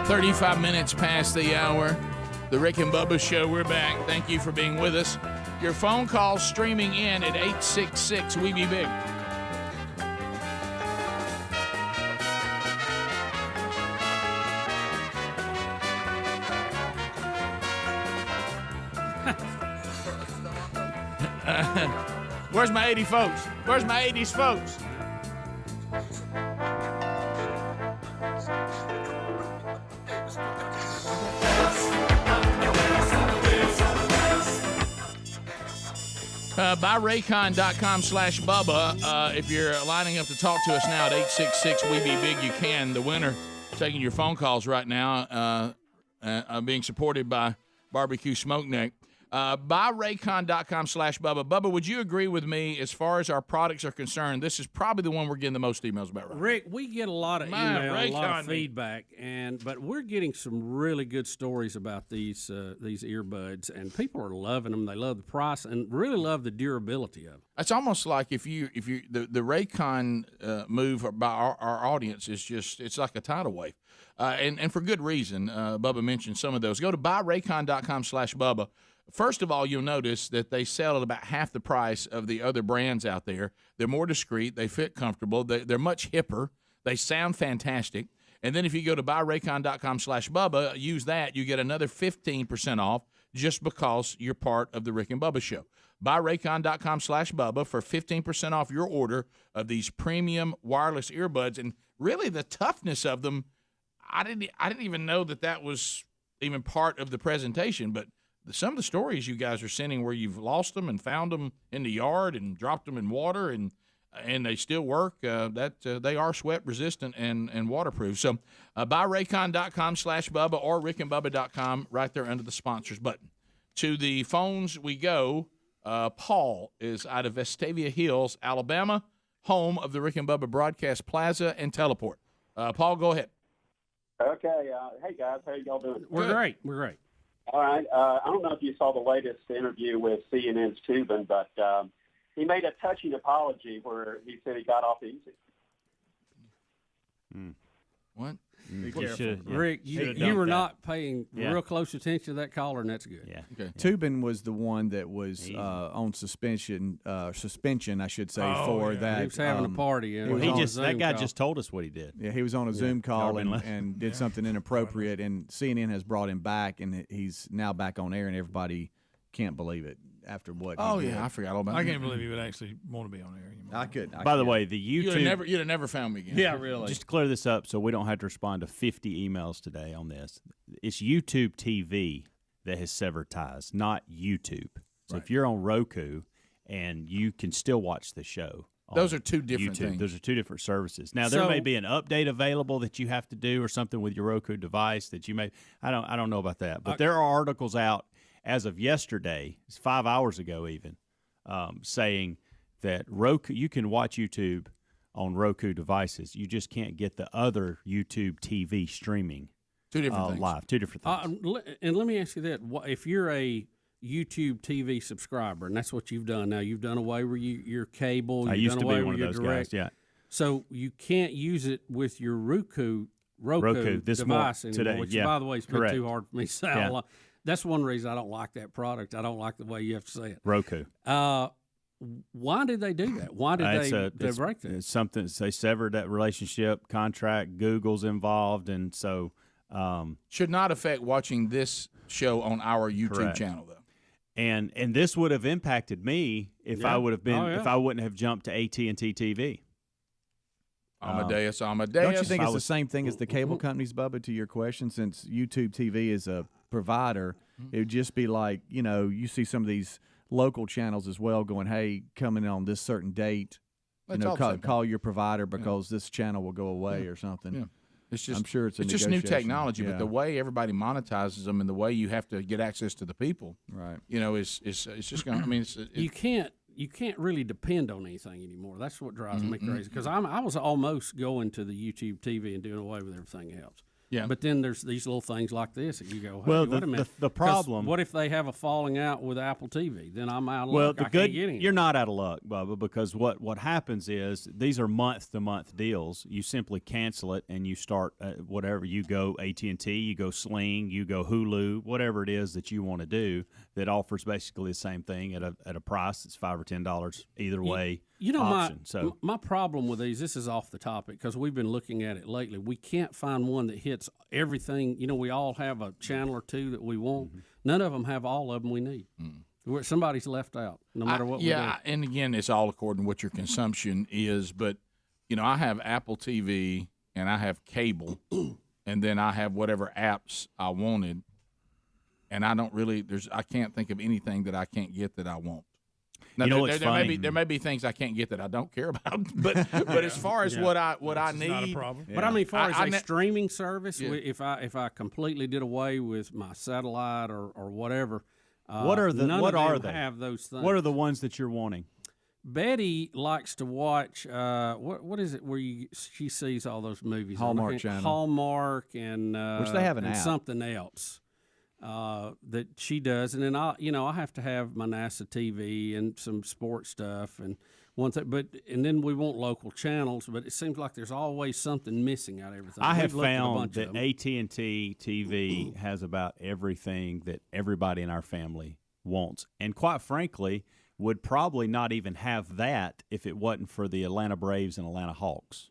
35 minutes past the hour. The Rick and Bubba Show, we're back. Thank you for being with us. Your phone calls streaming in at 866 We Be Big. Where's my 80 folks? Where's my 80s folks? BuyRaycon.com/Bubba. If you're lining up to talk to us now at 866 We Be Big, you can. The winner taking your phone calls right now, being supported by Barbecue Smoke Neck. BuyRaycon.com/Bubba. Bubba, would you agree with me as far as our products are concerned? This is probably the one we're getting the most emails about right now. Rick, we get a lot of email, a lot of feedback, but we're getting some really good stories about these earbuds, and people are loving them. They love the price and really love the durability of them. It's almost like if you the Raycon move by our audience is just, it's like a tidal wave, and for good reason. Bubba mentioned some of those. Go to BuyRaycon.com/Bubba. First of all, you'll notice that they sell at about half the price of the other brands out there. They're more discreet. They fit comfortable. They're much hipper. They sound fantastic. And then if you go to BuyRaycon.com/Bubba, use that, you get another 15% off just because you're part of the Rick and Bubba Show. BuyRaycon.com/Bubba for 15% off your order of these premium wireless earbuds. And really the toughness of them, I didn't even know that was even part of the presentation, but some of the stories you guys are sending where you've lost them and found them in the yard and dropped them in water and they still work, they are sweat resistant and waterproof. So BuyRaycon.com/Bubba or rickandbubba.com right there under the sponsors button. To the phones we go. Paul is out of Vestavia Hills, Alabama, home of the Rick and Bubba Broadcast Plaza and Teleport. Paul, go ahead. Okay. Hey, guys. How y'all doing? We're great. We're great. All right. I don't know if you saw the latest interview with CNN's Tubin, but he made a touching apology where he said he got off easy. What? Be careful. Rick, you were not paying real close attention to that caller, and that's good. Yeah. Okay. Tubin was the one that was on suspension, I should say, for that. He was having a party. That guy call. just told us what he did. Yeah, he was on a Zoom call and did something inappropriate, and CNN has brought him back, and he's now back on air, and everybody can't believe it after what he did. I forgot all about that. I can't believe he would actually want to be on air anymore. I couldn't. By the way, the YouTube... You'd have never found me again. Yeah, really. Just to clear this up so we don't have to respond to 50 emails today on this. It's YouTube TV that has severed ties, not YouTube. So if you're on Roku and you can still watch the show. Those are two different things. Those are two different services. Now, there may be an update available that you have to do or something with your Roku device that you may – I don't know about that. But there are articles out as of yesterday, it's 5 hours ago even, saying that Roku, you can watch YouTube on Roku devices. You just can't get the other YouTube TV streaming. Two different things. Live. Two different things. And let me ask you that. If you're a YouTube TV subscriber, and that's what you've done now, you've done away with your cable. I used to be one of those direct, guys, yeah. So you can't use it with your Roku this device anymore, today, which, by the way, is too hard for me to say. Yeah. That's one reason I don't like that product. I don't like the way you have to say it. Roku. Why did they do that? Why did they break that? It's something. They severed that relationship contract. Google's involved, and so should not affect watching this show on our YouTube channel, though. And this would have impacted me if I would have been if I wouldn't have jumped to AT&T TV. Amadeus. Don't you think it's the same thing as the cable companies, Bubba? To your question, since YouTube TV is a provider, it would just be like, you see some of these local channels as well going, hey, coming on this certain date, call your provider because this channel will go away or something. Yeah. It's just, I'm sure it's just new technology, but the way everybody monetizes them and the way you have to get access to the people, right? It's just going. I mean, you can't really depend on anything anymore. That's what drives me crazy because I was almost going to the YouTube TV and doing away with everything else. Yeah. But then there's these little things like this that you go, hey, Well, wait a minute. the 'Cause problem. what if they have a falling out with Apple TV? Then I'm out of Well, luck. the I good can't get any. you're not out of luck, Bubba, because what happens is these are month-to-month deals. You simply cancel it and you start whatever. You go AT&T, you go Sling, you go Hulu, whatever it is that you want to do that offers basically the same thing at a price that's $5 or $10 either way. You know, option. my problem with these, this is off the topic because we've been looking at it lately. We can't find one that hits everything. You know, we all have a channel or two that we want. Mm-hmm. None of them have all of them we need. Somebody's left out, no matter what we do. Yeah, and again, it's all according to what your consumption is. But, you know, I have Apple TV and I have cable, and then I have whatever apps I wanted. And I don't really I can't think of anything that I can't get that I want. Now, You know what's funny? there may be things I can't get that I don't care about, but as far as what I need, not a problem. But I mean, as far as I a streaming service, if I completely did away with my satellite or whatever, What are none what of are them they? have those things. What are the ones that you're wanting? Betty likes to watch what is it where she sees all those movies? Hallmark Channel. Hallmark and Which they have an and app. something else that she does, and then I have to have my NASA TV and some sports stuff and one thing, and then we want local channels, but it seems like there's always something missing out of everything. I have We've looked at a found bunch of that them. AT&T TV has about everything that everybody in our family wants, and quite frankly, would probably not even have that if it wasn't for the Atlanta Braves and Atlanta Hawks,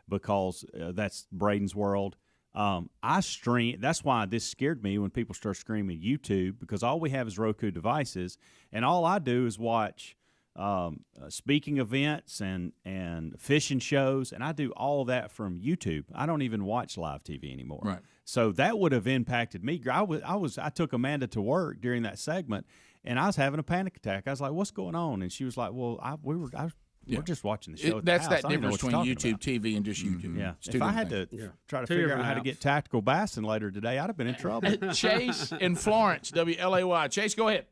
because that's Braden's world. I stream. That's why this scared me when people start screaming YouTube, because all we have is Roku devices, and all I do is watch speaking events and fishing shows, and I do all that from YouTube. I don't even watch live TV anymore. Right. So that would have impacted me. I took Amanda to work during that segment, and I was having a panic attack. I was like, "What's going on?" And she was like, "Well, we're just watching the show." at the That's house. that I don't even know difference what between you're YouTube talking TV and just YouTube. Yeah. It's two If I different had things. to try to Two figure out different how to apps. get tactical bassing later today, I'd have been in trouble. Chase in Florence, WLAY. Chase, go ahead.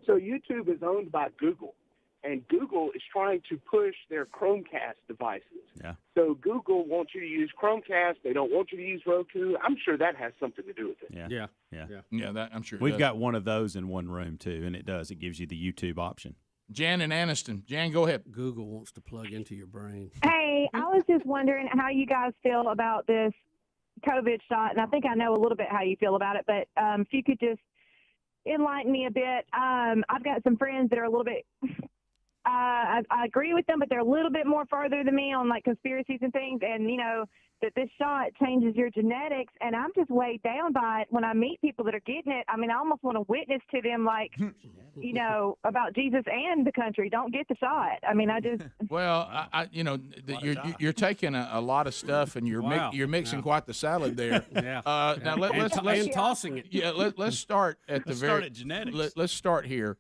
So YouTube is owned by Google, and Google is trying to push their Chromecast devices. Yeah. So Google wants you to use Chromecast. They don't want you to use Roku. I'm sure that has something to do with it. Yeah. Yeah, that I'm sure. it We've does. got one of those in one room too, and it does. It gives you the YouTube option. Jan and Aniston. Jan, go ahead. Google wants to plug into your brain. Hey, I was just wondering how you guys feel about this COVID shot, and I think I know a little bit how you feel about it, but if you could just enlighten me a bit. I've got some friends that are a little bit I agree with them, but they're a little bit more farther than me on like conspiracies and things, and that this shot changes your genetics, and I'm just weighed down by it when I meet people that are getting it. I mean, I almost want to witness to them, like, about Jesus and the country. Don't get the shot. I mean, I just. Well, you're taking a lot of stuff, and you're mixing quite the salad there. Yeah. Now let's tossing it. Yeah. Let's start at the Let's very. start at genetics. Let's start here.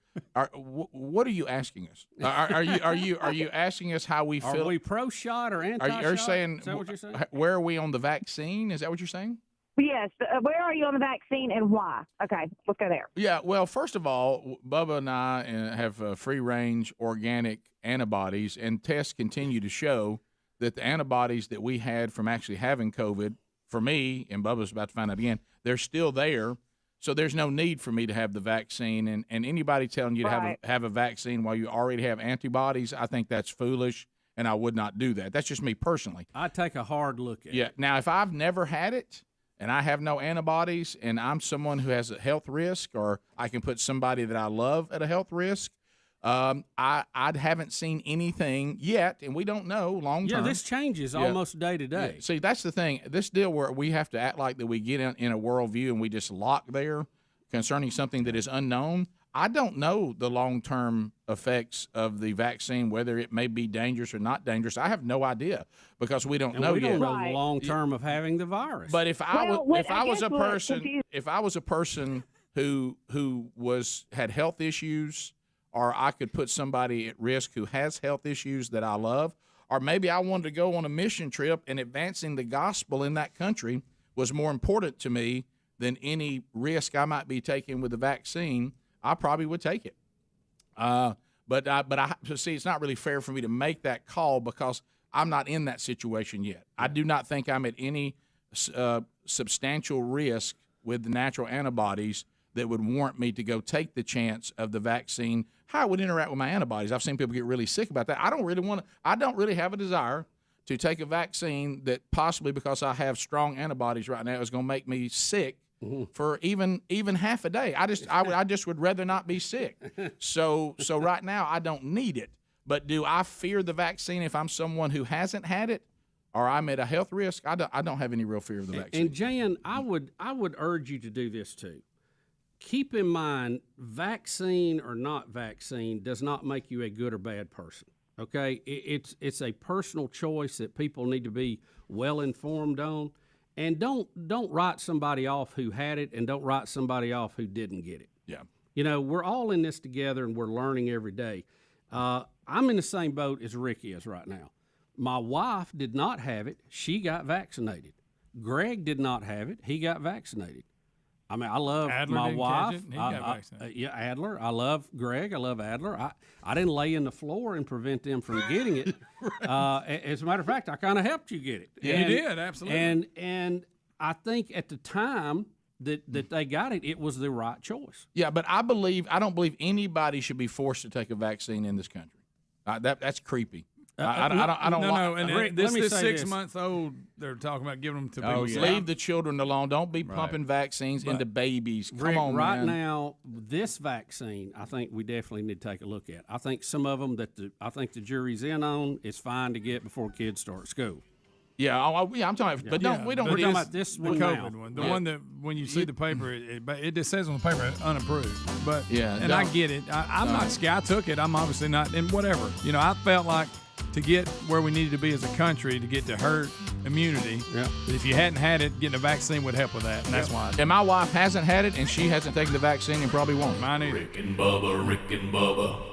What are you asking us? Are you asking us how we feel? Are we pro shot or anti shot? Are you saying? Is that what you're saying? Where are we on the vaccine? Is that what you're saying? Yes. Where are you on the vaccine and why? Okay, let's go there. Yeah, well, first of all, Bubba and I have free-range organic antibodies, and tests continue to show that the antibodies that we had from actually having COVID, for me, and Bubba's about to find out again, they're still there. So there's no need for me to have the vaccine. And anybody telling you to have a vaccine while you already have antibodies, I think that's foolish, and I would not do that. That's just me personally. I'd take a hard look at it. Yeah. Now, if I've never had it, and I have no antibodies, and I'm someone who has a health risk, or I can put somebody that I love at a health risk, I haven't seen anything yet, and we don't know long term. Yeah, this changes almost day to day. Yeah. See, that's the thing. This deal where we have to act like that we get in a worldview and we just lock there concerning something that is unknown. I don't know the long-term effects of the vaccine, whether it may be dangerous or not dangerous. I have no idea because we don't know we yet. don't know the long-term of having the virus. But if I was a person who had health issues, or I could put somebody at risk who has health issues that I love, or maybe I wanted to go on a mission trip and advancing the gospel in that country was more important to me than any risk I might be taking with the vaccine, I probably would take it. But see, it's not really fair for me to make that call because I'm not in that situation yet. I do not think I'm at any substantial risk with the natural antibodies that would warrant me to go take the chance of the vaccine, how it would interact with my antibodies. I've seen people get really sick about that. I don't really have a desire to take a vaccine that possibly, because I have strong antibodies right now, is going to make me sick for even half a day. I just would rather not be sick. So right now I don't need it. But do I fear the vaccine if I'm someone who hasn't had it, or I'm at a health risk? I don't have any real fear of the vaccine. And Jan, I would urge you to do this too. Keep in mind, vaccine or not vaccine does not make you a good or bad person. Okay, it's a personal choice that people need to be well informed on, and don't write somebody off who had it, and don't write somebody off who didn't get it. Yeah, we're all in this together, and we're learning every day. I'm in the same boat as Rick is right now. My wife did not have it; she got vaccinated. Greg did not have it; he got vaccinated. I mean, I love Adler my didn't wife. catch it. He got vaccinated. Yeah, Adler. I love Greg. I love Adler. I didn't lay in the floor and prevent them from getting it. As a matter of fact, I kind of helped you get it. Yeah, you did, absolutely. And I think at the time that they got it, it was the right choice. Yeah, but I don't believe anybody should be forced to take a vaccine in this country. That's creepy. I don't. No, and Rick, this let me say 6-month-old, they're talking about giving them to people. Leave the children alone. Don't be pumping vaccines into babies. Come Rick, on, right man. now, this vaccine, I think we definitely need to take a look at. I think some of them I think the jury's in on is fine to get before kids start school. Yeah, I'm talking. But we're talking about this one the now. COVID one, the one that when you see the paper, it just says on the paper unapproved. But yeah, I get it. I'm not scared. I took it. I'm obviously not, and whatever. I felt like to get where we needed to be as a country to get to herd immunity. Yeah. If you hadn't had it, getting a vaccine would help with that, and that's why. And my wife hasn't had it, and she hasn't taken the vaccine, and probably won't. Mine either. Rick and Bubba, Rick and Bubba.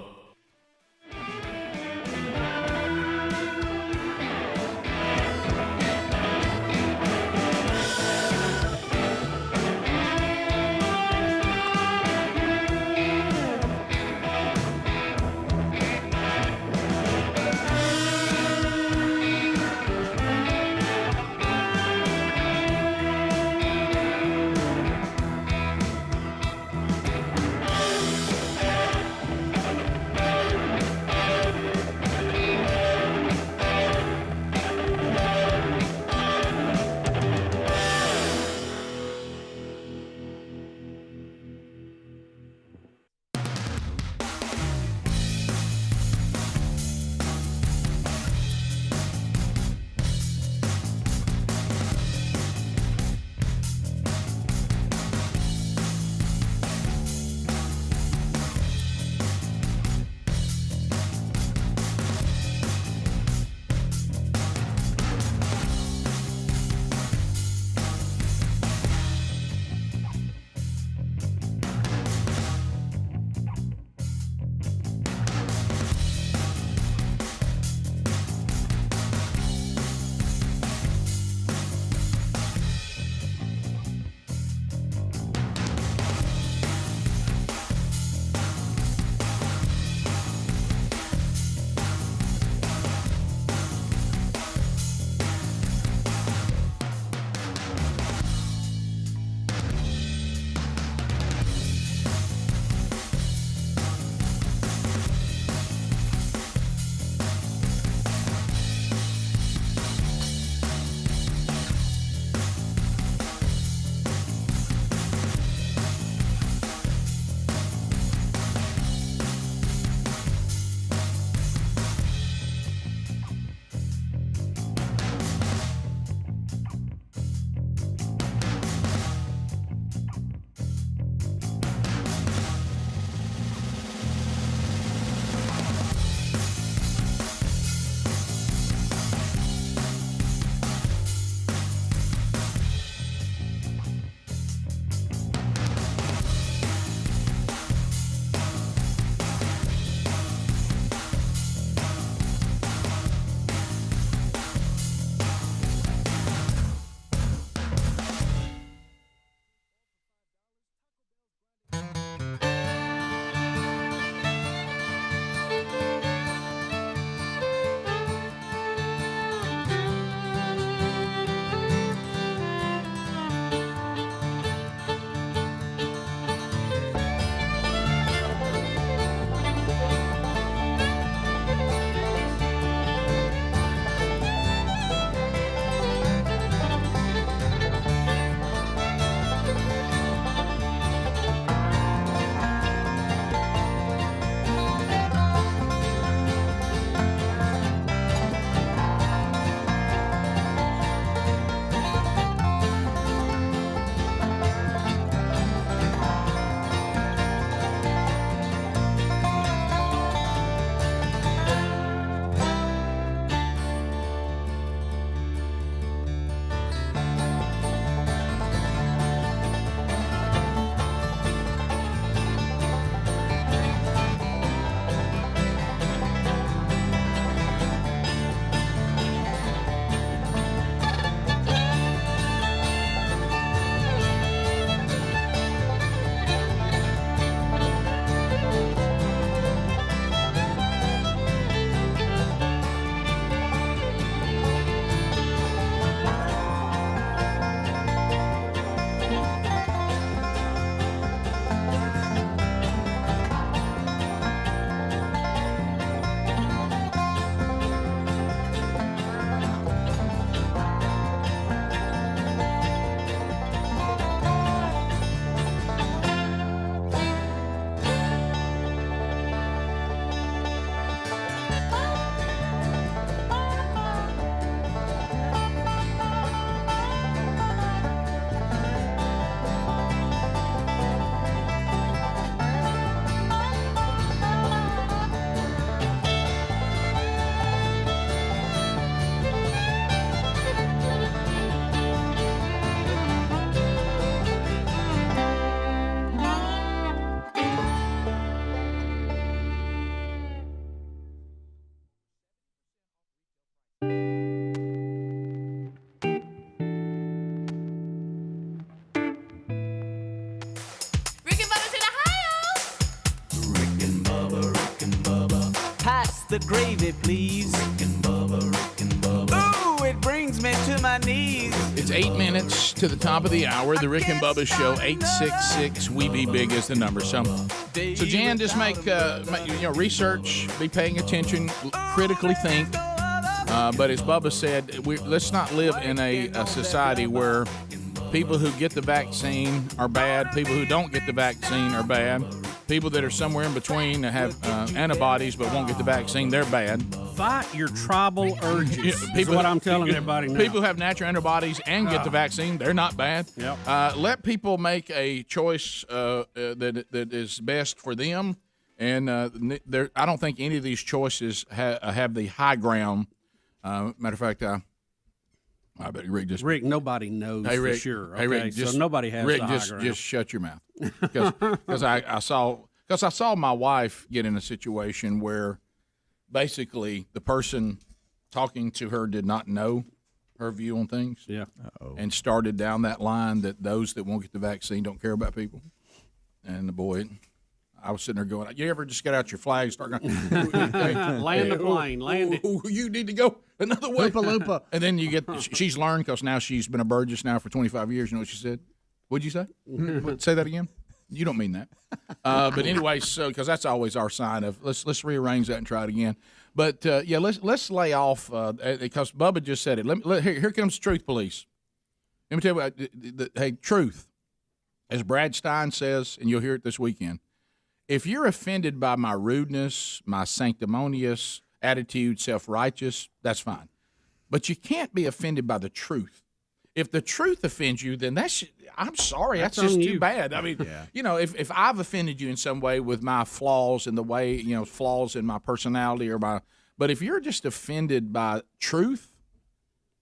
Pass the gravy, please. Ooh, it brings me to my knees. It's 8 minutes to the top of the hour. The Rick and Bubba Show. 866-WE-BE-BIG is the number. So Jan, just make research, be paying attention, critically think. But as Bubba said, let's not live in a society where people who get the vaccine are bad, people who don't get the vaccine are bad, people that are somewhere in between that have antibodies but won't get the vaccine, they're bad. Fight your tribal urges. People, is what I'm telling everybody now. People who have natural antibodies and get the vaccine, they're not bad. Yep. Let people make a choice that is best for them. And I don't think any of these choices have the high ground. Matter of fact, I bet Rick nobody knows Rick, for sure. Okay? Hey, Rick, so nobody has Rick, the high ground. just shut your mouth. Because I saw my wife get in a situation where basically the person talking to her did not know her view on things. Yeah. And started down that line that those that won't get the vaccine don't care about people. And the boy, I was sitting there going, you ever just get out your flag and start going, land the plane, land it. You need to go another way. Loopa. And then you get, she's learned because now she's been a Burgess now for 25 years. You know what she said? What'd you say? Say that again? You don't mean that. But anyway, so because that's always our sign of let's rearrange that and try it again. But let's lay off because Bubba just said it. Here comes Truth Police. Let me tell you what. Hey, truth, as Brad Stein says, and you'll hear it this weekend. If you're offended by my rudeness, my sanctimonious attitude, self-righteous, that's fine. But you can't be offended by the truth. If the truth offends you, then I'm sorry, that's just too bad. I mean, if I've offended you in some way with my flaws and the way, flaws in my personality but if you're just offended by truth,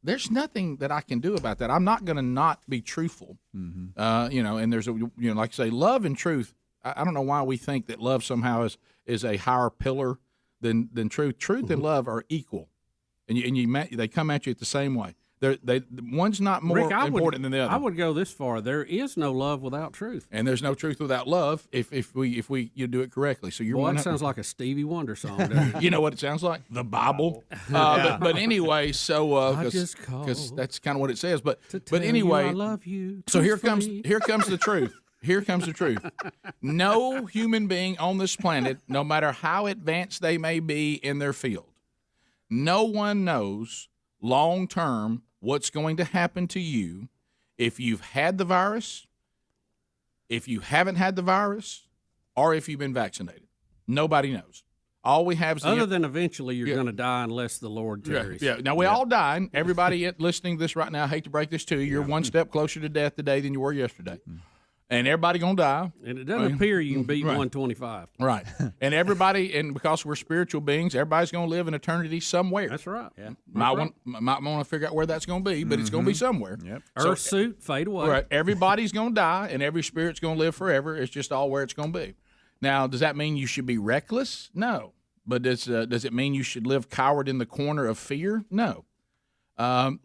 there's nothing that I can do about that. I'm not going to not be truthful. And there's like I say, love and truth. I don't know why we think that love somehow is a higher pillar than truth. Truth and love are equal, and they come at you the same way. One's not more important than the other. I would go this far: there is no love without truth, and there's no truth without love. If you do it correctly, so you're. Boy, that sounds like a Stevie Wonder song. Doesn't it? You know what it sounds like? The Bible. But anyway, so because that's kind of what it says. But anyway, I love you. So here comes the truth. Here comes the truth. No human being on this planet, no matter how advanced they may be in their field, no one knows long term what's going to happen to you if you've had the virus, if you haven't had the virus, or if you've been vaccinated. Nobody knows. All we have is other than eventually you're going to die unless the Lord tarries. Yeah. Now we all die. Everybody listening to this right now, I hate to break this to you. You're one step closer to death today than you were yesterday. And everybody gonna die. And it doesn't appear you can beat 125. Right. And because we're spiritual beings, everybody's gonna live in eternity somewhere. That's right. Yeah. Might want to figure out where that's gonna be, but it's gonna be somewhere. Yep. Earth suit, fade away. Right. Everybody's gonna die, and every spirit's gonna live forever. It's just all where it's gonna be. Now, does that mean you should be reckless? No. But does it mean you should live cowered in the corner of fear? No. I'm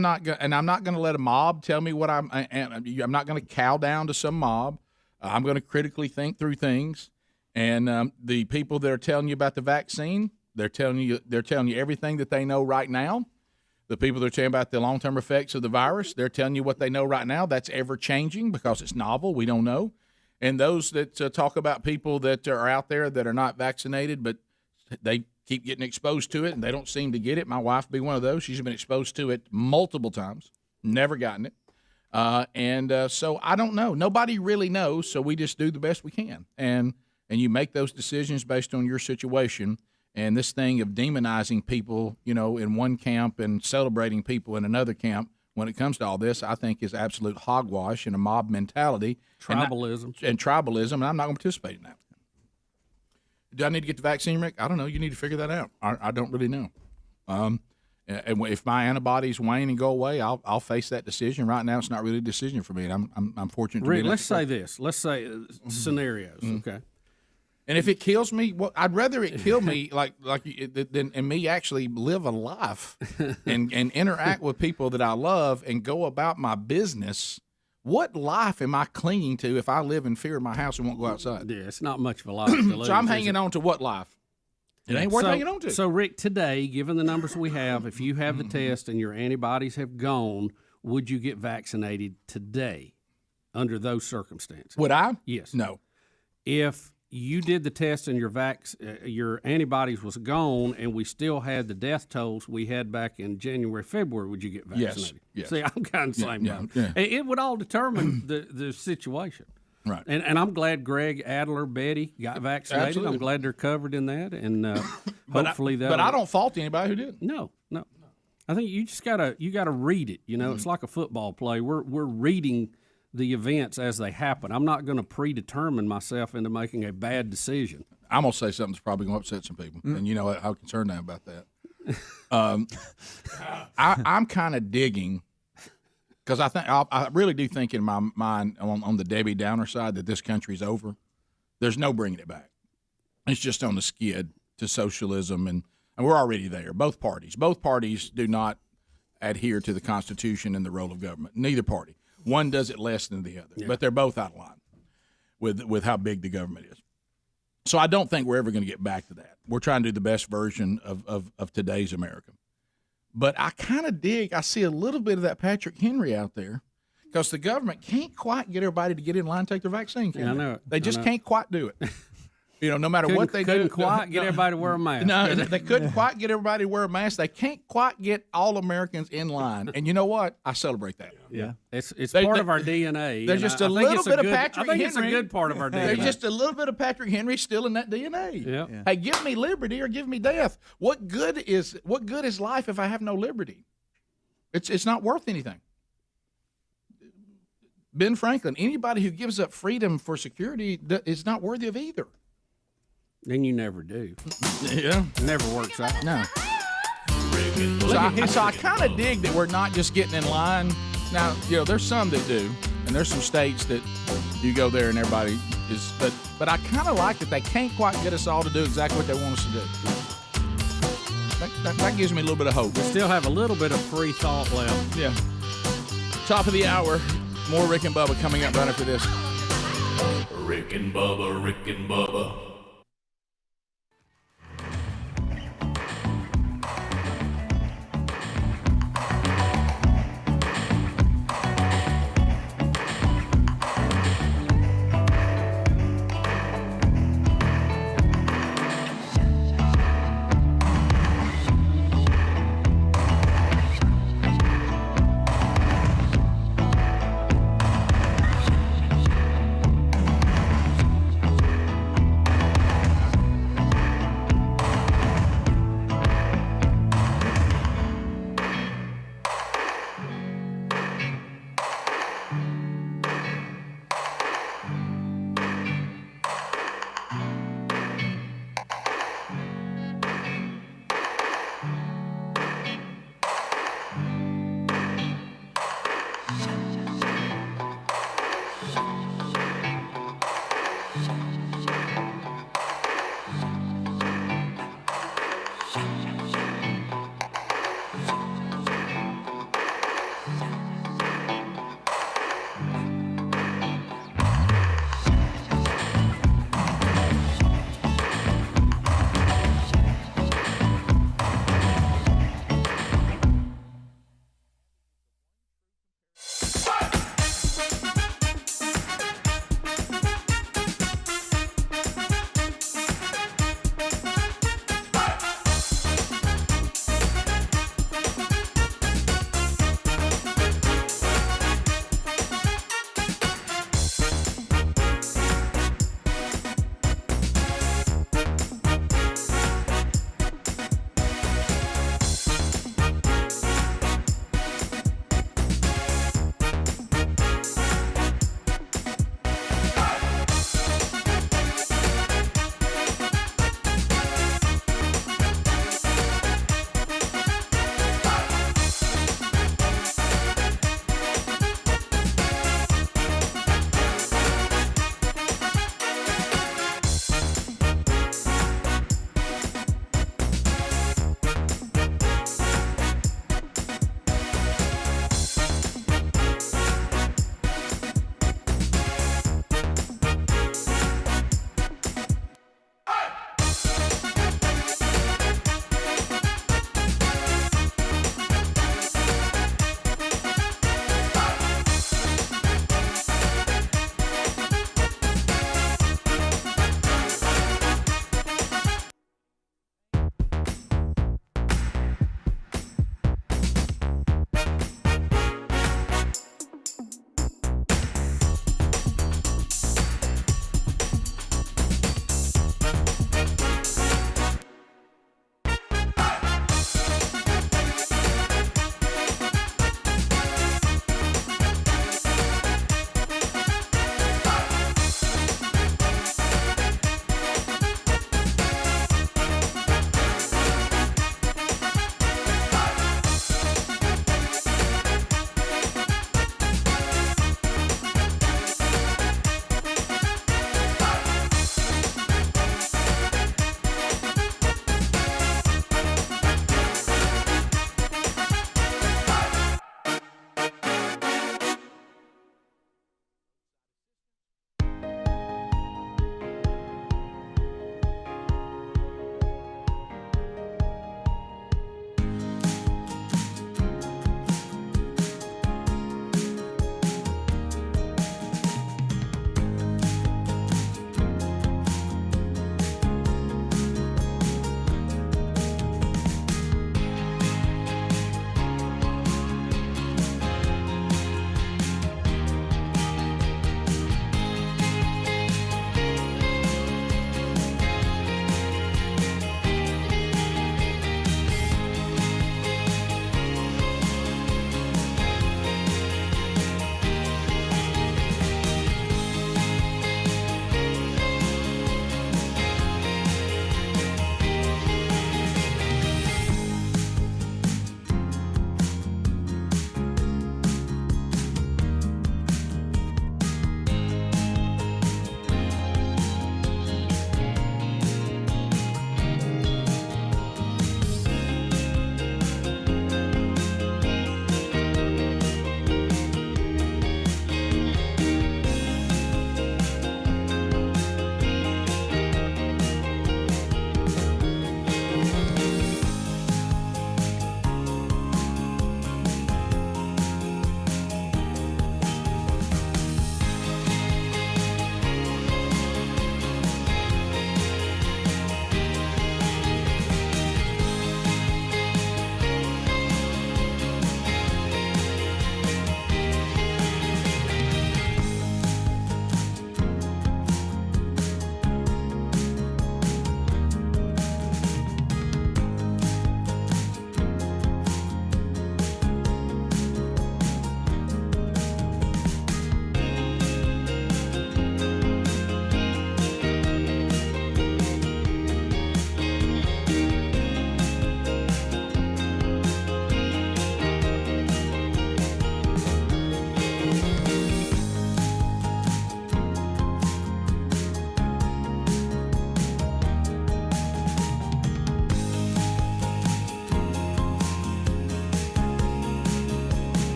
not going to let a mob tell me what I'm not going to cow down to some mob. I'm going to critically think through things. And the people that are telling you about the vaccine, they're telling you everything that they know right now. The people that are telling about the long-term effects of the virus, they're telling you what they know right now. That's ever-changing because it's novel. We don't know. And those that talk about people that are out there that are not vaccinated, but they keep getting exposed to it, and they don't seem to get it. My wife be one of those. She's been exposed to it multiple times, never gotten it. So I don't know. Nobody really knows, so we just do the best we can. And you make those decisions based on your situation. And this thing of demonizing people, in one camp and celebrating people in another camp, when it comes to all this, I think is absolute hogwash and a mob mentality. Tribalism. And I'm not going to participate in that. Do I need to get the vaccine, Rick? I don't know. You need to figure that out. I don't really know. And if my antibodies wane and go away, I'll face that decision. Right now, it's not really a decision for me. And I'm fortunate to Rick, be. Let's say this. Let's say scenarios. Okay. And if it kills me, well, I'd rather it kill me than me actually live a life and interact with people that I love and go about my business. What life am I clinging to if I live in fear of my house and won't go outside? Yeah, it's not much of a life to live. So I'm hanging on to what life? It ain't worth hanging on to. So, Rick, today, given the numbers we have, if you have the test and your antibodies have gone, would you get vaccinated today under those circumstances? Would I? Yes. No. If you did the test and your antibodies was gone and we still had the death tolls we had back in January, February, would you get vaccinated? Yes. See, I'm kind of the same. Yeah. It would all determine the situation. Right. And I'm glad Greg, Adler, Betty got vaccinated. Absolutely. I'm glad they're covered in that. And hopefully that. But I don't fault anybody who did. No. I think you just gotta read it. You know, it's like a football play. We're reading the events as they happen. I'm not going to predetermine myself into making a bad decision. I'm going to say something that's probably going to upset some people, and you know how concerned I am about that. I'm kind of digging because I really do think in my mind on the Debbie Downer side that this country's over. There's no bringing it back. It's just on the skid to socialism, and we're already there. Both parties do not adhere to the Constitution and the role of government. Neither party. One does it less than the other, but they're both out of line with how big the government is. So I don't think we're ever going to get back to that. We're trying to do the best version of today's America. But I kind of I see a little bit of that Patrick Henry out there because the government can't quite get everybody to get in line and take their vaccine. Yeah, I know it. They just can't quite do it. You know, no matter what they do. Couldn't quite get everybody to wear a mask. No, they couldn't quite get everybody to wear a mask. They can't quite get all Americans in line. And you know what? I celebrate that. Yeah. It's part of our DNA. There's just a little bit of Patrick Henry. I think it's a good part of our DNA. There's just a little bit of Patrick Henry still in that DNA. Yeah. Hey, give me liberty or give me death. What good is life if I have no liberty? It's not worth anything. Ben Franklin, anybody who gives up freedom for security is not worthy of either. And you never do. Yeah. It never works out. No. So I kind of dig that we're not just getting in line. Now, you know, there's some that do, and there's some states that you go there and everybody is, but I kind of like that they can't quite get us all to do exactly what they want us to do. That gives me a little bit of hope. We still have a little bit of free thought left. Yeah. Top of the hour, more Rick and Bubba coming up right after this. Rick and Bubba, Rick and Bubba.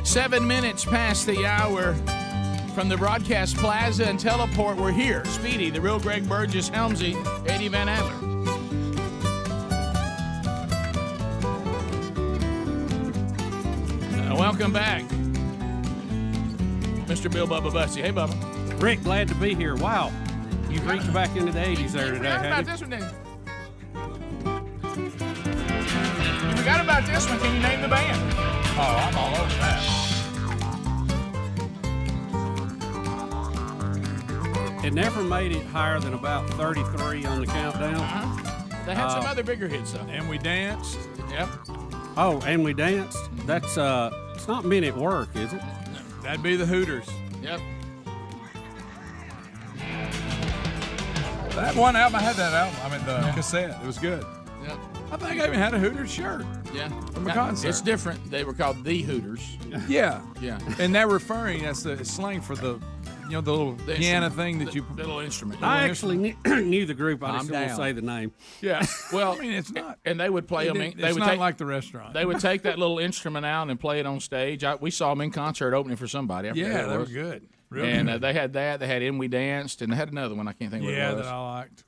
7 minutes past the hour from the broadcast plaza and teleport. We're here. Speedy, the real Greg Burgess, Helmsy, Eddie Van Adler. Welcome back, Mr. Bill Bubba Bussy. Hey, Bubba. Rick, glad to be here. Wow, you've reached back into the 80s there today. Forgot about this one, then. You forgot about this one. Can you name the band? Oh, I'm all over that. It never made it higher than about 33 on the countdown. They had some other bigger hits, though. And we danced. Yep. Oh, and we danced. That's it's not Men at Work, is it? That'd be the Hooters. Yep. That one album, I had that album. I mean, the cassette. It was good. Yep. I think I even had a Hooters shirt. Yeah. From a concert. It's different. They were called the Hooters. Yeah. Yeah. And they're referring, that's the slang for the, the little piano thing that you. The little instrument. I actually knew the group. I just won't say the name. Yeah. Well, I mean, it's not. And they would play them. They would not take, like the restaurant. They would take that little instrument out and play it on stage. We saw them in concert opening for somebody. I forget Yeah, who it they were was. good. And they had that. They had And We Danced, and they had another one. I can't think what it was. that I liked.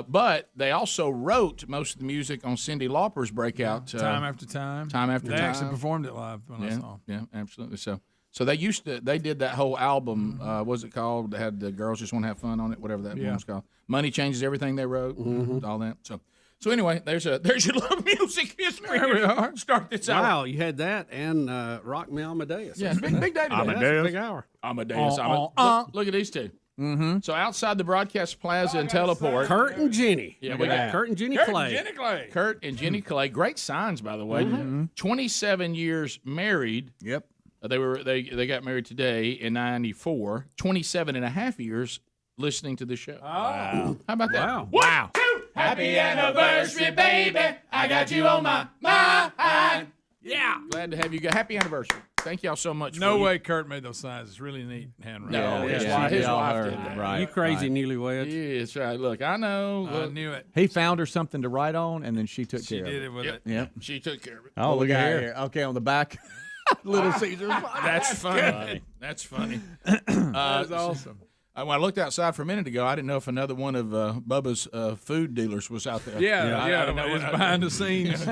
But they also wrote most of the music on Cyndi Lauper's breakout. Time After Time. Time After They Time. actually performed it live when I saw them. Yeah, absolutely. So they they did that whole album. What was it called? They had the Girls Just Want to Have Fun on it, whatever that one was called. Money Changes Everything. They wrote all that. So anyway, there's your little music history. There we are. Start this out. Wow, you had that and Rock Me Amadeus. Yeah, big day today. Amadeus. Big hour. Amadeus. Look at these two. Mm-hmm. So outside the broadcast plaza and teleport, Kurt and Jenny. Yeah, we got Kurt and Jenny Clay. Kurt and Jenny Clay. Great signs, by the way. 27 years married. Yep. They got married today in 94. 27 and a half years listening to the show. Wow. How about that? Wow. Happy anniversary, baby. I got you on my mind. Yeah. Glad to have you guys. Happy anniversary. Thank y'all so much. No way Kurt made those signs. It's really neat handwriting. No, his wife did that. Right. You crazy newlyweds. Yeah, that's right. Look, I know. I knew it. He found her something to write on, and then she took She care did of it with it. Yep. She took care of it. Oh, look at here. Okay, on the back. Little Caesars. That's funny. That's funny. That's awesome. When I looked outside for a minute ago, I didn't know if another one of Bubba's food dealers was out there. Yeah, it was behind the scenes.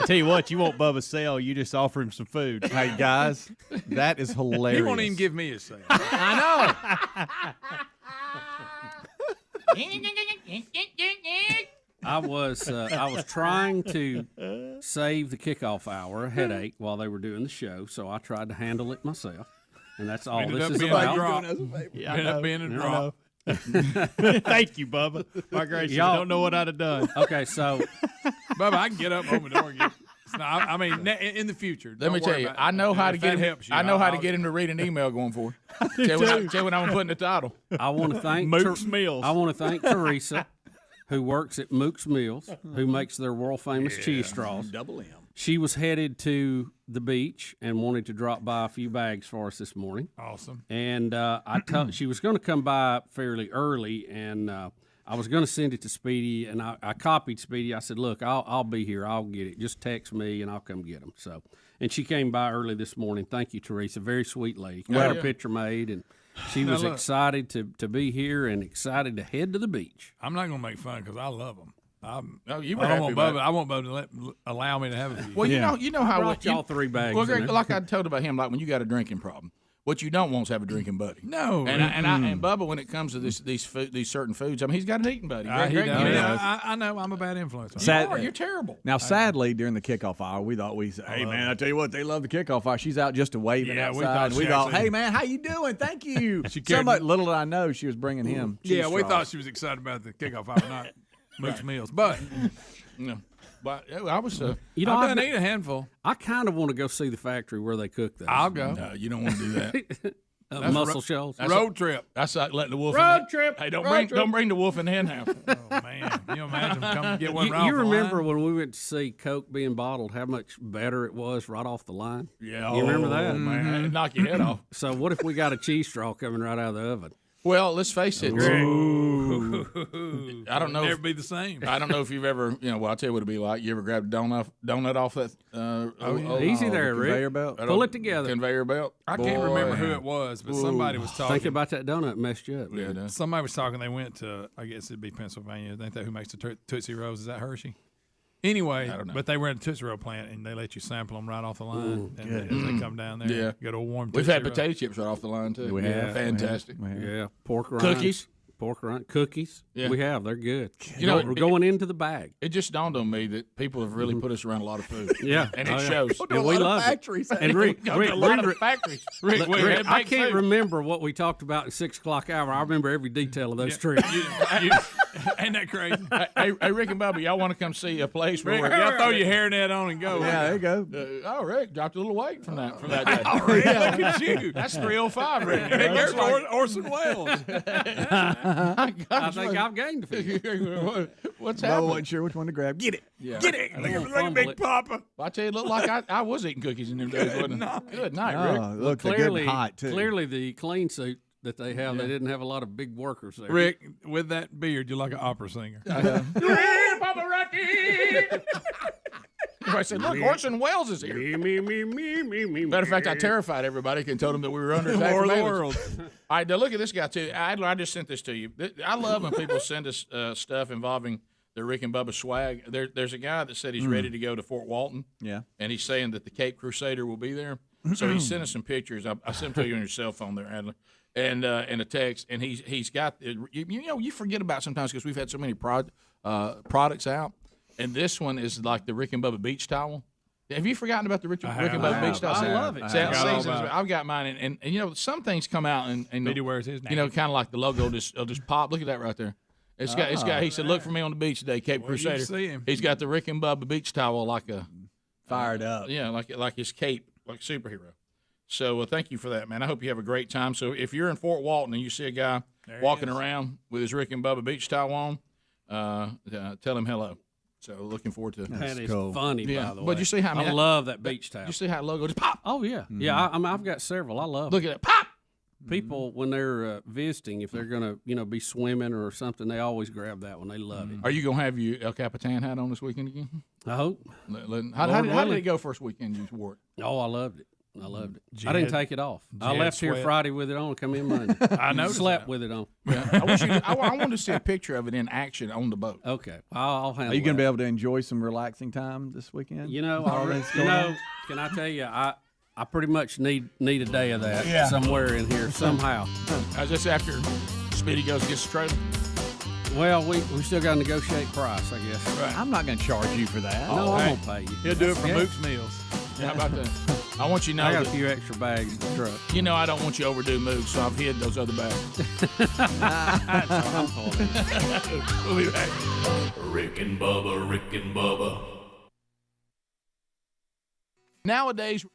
Tell you what, you want Bubba sale, you just offer him some food. Hey, guys, that is hilarious. He won't even give me a sale. I I was trying to save the kickoff hour headache while they were doing the show, so I tried to handle it myself, and that's all Ended this up is being a about. drop. Yeah, Ended up being a drop. Thank you, Bubba. My gracious, you don't know what I'd have done. Okay, so Bubba, I can get up, open the door, and get. No, I mean, in the future. Let me tell you, I know how to get him. Helps you, I know how to get him to read an email going forward. Tell what I'm going to put in the title. I want to thank Mook's Meals. I want to thank Teresa, who works at Mook's Meals, who makes their world famous cheese straws. Double M. She was headed to the beach and wanted to drop by a few bags for us this morning. Awesome. And she was going to come by fairly early, and I was going to send it to Speedy, and I copied Speedy. I said, "Look, I'll be here. I'll get it. Just text me, and I'll come get them." So, and she came by early this morning. Thank you, Teresa. Very sweet lady. Got her picture made, and she was excited to be here and excited to head to the beach. I'm not going to make fun because I love them. You were I happy want about Bubba. I want Bubba to allow me to have a few. Well, you know how Brought y'all 3 bags. Well, in Greg, there. like I told about him, like when you got a drinking problem, what you don't want is have a drinking buddy. No, and Bubba, when it comes to these certain foods, I mean, he's got an eating buddy. He Greg, does. I know. I'm a bad influence. You're terrible. Now, sadly, during the kickoff hour, we thought hey, man, I tell you what, they love the kickoff hour. She's out just to waving outside. We thought, hey, man, how you doing? Thank you. So much, little did I know she was bringing him cheese Yeah, we straws. thought she was excited about the kickoff hour, not Mook's Meals. But But I was. I've done eat a handful. I kind of want to go see the factory where they cook that. I'll go. No, you don't want to do that. Muscle Shoals. Road trip. That's like letting the wolf. Trip. Hey, don't bring the wolf in the hen house. Oh man, can you imagine come get one right You off the remember line? when we went to see Coke being bottled, how much better it was right off the line? Yeah, You remember that? Man, it'd knock your head off. So what if we got a cheese straw coming right out of the oven? Well, let's face it. I don't know. Never be the same. I don't know if you've ever, well, I'll tell you what it'd be like. You ever grabbed a donut off that? Easy there, Rick. Conveyor belt. Pull it together. Conveyor belt. I can't remember who it was, but somebody was talking. Thinking about that donut messed you up. Yeah, Somebody was talking. They went to, I guess it'd be Pennsylvania. Ain't that who makes the Tootsie Rolls? Is that Hershey? Anyway, but they were at a Tootsie Roll plant, and they let you sample them right off the line. And as they come down there, Yeah. go to a warm We've Tootsie had Roll. potato chips right off the line, too. We have. Fantastic. Yeah, pork rinds. Cookies. Pork rind cookies. Yeah. We have. They're good. We're going into the bag. It just dawned on me that people have really put us around a lot of food. Yeah. And it shows. And we love factories. it. And Rick, a lot of factories. Rick, I can't remember what we talked about in 6 o'clock hour. I remember every detail of those trips. Ain't that crazy? Hey, Rick and Bubba, y'all want to come see a place where Y'all throw your hairnet on and go. Yeah, there you go. Rick dropped a little weight from that day. Rick, look at you. That's 305, Rick. There's Orson Welles. I think I've gained a few. What's Bubba happening? wasn't sure which one to grab. Get it. Yeah. Get it. Look at Big Papa. Well, I tell you, it looked like I was eating cookies in them days, wasn't it? Good night, Rick. Oh, look, they're good and hot, too. Clearly, the clean suit that they have, they didn't have a lot of big workers there. Rick, with that beard, you're like an opera singer. I said, look, Orson Welles is here. Me. Matter of fact, I terrified everybody and told them that we were under attack. War of the from world. All right, now look at this guy, too. Adler, I just sent this to you. I love when people send us stuff involving the Rick and Bubba swag. There's a guy that said he's ready to go to Fort Walton. Yeah. And he's saying that the Cape Crusader will be there. So he sent us some pictures. I sent them to you on your cell phone there, Adler, and a text. And he's got, you forget about sometimes because we've had so many products out. And this one is like the Rick and Bubba beach towel. Have you forgotten about the Rick and Bubba beach towel? I love it. I've got mine, and some things come out and He wears his name. kind of like the logo will just pop. Look at that right there. It's got. He said, "Look for me on the beach today, Cape Crusader." You see him. He's got the Rick and Bubba beach towel like a Fired up. Yeah, like his cape, like superhero. So thank you for that, man. I hope you have a great time. So if you're in Fort Walton and you see a guy walking around with his Rick and Bubba beach towel on, tell him hello. So looking forward to it. That is funny, by the way. But you see how I love that beach towel. You see how the logo just pop? Oh yeah, yeah. I've got several. I love. Look at it, pop. People when they're visiting, if they're gonna be swimming or something, they always grab that one. They love it. Are you gonna have your El Capitan hat on this weekend again? I hope. How did it go first weekend you wore it? Oh, I loved it. I didn't take it off. I left here Friday with it on. Come in Monday. I noticed. Slept with it on. Yeah. I wanted to see a picture of it in action on the boat. Okay, I'll handle. Are you going to that. be able to enjoy some relaxing time this weekend? Can I tell you, I pretty much need a day of that somewhere in here somehow. Just after Speedy goes and gets the trailer. Well, we still got to negotiate price, I guess. Right. I'm not going to charge you for that. No, I won't pay you. He'll do it from Mook's Meals. Yeah, how about that? I want you to know I got that, a few extra bags in the truck. You know I don't want you to overdo moves, so I've hid those other bags. We'll be back. Rick and Bubba, Rick and Bubba. Nowadays,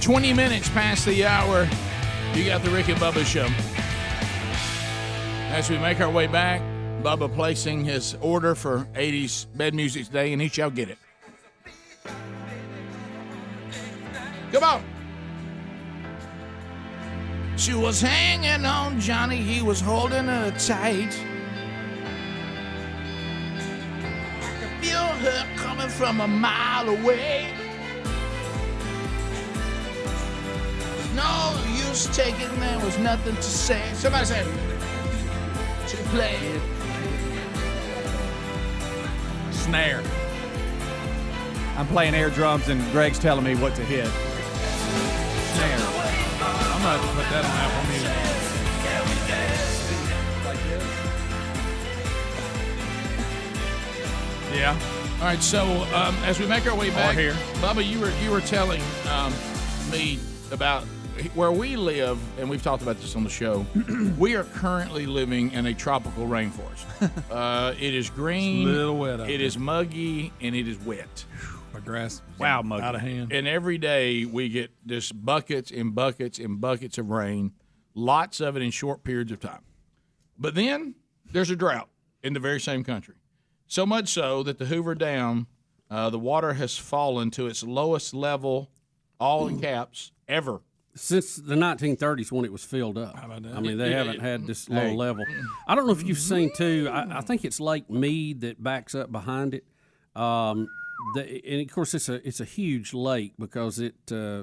20 minutes past the hour. You got the Rick and Bubba Show. As we make our way back, Bubba placing his order for 80s Bed Music Day, and he shall get it. Come on. She was hanging on Johnny, he was holding her tight. I could feel her coming from a mile away. No use taking, there was nothing to say. Somebody say, to play it. Snare. I'm playing air drums and Greg's telling me what to hit. Snare. I'm going to have to put that on Apple Music. Yeah. All right, so as we make our way back here, Bubba, you were telling me about where we live, and we've talked about this on the show. We are currently living in a tropical rainforest. It is green, it's a little wet it is muggy, and it is wet. My grass Muggy. out of hand. And every day we get just buckets and buckets and buckets of rain, lots of it in short periods of time. But then there's a drought in the very same country. So much so that the Hoover Dam, the water has fallen to its lowest level, all in caps, ever. Since the 1930s when it was filled up. How about that? I mean, they haven't had this low level. I don't know if you've seen, too, I think it's Lake Mead that backs up behind it. And, of course, it's a huge lake because it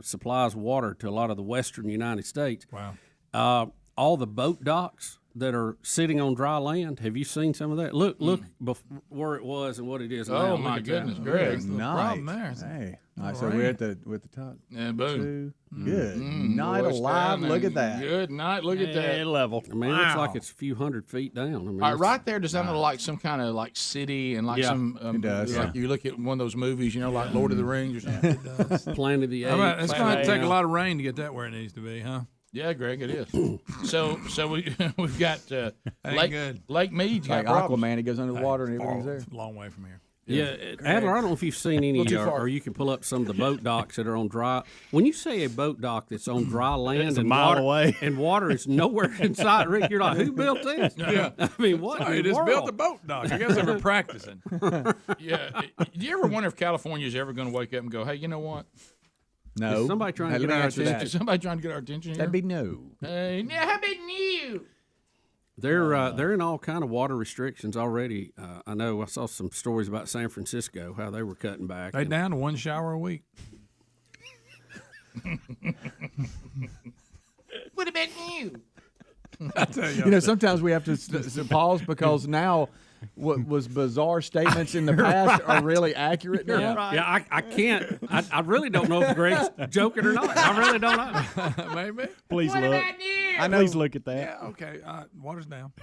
supplies water to a lot of the western United States. Wow. All the boat docks that are sitting on dry land, have you seen some of that? Look where it was and what it is now. Oh, Look my at goodness, that. Greg. Problem there. Hey. All right, so we're at the top. Yeah, boom. Good night Boy, it's alive. down Look there. at that. Good night. Look at that. Level. I mean, it looks like it's a few hundred feet down. I mean, All right, right there, does that look like some kind of like city and like some? It does. Like you look at one of those movies, you know, like Lord of the Rings or something. Planet of the Apes. It's going to take a lot of rain to get that where it needs to be, huh? Yeah, Greg, it is. so we've got Lake Mead's got Like problems. Aquaman, he goes under the water and everything's there. It's a long way from here. Yeah, Adler, I don't know if you've seen any, or you can pull up some of the boat docks that are on dry. When you say a boat dock that's on dry land It's a and mile water, away. and water is nowhere in sight, Rick, you're like, who built this? Yeah. I mean, what? Sorry, in they the just world? built a boat dock. I guess they were practicing. Yeah. Do you ever wonder if California is ever going to wake up and go, hey, you know what? No. Is somebody trying to Let get me our answer attention? that. Is somebody trying to get our attention here? That'd be no. How about you? They're in all kind of water restrictions already. I know I saw some stories about San Francisco, how they were cutting back. They down to one shower a week. What about you? I tell You know, sometimes we have to pause because now what was bizarre statements in the past are really accurate now. Yeah, I can't. I really don't know if Greg's joking or not. I really don't know. Maybe. Please What look. about you? I know. Please look at that. Yeah, okay. Water's down.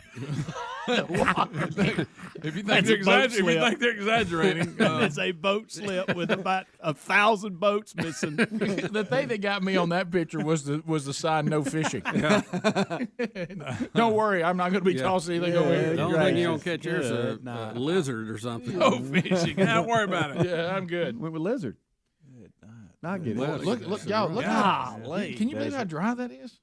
If If you think they're exaggerating, it's a boat slip with about 1,000 boats missing. The thing that got me on that picture was the sign "No fishing." Don't worry, I'm not going to be tossing anything over here. The only thing you don't catch here is a lizard or something. no fishing. Don't worry about it. Yeah, I'm good. Went with lizard. I get Well, it. Look, y'all, look Golly. Can you believe how dry that is?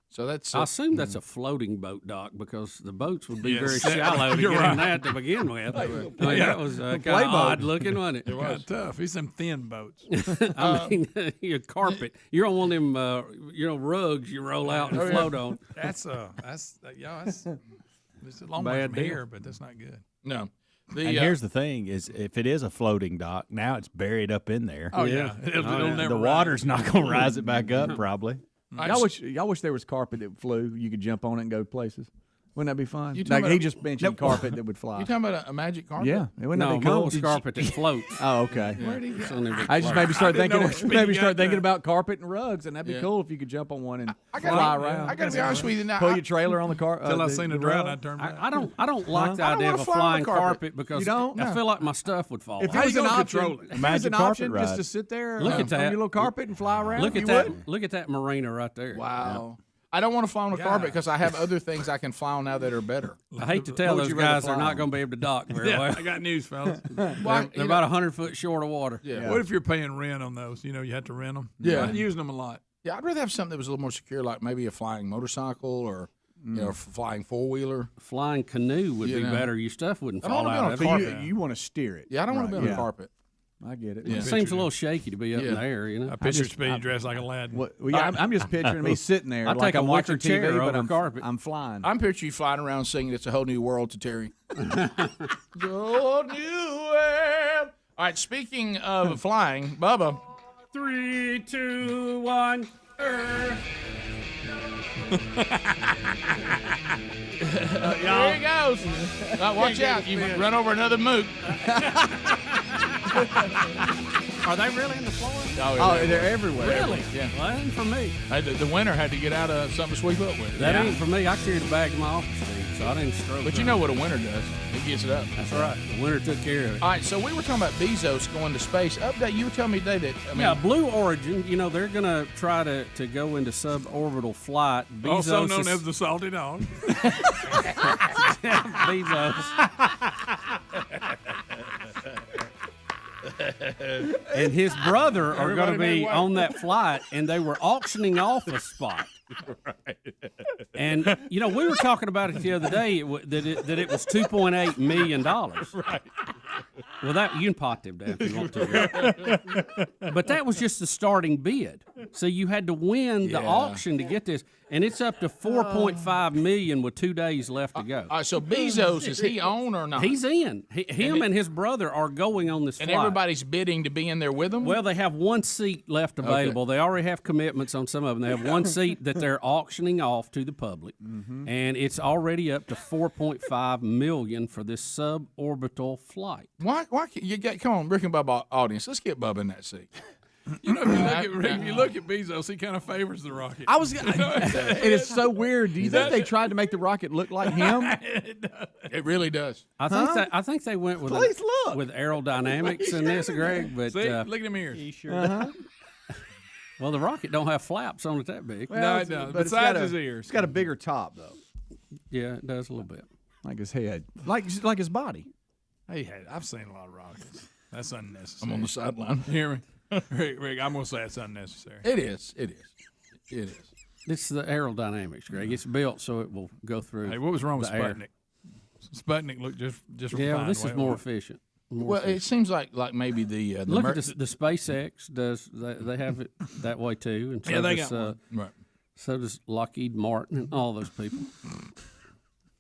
So that's I assume that's a floating boat dock because the boats would be very Yes. shallow to You're get in right. that to begin with. I mean, that was kind of odd looking, wasn't it? It was tough. He's some thin boats. I mean, your carpet. You're on one of them, rugs you roll out and float on. That's it's a long way Bad from deal. here, but that's not good. no. And here's the thing: is if it is a floating dock, now it's buried up in there. Oh yeah, it'll never The rise. water's not going to rise it back up, probably. Y'all wish there was carpet that flew. You could jump on it and go places. Wouldn't that be fun? You Like talking he about- just mentioned carpet that would fly. You talking about a magic carpet? Yeah, wouldn't No, that be cool? Mo's carpet that floats. Oh, okay. Yeah. I just maybe start didn't know thinking where Speedy got that. about carpet and rugs, and that'd be Yeah. cool if you could jump on one and I fly gotta, around. I got to be honest with you now. Pull your trailer on the car. Until I seen a drought, rug. I turned back. I don't like the I don't idea wanna of a fly on the flying carpet. carpet because You don't? I feel like my stuff would fall. If out. it was an gonna option, control it? if it was Magic an carpet option ride. just to sit there Look at on that. your little carpet and fly around, Look you at that! would? Look at that marina right there. Wow. I don't want to fly on a God. carpet because I have other things I can fly on now that are better. I hate to tell those guys they're not going to be able to dock very well. I got news, fellas. They're about 100 foot short of water. Yeah. What if you're paying rent on those? You know, you have to rent them. Yeah. You're not using them a lot. Yeah, I'd rather have something that was a little more secure, like maybe a flying motorcycle or flying four-wheeler. Flying canoe would be better. Your stuff wouldn't fall out. You want to steer it. Yeah, I don't want to be on the carpet. I get it. It seems a little shaky to be up in the air, you know. I picture Speed dressed like Aladdin. Well, I'm just picturing me sitting there I like take a I'm watching wicker chair TV, but over carpet. I'm flying. I'm picturing you flying around singing "It's a Whole New World" to Terry. Whole new world. All right, speaking of flying, Bubba. 3, 2, 1. Here he goes. Watch out. You've run over another mook. Are they really in the floor? Oh, they're everywhere. Really? Yeah. Well, that ain't for me. The winner had to get out of something to sweep up with. That ain't for me. I carried a bag in my office, Steve, so I didn't stroke. But you know what a winner does. He gets it up. That's right. The winner took care of it. All right, so we were talking about Bezos going to space. Update, you were telling me today that, Blue Origin, you know, they're going to try to go into suborbital flight. Bezos Also known as the Salty Dog. Bezos. And his brother are going to be on that flight, and they were auctioning off a spot. Right. And you know, we were talking about it the other day that it was $2.8 million. Right. Well, that you can pot them down if you want to. But that was just the starting bid. So you had to win the auction to get this, and it's up to $4.5 million with 2 days left to go. So Bezos, is he on or not? He's in. Him and his brother are going on this flight. And everybody's bidding to be in there with him? Well, they have one seat left available. Okay. They already have commitments on some of them. They have one seat that they're auctioning off to the public, and it's already up to $4.5 million for this suborbital flight. Why can't you get? Come on, Rick and Bubba audience, let's get Bubba in that seat. You know, if you look at Bezos, he kind of favors the rocket. It is so weird. Do you think they tried to make the rocket look like him? It really does. I think they went with with aerodynamics in this, Greg. But see, look at him here. Well, the rocket don't have flaps on it that big. Well, no, it does. But besides his ears, it's got a bigger top though. Yeah, it does a little bit. Like his head, like his body. I've seen a lot of rockets. That's unnecessary. I'm on the sideline. You hear me? Rick, I'm going to say it's unnecessary. It is. It's the aerodynamics, Greg. It's built so it will go through. Hey, what was wrong with Sputnik? Air. Sputnik looked just yeah. Well, this is more efficient. It seems like maybe the look at the SpaceX does they have it that way too, and so they does, got one. Right. So does Lockheed Martin and all those people.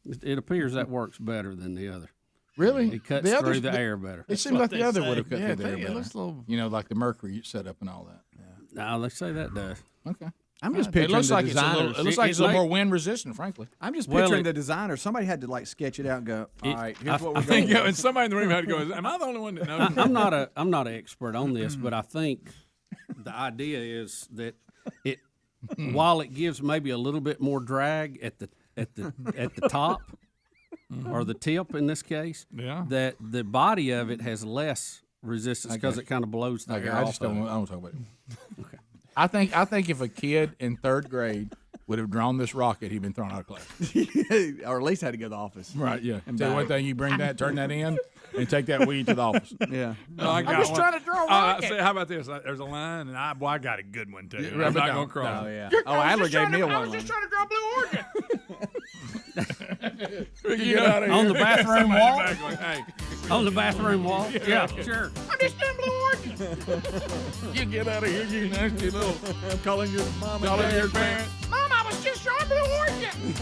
It appears that works better than the other. Really? It cuts through the air better. It seems like the other would have cut through the air better. It looks a little, like the Mercury set up and all that. Yeah. No, they say that does. Okay. I'm just picturing the designers. It looks like it's a little more wind resistant, frankly. I'm just picturing the designer. Somebody had to sketch it out and go, all right, here's what we're going with. And somebody in the room had to go, am I the only one that knows? I'm not an expert on this, but I think the idea is that it while it gives maybe a little bit more drag at the top or the tip in this case, that the body of it has less resistance because it kind of blows the air off. I don't talk about it. Okay. I think if a kid in third grade would have drawn this rocket, he'd been thrown out of class. Or at least had to go to the office. Right, yeah. Tell you one thing, you bring that, turn that in, and take that weed to the office. Yeah. I'm just trying to draw a rocket. How about this? There's a line, and I got a good one, too. I'm not going to cross. Oh, yeah. Adler gave me a one. I was just trying to draw Blue Origin. On the bathroom wall? On the bathroom wall? Yeah, sure. I'm just doing Blue Origin. You get out of here, you nasty little. I'm calling your mom and your parents. Mom, I was just drawing Blue Origin.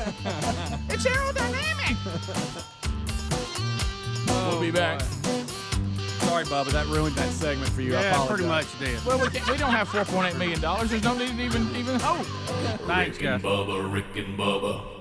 It's aerodynamic. We'll be back. Sorry, Bubba, that ruined that segment for you. I apologize. Pretty much did. Well, we don't have $4.8 million. There's no need to even hope. Thanks, guys. Rick and Bubba.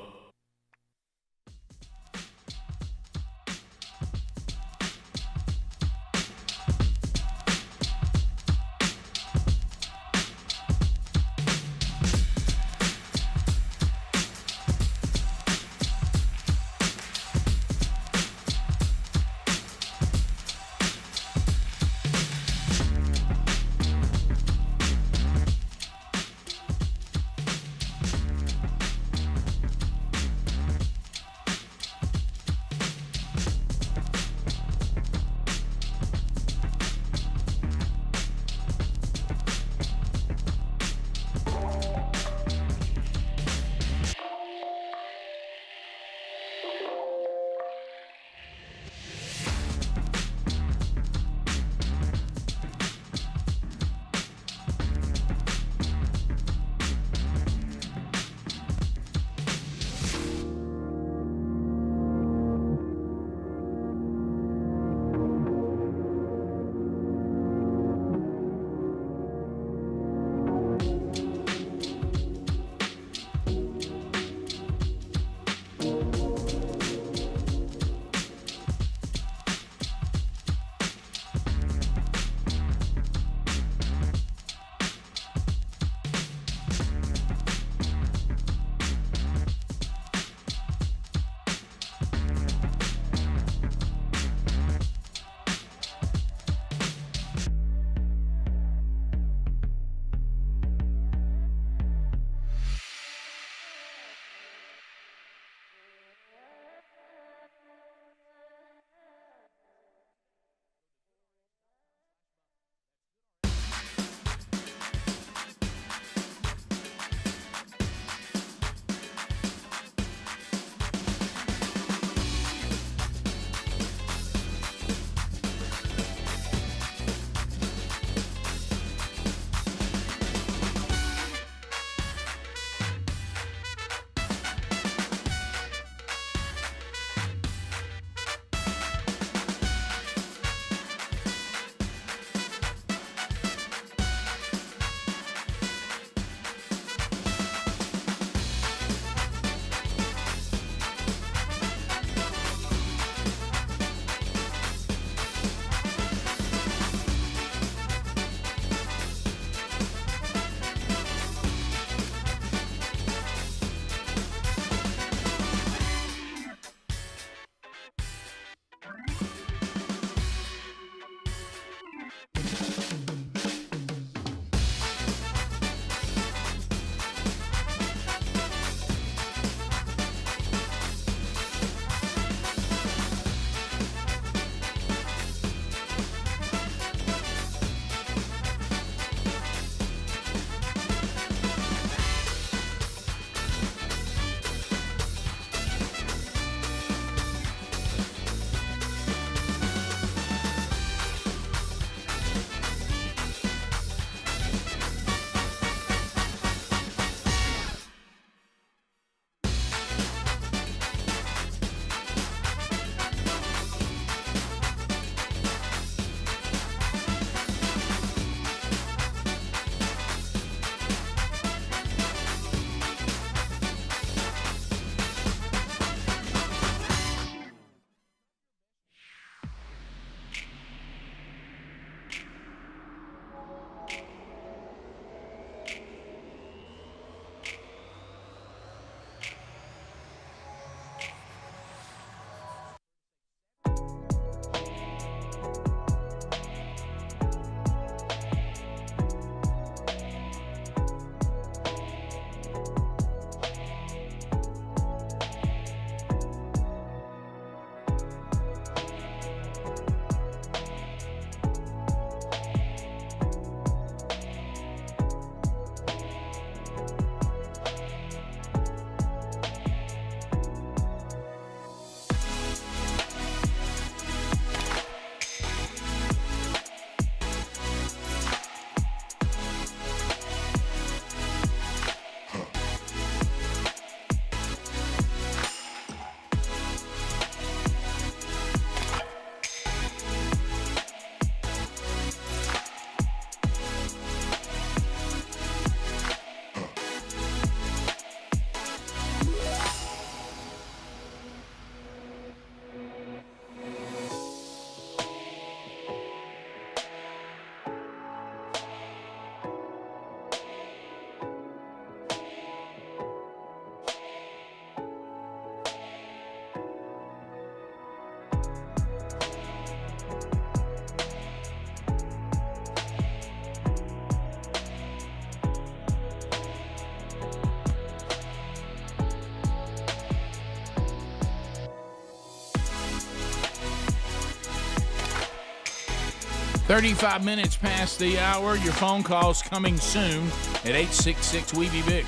35 minutes past the hour. Your phone calls coming soon at 866-WE-BE-BIG.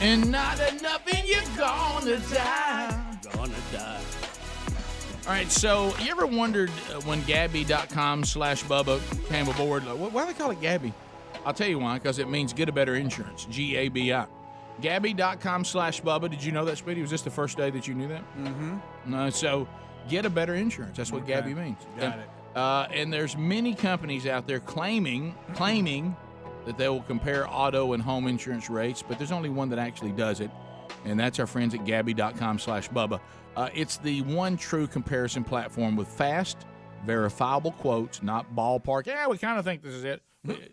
And not enough and you're gonna die. Gonna die. All right, so you ever wondered when Gabby.com/Bubba came aboard, why do they call it Gabby? I'll tell you why, because it means get a better insurance, G-A-B-I. Gabby.com/Bubba, did you know that, Speedy? Was this the first day that you knew that? Mm-hmm. No, so get a better insurance. That's what Gabby means. Got it. And there's many companies out there claiming that they will compare auto and home insurance rates, but there's only one that actually does it, and that's our friends at Gabby.com/Bubba. It's the one true comparison platform with fast, verifiable quotes, not ballpark. Yeah, we kind of think this is it.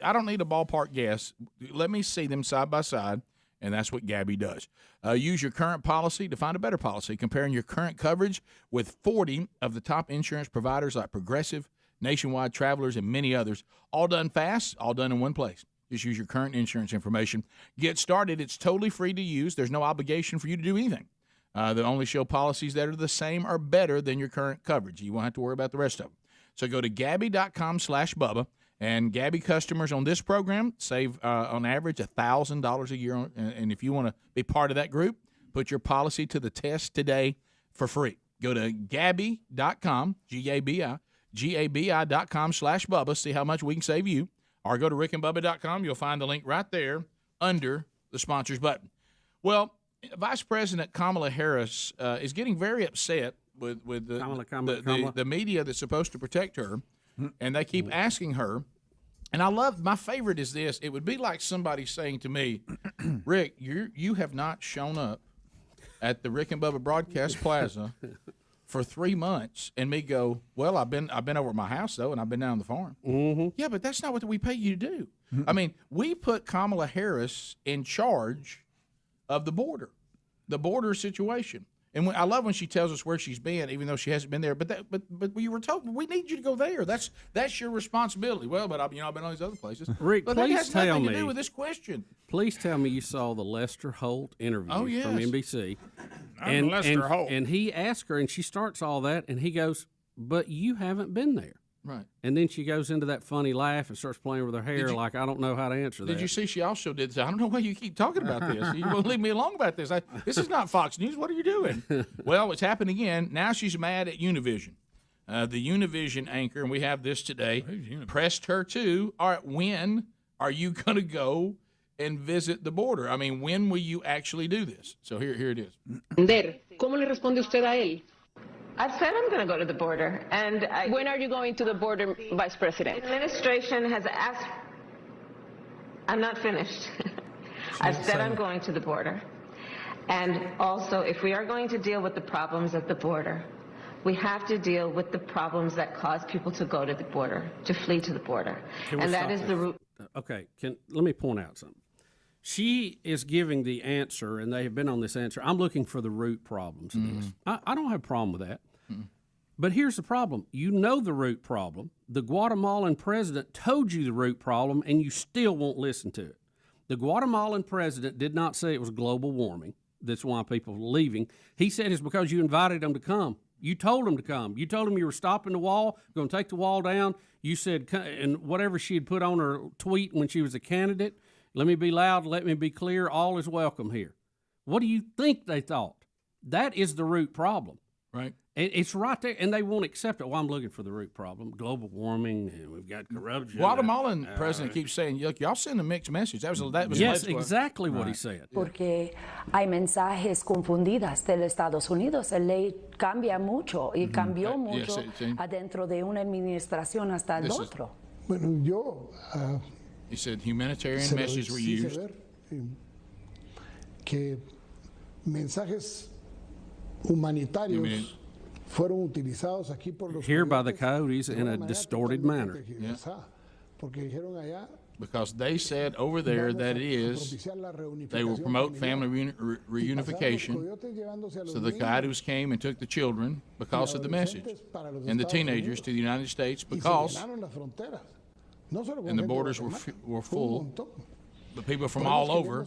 I don't need a ballpark guess. Let me see them side by side, and that's what Gabby does. Use your current policy to find a better policy, comparing your current coverage with 40 of the top insurance providers like Progressive, Nationwide, Travelers, and many others. All done fast, all done in one place. Just use your current insurance information. Get started. It's totally free to use. There's no obligation for you to do anything. They only show policies that are the same or better than your current coverage. You won't have to worry about the rest of them. So go to Gabby.com/Bubba, and Gabby customers on this program save on average $1,000 a year. And if you want to be part of that group, put your policy to the test today for free. Go to Gabby.com, Gabi.com/Bubba, see how much we can save you. Or go to rickandbubba.com. You'll find the link right there under the sponsors button. Well, Vice President Kamala Harris is getting very upset with the media that's supposed to protect her, and they keep asking her. And my favorite is this. It would be like somebody saying to me, Rick, you have not shown up at the Rick and Bubba Broadcast Plaza for 3 months, and me go, well, I've been over at my house though, and I've been down on the farm. Mm-hmm. Yeah, but that's not what we pay you to do. I mean, we put Kamala Harris in charge of the border situation, and I love when she tells us where she's been, even though she hasn't been there. But we were told we need you to go there. That's your responsibility. Well, but I've been on these other places. Rick, but please that has tell nothing me. to do with this question. Please tell me you saw the Lester Holt interview Oh, yes. from NBC. I'm Lester Holt. And he asked her, and she starts all that, and he goes, but you haven't been there. Right. And then she goes into that funny laugh and starts playing with her hair like, I don't know how to answer that. Did you see she also did say, I don't know why you keep talking about this. You won't leave me alone about this. This is not Fox News. What are you doing? Well, it's happened again. Now she's mad at Univision. The Univision anchor, and we have this today, pressed her too. All right, when are you going to go and visit the border? I mean, when will you actually do this? So here it is. ¿Cómo le responde usted a él? I said I'm going to go to the border. And when are you going to the border, Vice President? The administration has asked. I'm not finished. I said I'm going to the border. And also, if we are going to deal with the problems at the border, we have to deal with the problems that cause people to go to the border, to flee to the border. And that is the root. Okay, let me point out something. She is giving the answer, and they have been on this answer. I'm looking for the root problems of this. I don't have a problem with that. But here's the problem. You know the root problem. The Guatemalan president told you the root problem, and you still won't listen to it. The Guatemalan president did not say it was global warming. That's why people are leaving. He said it's because you invited them to come. You told them to come. You told them you were stopping the wall, going to take the wall down. You said, and whatever she had put on her tweet when she was a candidate, let me be loud, let me be clear, all is welcome here. What do you think they thought? That is the root problem. Right. It's right there, and they won't accept it. Well, I'm looking for the root problem. Global warming, and we've got corruption. Guatemalan president keeps saying, look, y'all send a mixed message. That was yes, exactly what he said. Porque hay mensajes confundidas del Estados Unidos. La ley cambia mucho y cambió mucho adentro de una administración hasta el otro. Bueno, yo... He said humanitarian messages were used. Que mensajes humanitarios fueron utilizados aquí por los here by the coyotes in a distorted manner. Yeah. Because they said over there that they will promote family reunification. So the coyotes came and took the children because of the message, and the teenagers to the United States because, and the borders were full. but people from all over,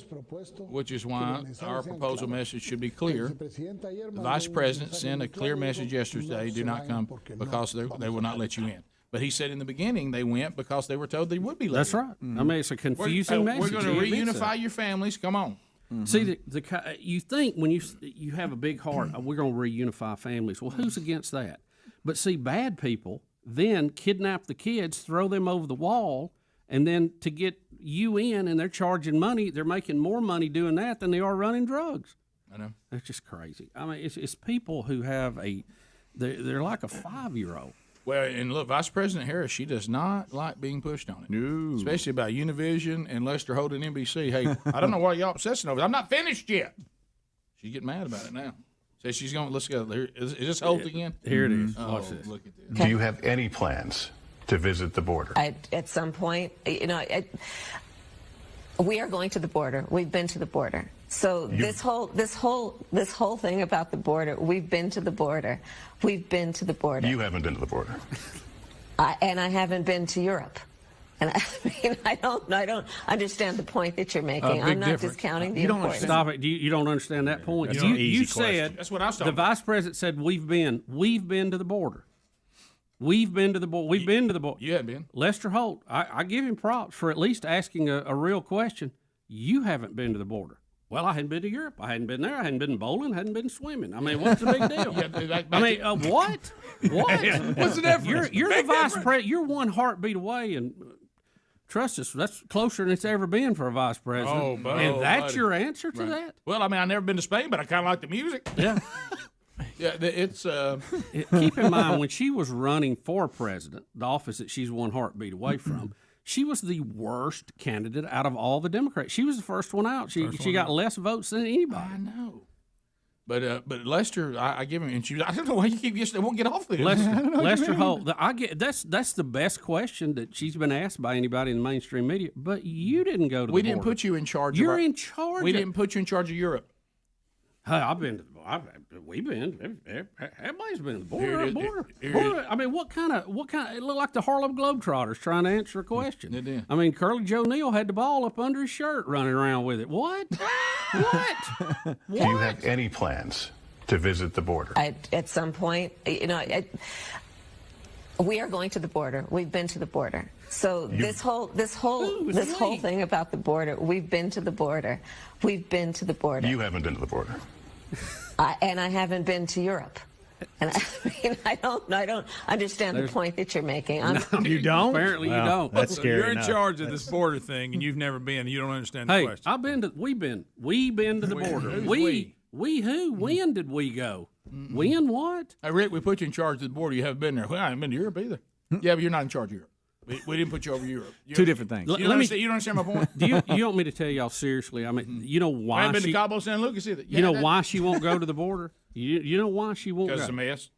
which is why our proposal message should be clear. The Vice President sent a clear message yesterday, do not come because they will not let you in. But he said in the beginning they went because they were told they would be let in. That's right. I mean, it's a confusing message. We're going to reunify your families. Come on. See, you think when you have a big heart, we're going to reunify families. Well, who's against that? But see, bad people then kidnap the kids, throw them over the wall, and then to get you in, and they're charging money. They're making more money doing that than they are running drugs. I know. That's just crazy. I mean, it's people who have they're like a 5-year-old. Well, and look, Vice President Harris, she does not like being pushed on it. No. Especially about Univision and Lester Holt and NBC. Hey, I don't know why y'all obsessing over it. I'm not finished yet. She's getting mad about it now. Says she's going, let's go. Is this Holt again? Here it is. Watch this. Look at this. Do you have any plans to visit the border? At some point, we are going to the border. We've been to the border. So this whole thing about the border, we've been to the border. We've been to the border. You haven't been to the border. And I haven't been to Europe. And I mean, I don't understand the point that you're making. I'm not discounting the importance. Stop it. You don't understand that point. That's You said that's what I was the talking Vice President said we've been to the border. We've been to the border. We've been to the border. You have been. Lester Holt, I give him props for at least asking a real question. You haven't been to the border. Well, I hadn't been to Europe. I hadn't been there. I hadn't been bowling. I hadn't been swimming. I mean, what's the big deal? What? What? What's the difference? You're the Vice President. You're one heartbeat away, and trust us, that's closer than it's ever been for a Vice President. And that's your answer to that? Well, I mean, I've never been to Spain, but I kind of like the music. Yeah. Yeah, it's. Keep in mind, when she was running for president, the office that she's one heartbeat away from, she was the worst candidate out of all the Democrats. She was the first one out. She got less votes than anybody. I know. But Lester, I give him, and I don't know why you keep they won't get off this. Lester Holt, that's the best question that she's been asked by anybody in the mainstream media. But you didn't go to the border. We didn't put you in charge. You're in charge. We didn't put you in charge of Europe. Hey, I've been to the border. We've been. Everybody's been to the border. I mean, what kind of? It looked like the Harlem Globetrotters trying to answer a question. It did. I mean, Curly Joe Neal had the ball up under his shirt, running around with it. What? What? Do you have any plans to visit the border? At some point, we are going to the border. We've been to the border. So this whole thing about the border, we've been to the border. We've been to the border. You haven't been to the border. And I haven't been to Europe. And I mean, I don't understand the point that you're making. You don't? Apparently you don't. That's scary. You're in charge of this border thing, and you've never been. You don't understand the question. We've been to the border. We who? When did we go? When what? Hey, Rick, we put you in charge of the border. You haven't been there. Well, I haven't been to Europe either. Yeah, but you're not in charge of Europe. We didn't put you over Europe. Two different things. You don't understand my point? Do you want me to tell y'all seriously? I mean, you know why I haven't been to Cabo San Lucas either. You know why she won't go to the border? You know why she won't go? Because it's a mess.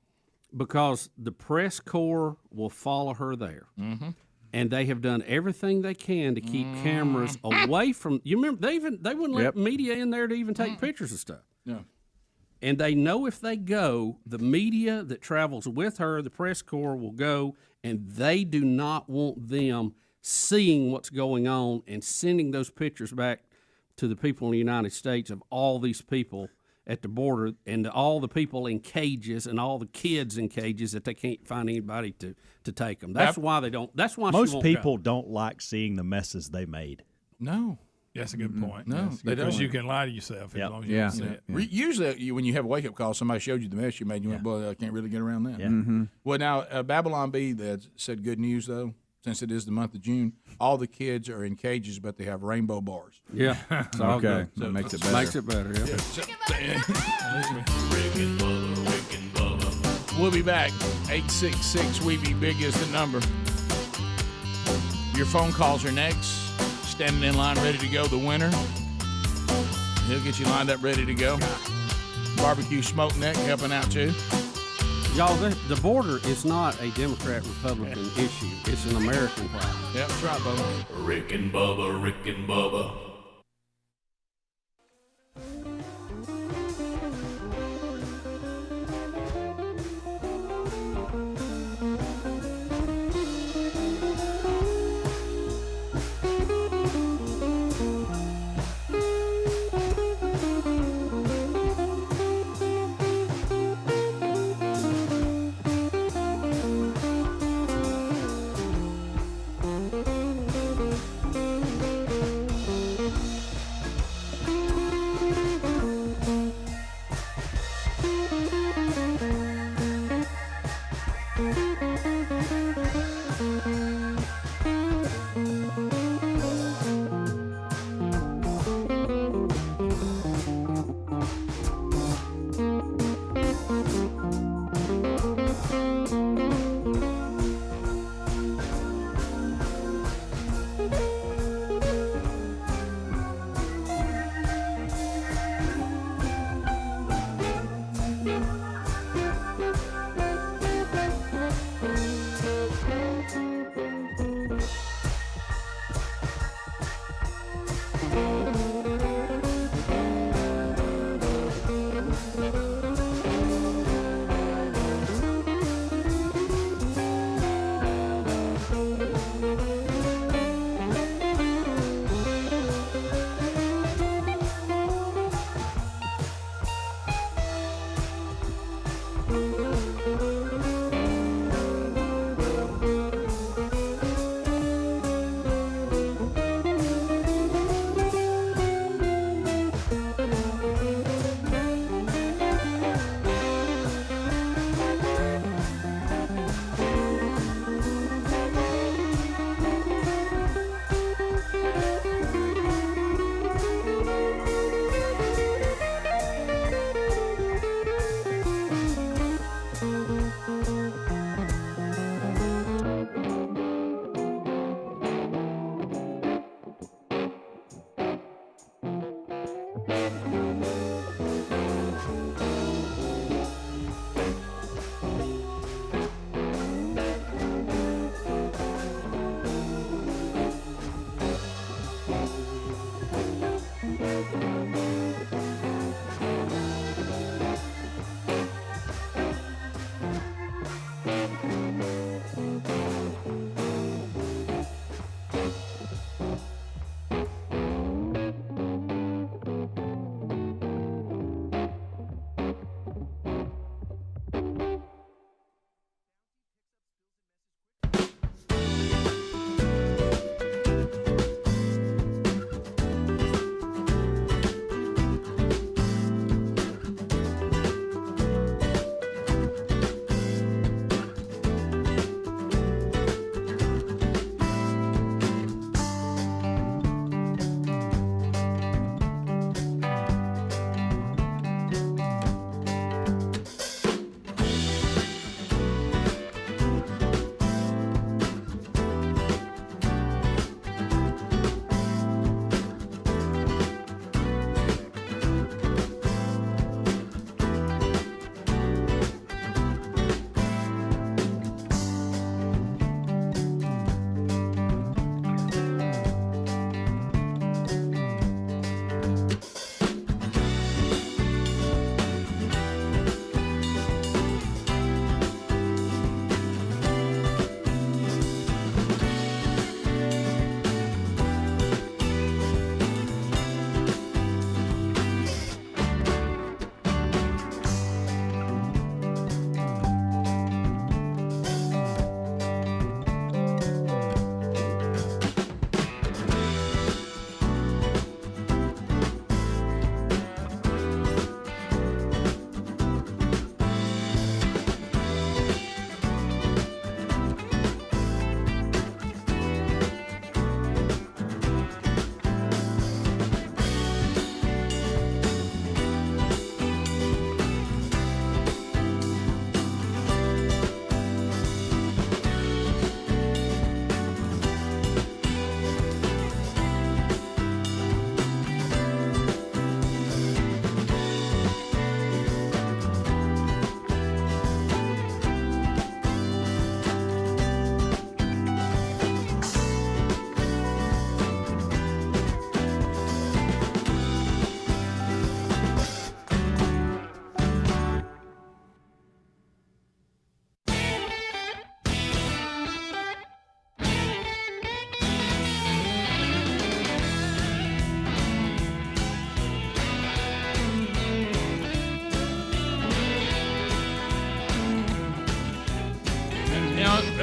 Because the press corps will follow her there. Mm-hmm. And they have done everything they can to keep cameras away from. You remember they wouldn't let media in there to even take pictures of stuff. No. And they know if they go, the media that travels with her, the press corps, will go, and they do not want them seeing what's going on and sending those pictures back to the people in the United States of all these people at the border and all the people in cages and all the kids in cages that they can't find anybody to take them. That's why they don't. That's why most people don't like seeing the messes they made. No. That's a good point. No, because you can lie to yourself as long as you can see it. Usually, when you have a wake-up call, somebody showed you the mess you made, you went, boy, I can't really get around that. Yeah. Mm-hmm. Well, now, Babylon Bee that said good news, though, since it is the month of June, all the kids are in cages, but they have rainbow bars. Yeah. It's all good. So makes it better. Makes it better, yeah. We'll be back. 866-WE-BE-BIG is the number. Your phone calls are next. Standing in line, ready to go, the winner. He'll get you lined up, ready to go. Barbecue Smoke Neck helping out, too. Y'all, the border is not a Democrat-Republican issue. It's an American problem. Yep, that's right, Bubba. Rick and Bubba, Rick and Bubba.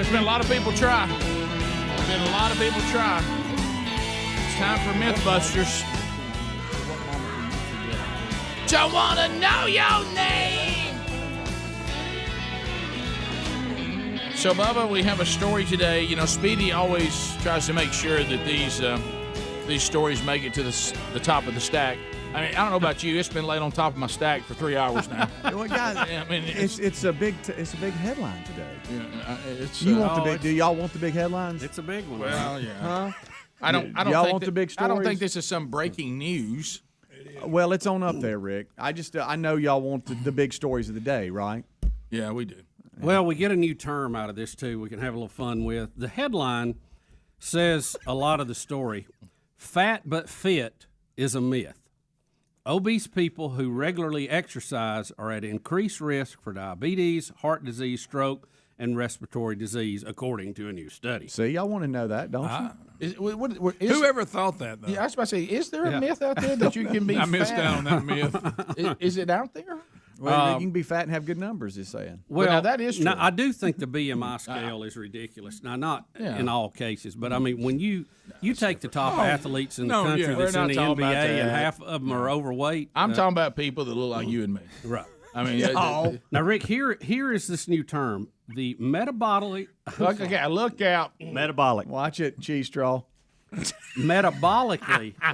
there's been a lot of people try. It's time for Mythbusters. Don't want to know your name. So, Bubba, we have a story today. You know, Speedy always tries to make sure that these stories make it to the top of the stack. I mean, I don't know about you. It's been laid on top of my stack for 3 hours now. Well, guys, I mean, it's a big headline today. Yeah, do y'all want the big headlines? It's a big one. Well, yeah. Huh? I don't y'all think want the big stories? I don't think this is some breaking news. Well, it's on up there, Rick. I know y'all want the big stories of the day, right? Yeah, we do. Well, we get a new term out of this too. We can have a little fun with. The headline says a lot of the story. Fat but fit is a myth. Obese people who regularly exercise are at increased risk for diabetes, heart disease, stroke, and respiratory disease, according to a new study. See, y'all want to know that, don't you? Whoever thought that, though? Yeah, I was about to say, is there a myth out there that you can be I fat? missed out on that myth. Is it out there? Well, you can be fat and have good numbers, he's saying. Well, now that is true. Now, I do think the BMI scale is ridiculous. Now, not in all cases, but I mean, when you take the top athletes in the country that's in the NBA and half of them are overweight. I'm talking about people that look like you and me. Right. I mean, now, Rick, here is this new term: the metabolic. Look out! Metabolic. Watch it, cheese straw. Metabolically. How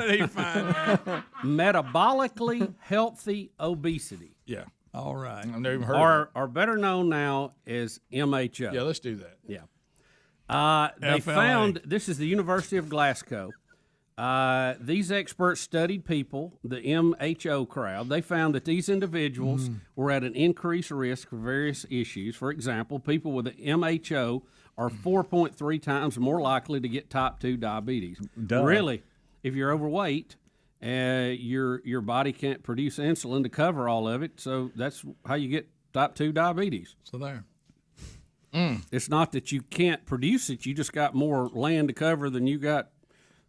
did he find that? Metabolically healthy obesity. Yeah. All right. I've never even heard of it. Are better known now as MHO. Yeah, let's do that. Yeah. They FLA. found, this is the University of Glasgow. These experts studied people, the MHO crowd. They found that these individuals were at an increased risk for various issues. For example, people with the MHO are 4.3 times more likely to get type 2 diabetes. Duh. Really, if you're overweight, your body can't produce insulin to cover all of it, so that's how you get type 2 diabetes. So there. It's not that you can't produce it; you just got more land to cover than you got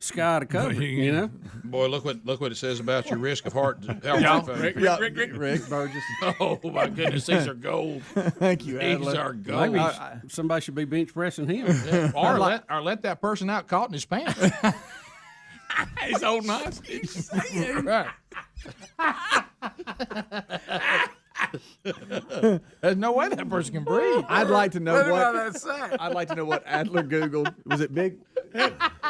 sky to cover. You know, Boy, look what it says about your risk of heart health. Rick Burgess. Oh my goodness, these are gold. Thank you, These Adler. are gold. maybe somebody should be bench pressing him. Yeah. Or let that person out caught in his pants. He's holding hostage. Right. There's no way that person can breathe. I'd like to know What did that say? I'd like to know what Adler Googled. Was it big?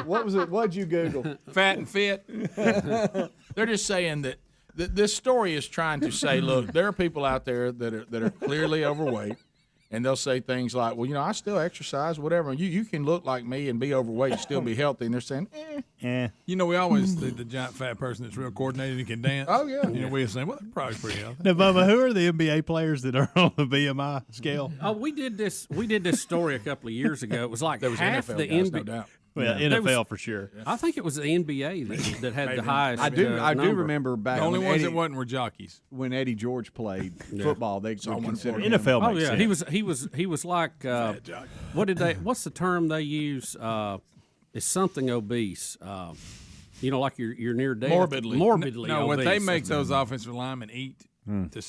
What was it? What'd you Google? Fat and fit. They're just saying that this story is trying to say, look, there are people out there that are clearly overweight, and they'll say things like, well, you know, I still exercise, whatever. You can look like me and be overweight and still be healthy. And they're saying, You know, we always the giant fat person that's real coordinated and can dance. Oh, yeah. You know, we were saying, well, they're probably pretty healthy. Now, Bubba, who are the NBA players that are on the BMI scale? Oh, we did this story a couple of years ago. It was like there was half NFL the guys, NBA. no doubt. Well, NFL for sure. I think it was the NBA that had the highest. I do number. remember back. The only when ones Eddie, that wasn't were jockeys. when Eddie George played football. They would consider him. NFL Oh makes yeah, sense. he was like what's the term they use? It's something obese. You know, like you're near death. Morbidly. No, what obese. they make those offensive linemen eat to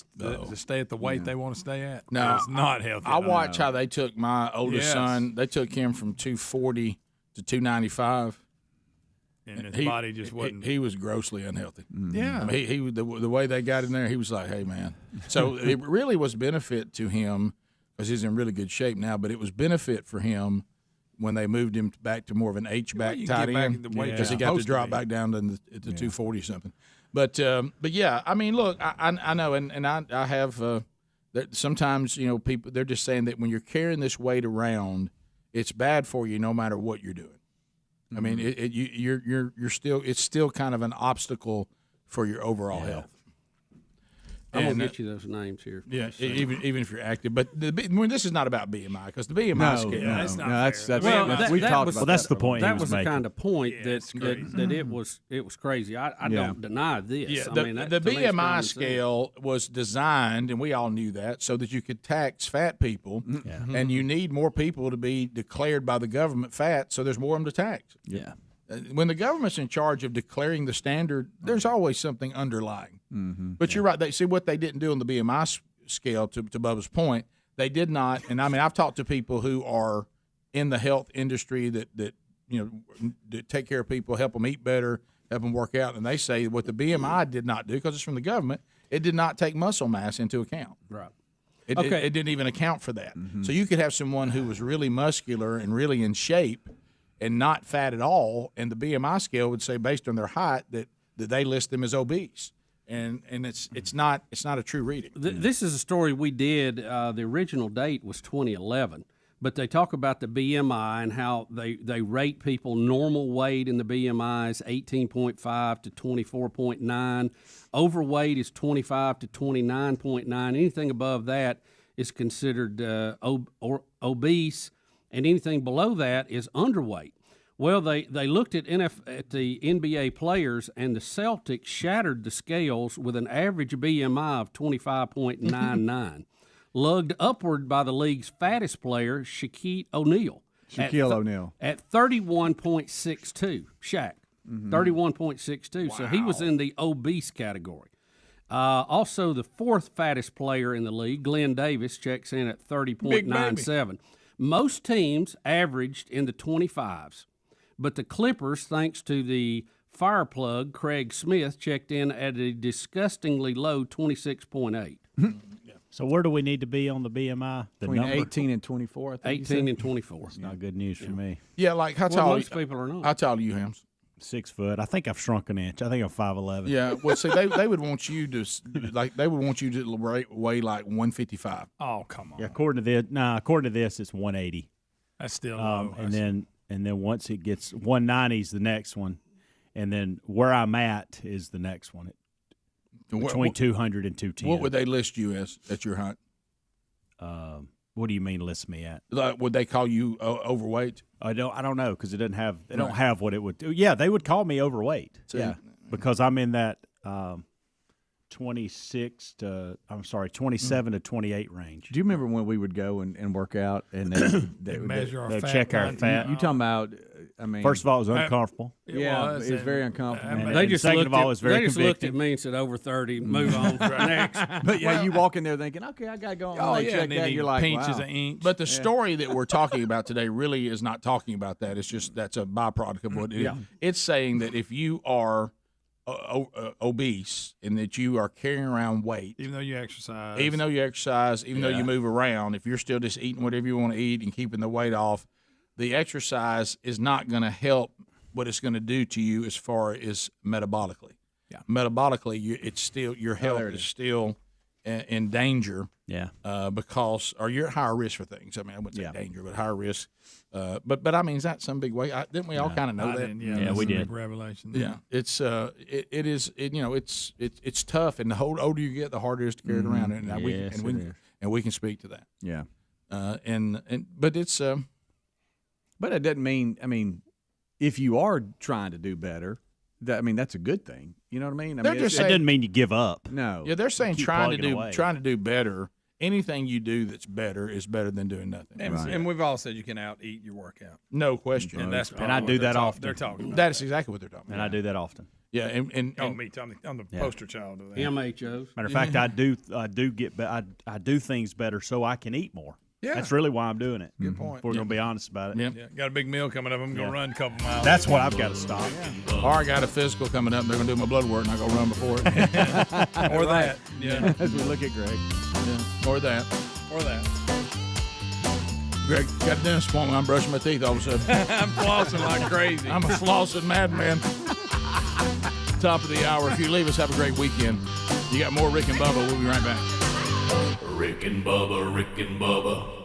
stay at the weight they want to stay at. No, it's not healthy. I watch how they took my oldest Yes. son. They took him from 240 to 295. And his body just wasn't. He was grossly unhealthy. Yeah. I mean, he the way they got in there, he was like, "Hey, man." So it really was benefit to him because he's in really good shape now. But it was benefit for him when they moved him back to more of an H-back you tight get back end the weight because he you're got to supposed to drop be. back down to the 240 something. But yeah, I mean, look, I know, and I have that sometimes people they're just saying that when you're carrying this weight around, it's bad for you no matter what you're doing. I mean, you're still it's still kind of an obstacle for your overall health. I'm gonna get you those names here. Yeah, even if you're active, but this is not about BMI because the BMI scale. That's not that's Well, we've talked was, about that's the point. That he was making. the kind of point that it was crazy. I don't deny this. Yeah, I mean, that, the to me, it's common BMI sense. scale was designed, and we all knew that, so that you could tax fat people, and you need more people to be declared by the government fat, so there's more of them to tax. Yeah. When the government's in charge of declaring the standard, there's always something underlying. But you're right. They see what they didn't do on the BMI scale, to Bubba's point, they did not. And I mean, I've talked to people who are in the health industry that take care of people, help them eat better, help them work out, and they say what the BMI did not do, because it's from the government, it did not take muscle mass into account. Right. It didn't even account for that. Mm-hmm. So you could have someone who was really muscular and really in shape and not fat at all, and the BMI scale would say, based on their height, that they list them as obese. And it's not a true reading. This is a story we did. The original date was 2011, but they talk about the BMI and how they rate people. Normal weight in the BMI is 18.5 to 24.9. Overweight is 25 to 29.9. Anything above that is considered obese, and anything below that is underweight. Well, they looked at the NBA players, and the Celtics shattered the scales with an average BMI of 25.99, lugged upward by the league's fattest player, Shaquille O'Neal. At 31.62, Shaq. 31.62, so he was in the obese category. Also, the fourth fattest player in the league, Glenn Davis, checks in at 30.97. Most teams averaged in the 25s. But the Clippers, thanks to the fire plug, Craig Smith, checked in at a disgustingly low 26.8. So where do we need to be on the BMI? Between 18 and 24, I think 18 and 24. It's not good news for me. Yeah, like how tall? Most people are not. How tall are you, Hams? 6 foot. I think I've shrunk an inch. I think I'm 5'11". Yeah. Well, see, they would want you to weigh like 155. Oh, come on. Yeah, according to this, it's 180. That's still low. And then once it gets 190 is the next one, and then where I'm at is the next one, between 200 and 210. What would they list you as at your height? What do you mean list me at? Like, would they call you overweight? I don't know, because they don't have what it would do. Yeah, they would call me overweight. Yeah, because I'm in that 27 to 28 range. Do you remember when we would go and work out and they measure our fat? Check our fat. You talking about? I mean, first of all, it was uncomfortable. It was very uncomfortable. They just second of all, it was very convicting. Looked at me and said, "Over 30, move on to the next." But yeah, you walk in there thinking, "Okay, I gotta go on." Check and then that. You're like, pinches wow. an inch. But the story that we're talking about today really is not talking about that. It's just that's a byproduct of what it is. It's saying that if you are obese and that you are carrying around weight, even though you exercise, even though you move around, if you're still just eating whatever you want to eat and keeping the weight off, the exercise is not going to help what it's going to do to you as far as metabolically. Yeah, metabolically, it's still your health is still in danger. Yeah, because you're at higher risk for things. I mean, I wouldn't say danger, but higher risk. But I mean, is that some big way? Didn't we all kind of know that? Yeah, we did. Big revelation. Yeah, it's it's tough, and the older you get, the harder it is to carry it around. And we can speak to that. Yeah, but it's but it doesn't mean. I mean, if you are trying to do better, that's a good thing. You know what I mean? That doesn't mean you give up. No. Yeah, they're saying trying to do better. Anything you do that's better is better than doing nothing. And we've all said you can out-eat your workout. No question. And that's I do that often. They're talking about that is exactly what they're talking about. And I do that often. Yeah, and me too. I'm the poster child of that. MHOs. Matter of fact, I do things better so I can eat more. Yeah. That's really why I'm doing it. Good point. If we're going to be honest about it. Yeah. Got a big meal coming up. I'm going to run a couple miles. That's what I've got to stop. Or I got a physical coming up. They're going to do my blood work, and I go run before it. Or that. Yeah. As we look at Greg. Yeah. Or that. Greg, got a dentist appointment. I'm brushing my teeth all of a sudden. I'm flossing like crazy. I'm a flossing madman. Top of the hour. If you leave us, have a great weekend. You got more Rick and Bubba. We'll be right back. Rick and Bubba, Rick and Bubba.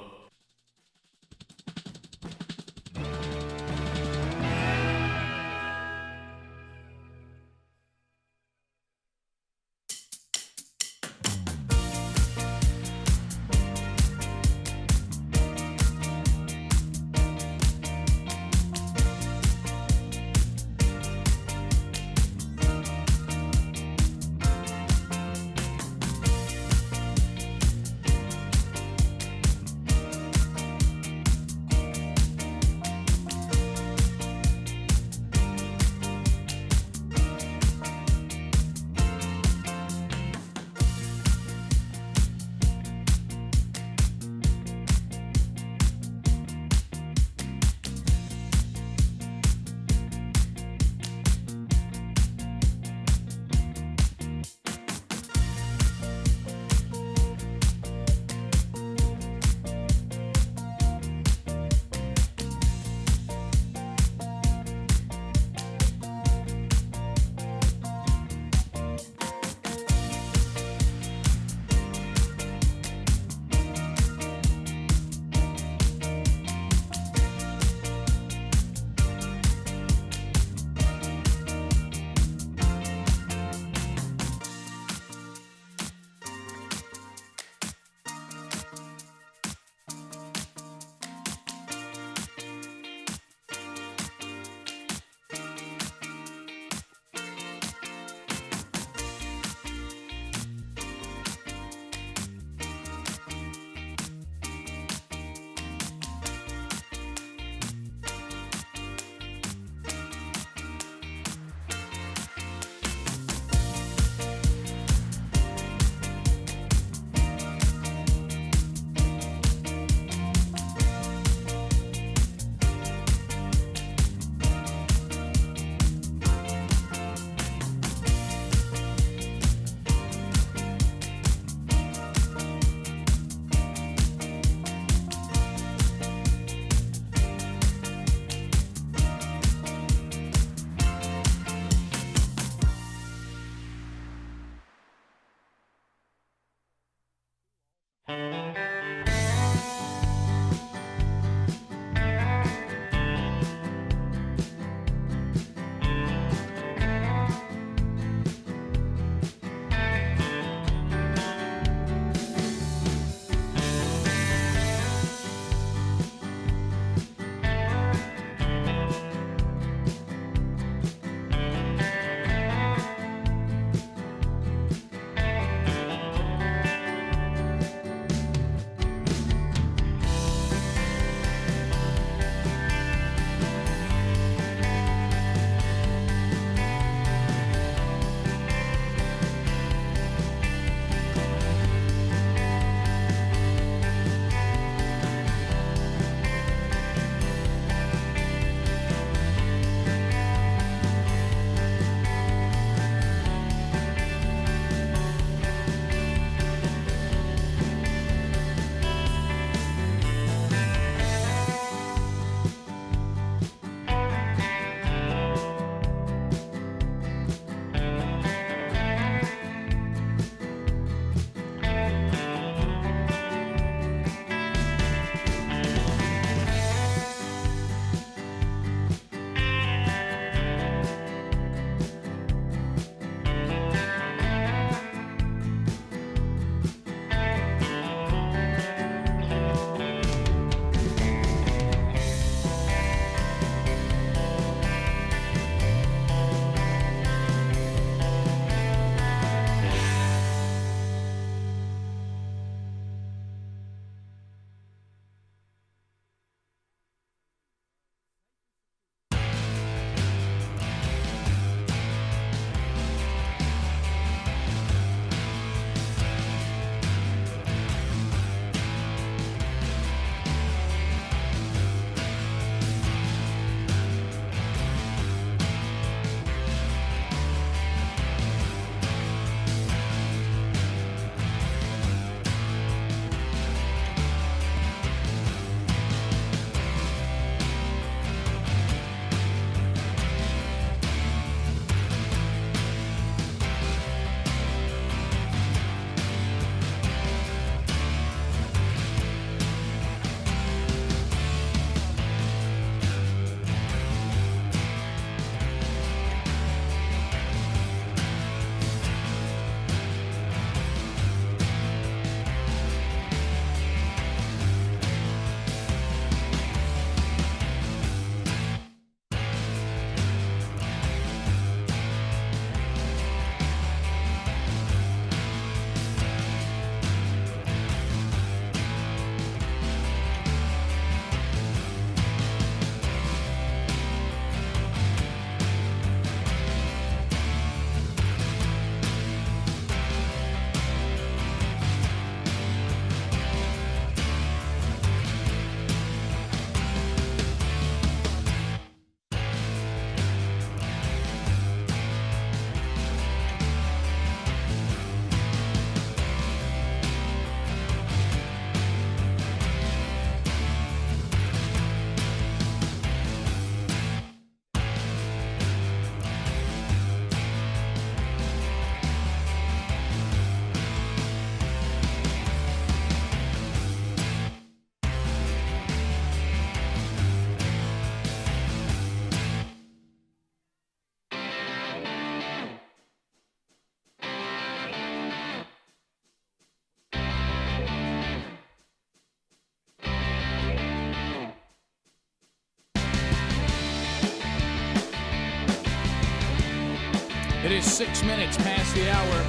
It is 6 minutes past the hour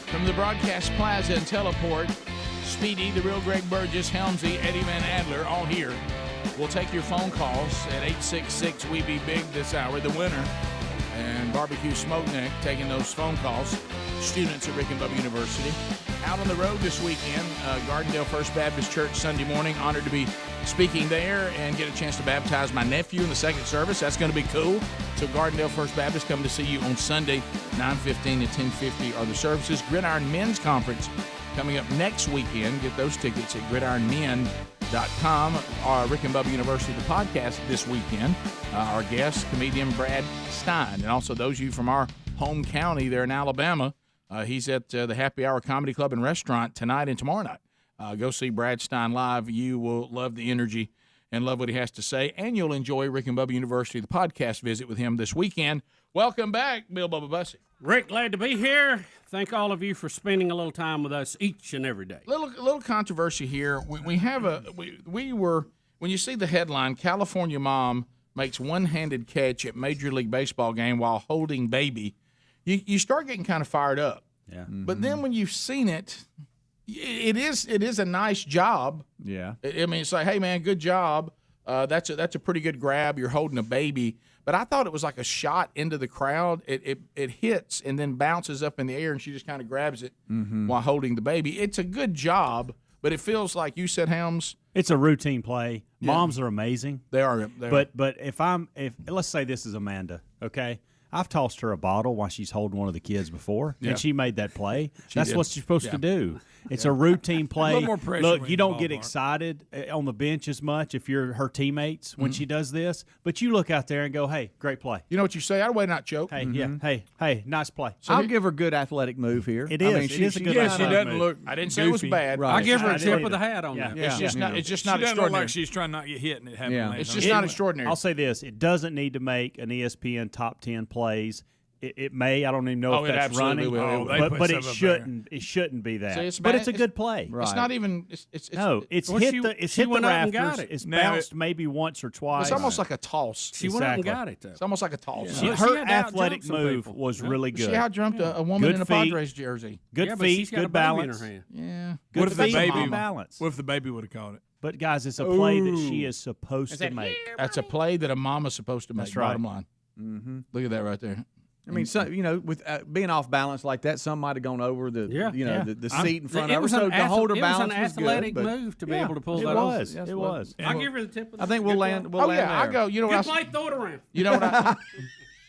from the Broadcast Plaza and Teleport. Speedy, the real Greg Burgess, Helmsy, Eddie Van Adler, all here. We'll take your phone calls at 866-WE-BE-BIG this hour. The winner and Barbecue Smoke Neck taking those phone calls. Students at Rick and Bubba University. Out on the road this weekend, Gardendale First Baptist Church Sunday morning. Honored to be speaking there and get a chance to baptize my nephew in the second service. That's going to be cool. So Gardendale First Baptist coming to see you on Sunday, 9:15 to 10:50 are the services. Gridiron Men's Conference coming up next weekend. Get those tickets at gridironmen.com. Rick and Bubba University, the podcast this weekend. Our guest, comedian Brad Stein. And also those of you from our home county there in Alabama, he's at the Happy Hour Comedy Club and Restaurant tonight and tomorrow night. Go see Brad Stein live. You will love the energy and love what he has to say. And you'll enjoy Rick and Bubba University, the podcast visit with him this weekend. Welcome back, Bill Bubba Bussey. Rick, glad to be here. Thank all of you for spending a little time with us each and every day. Little controversy here. We were when you see the headline, California mom makes one-handed catch at Major League Baseball game while holding baby, you start getting kind of fired up. Yeah. But then when you've seen it, it is a nice job. Yeah. I mean, it's like, hey man, good job. That's a pretty good grab. You're holding a baby. But I thought it was like a shot into the crowd. It hits and then bounces up in the air, and she just kind of grabs it while holding the baby. It's a good job, but it feels like you said, Helms. It's a routine play. Yeah. Moms are amazing. They are. But if let's say this is Amanda, okay? I've tossed her a bottle while she's holding one of the kids before, and she made that play. That's what she's supposed to do. It's a routine play. A little more pressure Look, when you you're don't in the get ballpark. excited on the bench as much if you're her teammates when she does this, but you look out there and go, hey, great play. You know what you say? I'd way not choke. Hey, yeah, hey, nice play. I'll give her a good athletic move here. It is. I mean, It is a good She doesn't look. I didn't say it was goofy. bad. Right. I give her a tip either. of the hat on that. It's just not She doesn't look extraordinary. like she's trying not to get hit, and it happened. Yeah. last It's night. just not extraordinary. I'll say this: it doesn't need to make an ESPN top 10 plays. It may. I don't even know Oh, if it that's absolutely running, will. They but put it some up shouldn't. It shouldn't be that. See, it's but bad- it's a good play. Right. It's not even. It's No, it's Well, hit she- the it's she hit the went up and got rafters. it. It's Now bounced maybe once or twice. It's almost like a toss. She went up and Exactly. got it, though. It's almost like a toss. She- She her had to athletic outjump some move people. was really good. She outjumped a woman Good in a feet. Padres jersey. Good Yeah, but she's feet, got a good baby in balance. her hand. Yeah. Good What if the feet, baby good balance. What if the baby would have caught it? But guys, it's a play that she is supposed to make. That's a play that a mama's supposed to make. That's right. Bottom line. Mm-hmm. Look at that right there. I mean, so, with being off balance like that, some might have gone over the the seat in front It of her. was So an to hold her it was balance an was good, athletic but- move to be Yeah, able to pull It that was. off. It was. I'll give her the tip of the I think hat. we'll Good land. play. We'll Oh yeah, land I there. go. You know Good what? play, throw it around. You know what?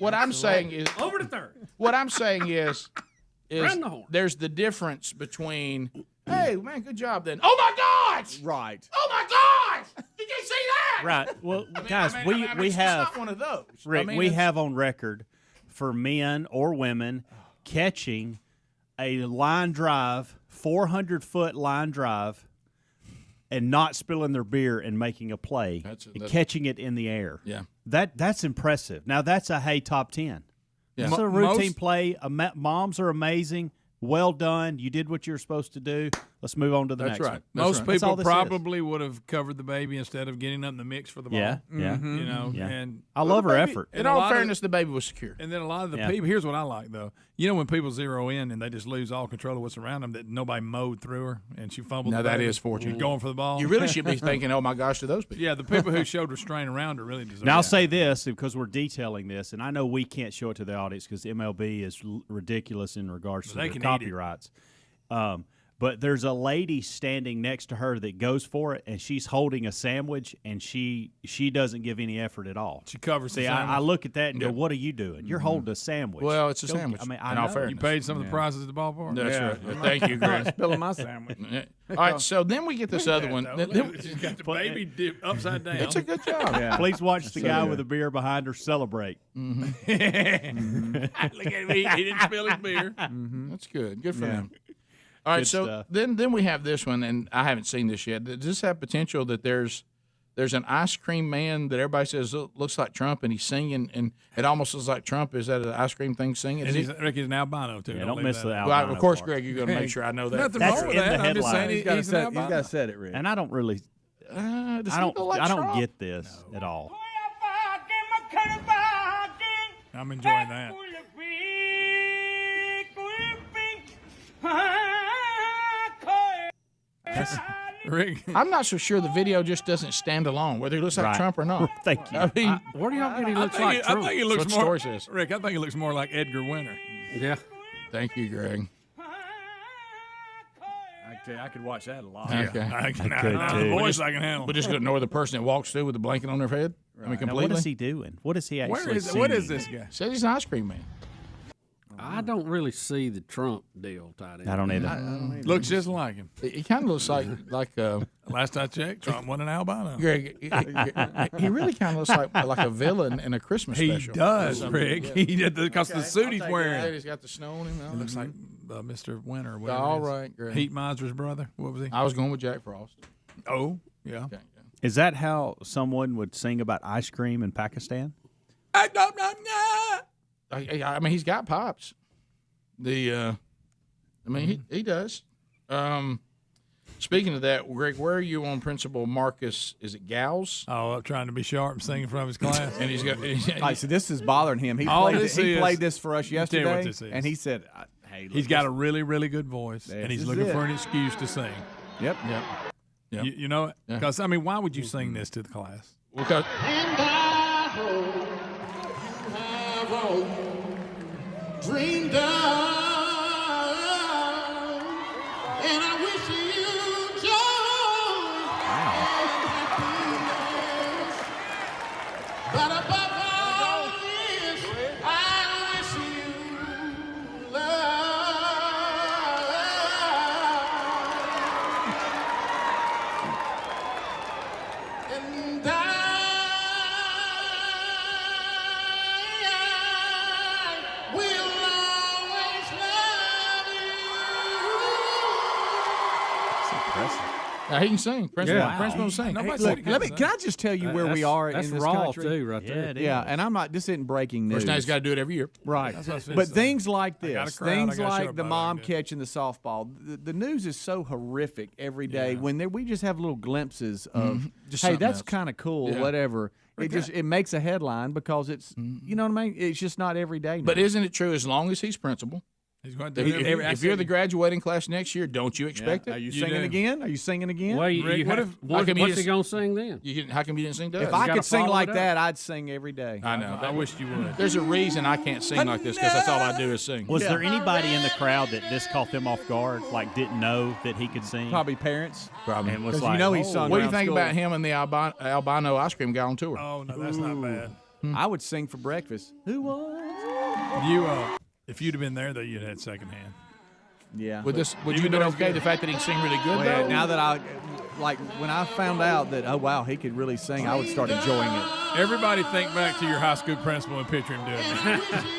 What I'm saying is. Over to third. What I'm saying is Run the horn. there's the difference between. Hey man, good job then. Oh my gosh! Right. Oh my gosh! Did you see that? Right. Well, I mean, guys, I mean, we it's have not one of those. Rick. I mean, we it's- have on record for men or women catching a line drive, 400-foot line drive, and not spilling their beer and making a play, and catching it in the air. Yeah. That's impressive. Now that's a top 10. Yeah. It's a routine play. Moms are amazing. Well done. You did what you were supposed to do. Let's move on to the That's next right. one. Most That's all people this probably would have covered the baby instead of getting up in the mix for the ball. Yeah, yeah. You know, Yeah. and I love her baby- effort. and In a all lot of- fairness, the baby was secure. And then a lot of the Yeah. people. Here's what I like though. You know when people zero in and they just lose all control of what's around them, that nobody mowed through her and she fumbled. Now the that baby, is fortunate. Going for the ball. You really should be thinking, oh my gosh, to those people. Yeah, the people who showed restraint around her really deserve. Now, I'll that. say this because we're detailing this, and I know we can't show it to the audience because MLB is ridiculous in regards to They their can eat it. copyrights. But there's a lady standing next to her that goes for it, and she's holding a sandwich, and she doesn't give any effort at all. She covers the See, sandwich. I look at that and Yeah. go, "What are you doing? You're holding a sandwich." Well, it's a Go- sandwich, I mean, in I all know. fairness. You paid some of the prices at the ballpark. That's right. Yeah, thank you, Greg. Spilling my sandwich. Yeah. All right, so then we get this other one. She's got the baby dip upside down. It's a good job. Yeah. Please watch the So guy good. with a beer behind her celebrate. Look at me. He didn't spill his beer. That's good. Good for Yeah. them. All right, Good so stuff. then we have this one, and I haven't seen this yet. Does this have potential that there's an ice cream man that everybody says looks like Trump, and he's singing, and it almost looks like Trump? Is that an ice cream thing singing? And Is he's, Ricky's an albino too. Yeah, don't leave miss that the out. well, albino of course, part. Greg, you're going to make sure I know that. Nothing That's wrong with in the that. I'm just headline. saying He's got to he's an set. He's albino. got to set it, Rick. And I don't really, Does I he don't, look like I don't Trump? get this at all. I'm enjoying that. Rick. I'm not so sure the video just doesn't stand alone, whether he looks like Right. Trump or not. Thank you. I mean, Where do y'all think he looks I like think, Trump? I think he That's looks what the more. story says. Rick, I think he looks more like Edgar Winter. Yeah. Thank you, Greg. I could watch that a lot. Okay. I could the too. voice I can handle. We're just going to ignore the person that walks through with the blanket on their head? I mean, Now, completely? what is he doing? What is he actually What is singing? this guy? Says he's an ice cream man. I don't really see the Trump deal tied in. I don't either. Looks just like him. He kind of looks like Last I checked, Trump wasn't an albino. Greg, he really kind of looks like a villain in a Christmas He special. does, Or something. Rick. Yeah. He did because the suit he's wearing. He's got the snow on him. He looks like Mr. Winter. Or whatever All it is. right, Greg. Heat Miser's brother. What was he? I was going with Jack Frost. Oh, yeah. Okay. Is that how someone would sing about ice cream in Pakistan? I mean, he's got pops. He does. Speaking of that, Greg, where are you on Principal Marcus? Is it Gals? Oh, I'm trying to be sharp and singing from his class. And he's got. All right, so this is bothering him. He All played this he is- played this for us I'll tell you what yesterday, this is. and he said, "Hey, He's got a really, really good voice, and he's is looking it. for an excuse to sing. Yep. Yep. Yep. You know it? Yeah. Because, I mean, why would you sing this to the class? Because Dreamed of, and I wish you joy. But above all this, I wish you love. And I will always love you. now he can sing. Principal, Yeah. Principal can sing. Nobody Look, said he can I couldn't just tell you where we That's- are that's in this raw, country? too, right there. it Yeah, is. and I'm not. This isn't breaking news. First now he's got to do it every year. Right. That's what I was finna But say. things like I got a this, crowd I things gotta show like the everybody mom like this. catching the softball, the news is so horrific every day. When we just have little glimpses of, Just hey, something that's else. kind of cool, Yeah. whatever. It makes a headline because it's, you know what I mean? It's just not every day now. But isn't it true? As long as he's principal, He's going to do it if you're the graduating class next year, don't you expect Are it? you You singing do. again? Are you singing again? Well, Rick, what if- what's how come you he just- going to sing then? How come you didn't sing to us? If I gotta could sing follow like it up. that, I'd sing every day. I know. I wish you would. There's a reason I can't sing like this because that's all I do is sing. Was there anybody in the crowd that this caught them off guard, like didn't know that he could sing? Probably parents. Probably. And was Because like, you know he oh. sung What do you around think school. about him and the albino ice cream guy on tour? Oh, no, that's not bad. I would sing for breakfast. Who was? You, if you'd have been there, though, you'd have had second hand. Yeah. Would you Even have been though he's okay good. the fact that he can sing really good Well, though? now that when I found out that, oh, wow, he could really sing, I would start enjoying it. Everybody think back to your high school principal and picture him doing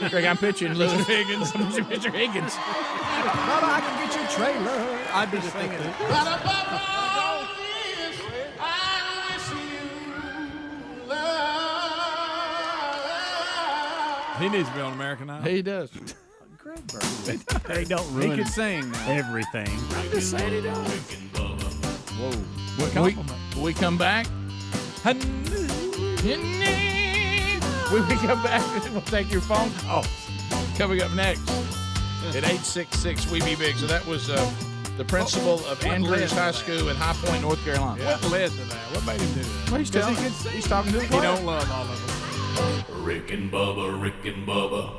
it. Greg, I'm pitching Mr. Higgins. Mr. Higgins. Bubba, I can get your trailer. I'd be singing it. But above all this, I wish you love. He needs to be on American Idol. He does. They don't He ruin could sing now. everything. Just saying he does. What When compliment? we come back, when we come back, we'll take your phone calls. Coming up next at 866 We Be Big. So that was the principal of Andrews High School in High Point, North Carolina. What led to that? What made him do that? Well, he's talking to the He class. don't love all of them. Rick and Bubba, Rick and Bubba.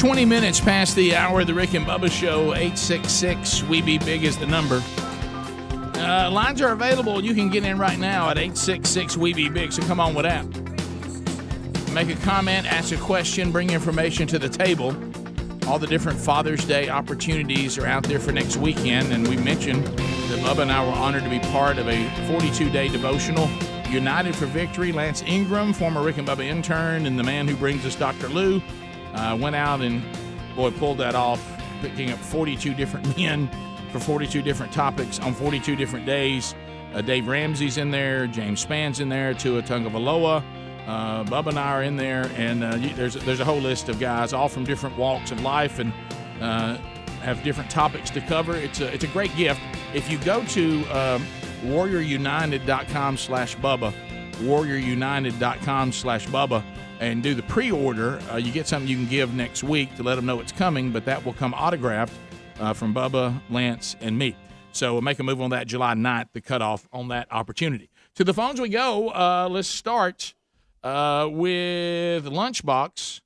20 minutes past the hour of the Rick and Bubba Show. 866 We Be Big is the number. Lines are available. You can get in right now at 866 We Be Big. So come on with that. Make a comment, ask a question, bring information to the table. All the different Father's Day opportunities are out there for next weekend. And we mentioned that Bubba and I were honored to be part of a 42-day devotional. United for Victory. Lance Ingram, former Rick and Bubba intern, and the man who brings us Dr. Lou, went out and, boy, pulled that off, picking up 42 different men for 42 different topics on 42 different days. Dave Ramsey's in there, James Spann's in there, Tua Tagovailoa, Bubba and I are in there, and there's a whole list of guys, all from different walks of life, and have different topics to cover. It's a great gift. If you go to warriorunited.com/Bubba, warriorunited.com/Bubba, and do the pre-order, you get something you can give next week to let them know it's coming, but that will come autographed from Bubba, Lance, and me. So we'll make a move on that July 9th, the cutoff on that opportunity. To the phones we go. Let's start with Lunchbox.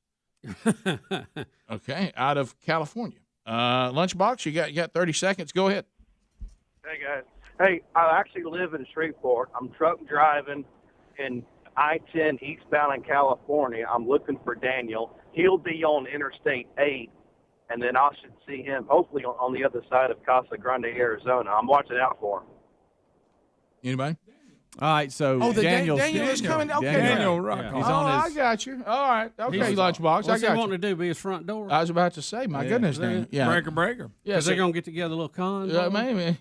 Okay, out of California. Lunchbox, you got 30 seconds. Go ahead. Hey, guys. Hey, I actually live in Shreveport. I'm truck driving in I-10 eastbound in California. I'm looking for Daniel. He'll be on Interstate 8, and then I should see him hopefully on the other side of Casa Grande, Arizona. I'm watching out for him. Anybody? All right, so Daniel is coming. Okay, Daniel, right. he's on his. I got you. All right. Okay, Lunchbox. What's I got he wanting you. to do? Be his front door? I was about to say, my goodness, Daniel. Yeah. Breaker. Yeah, They're going to get together a little convoy? Maybe.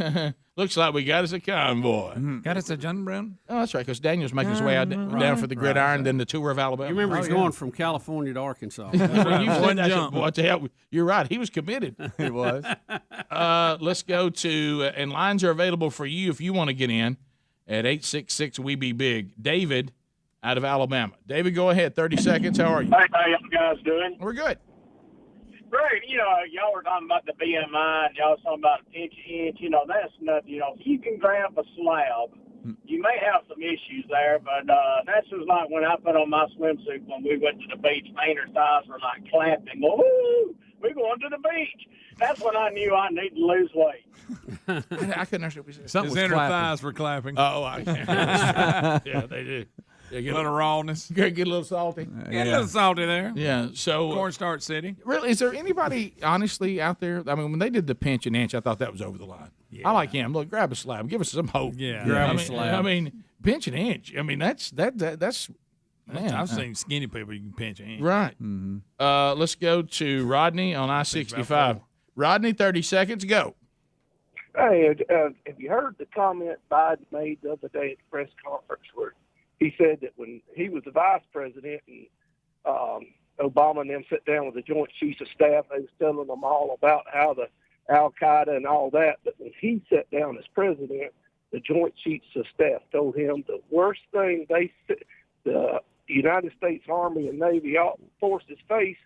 Looks like we got us a convoy. Got us a John Brown? Oh, that's right, because Daniel's making his way out down for the gridiron, then the tour of Alabama. You remember he's going from California to Arkansas. When you said that, what the hell? You're right. He was committed. He was. Let's go to, and lines are available for you if you want to get in at 866 We Be Big. David out of Alabama. David, go ahead. 30 seconds. How are you? Hey, how y'all guys doing? We're good. Great. Y'all were talking about the BMI, and y'all was talking about inch. That's nothing. If you can grab a slab, you may have some issues there, but that's just like when I put on my swimsuit when we went to the beach. Painter's eyes were like clapping. Woo! We're going to the beach. That's when I knew I needed to lose weight. I couldn't understand what you said. His inner thighs were clapping. Oh, I can't. Yeah, they do. Yeah, Get a little rawness. Get a little salty. Get a little salty there. Yeah. So Cornstarch City. Really, is there anybody honestly out there? I mean, when they did the pinch and inch, I thought that was over the line. Yeah. I like him. Look, grab a slab. Give us some hope. Yeah. Grab a slab. I mean, pinch and inch. I mean, that's. Man, I've seen skinny people you can pinch an inch. Right. Mm-hmm. Let's go to Rodney on I-65. Rodney, 30 seconds. Go. Hey, have you heard the comment Biden made the other day at the press conference where he said that when he was the vice president and Obama and them sat down with the Joint Chiefs of Staff, they was telling them all about how the Al-Qaeda and all that. But when he sat down as president, the Joint Chiefs of Staff told him the worst thing the United States Army and Navy forces face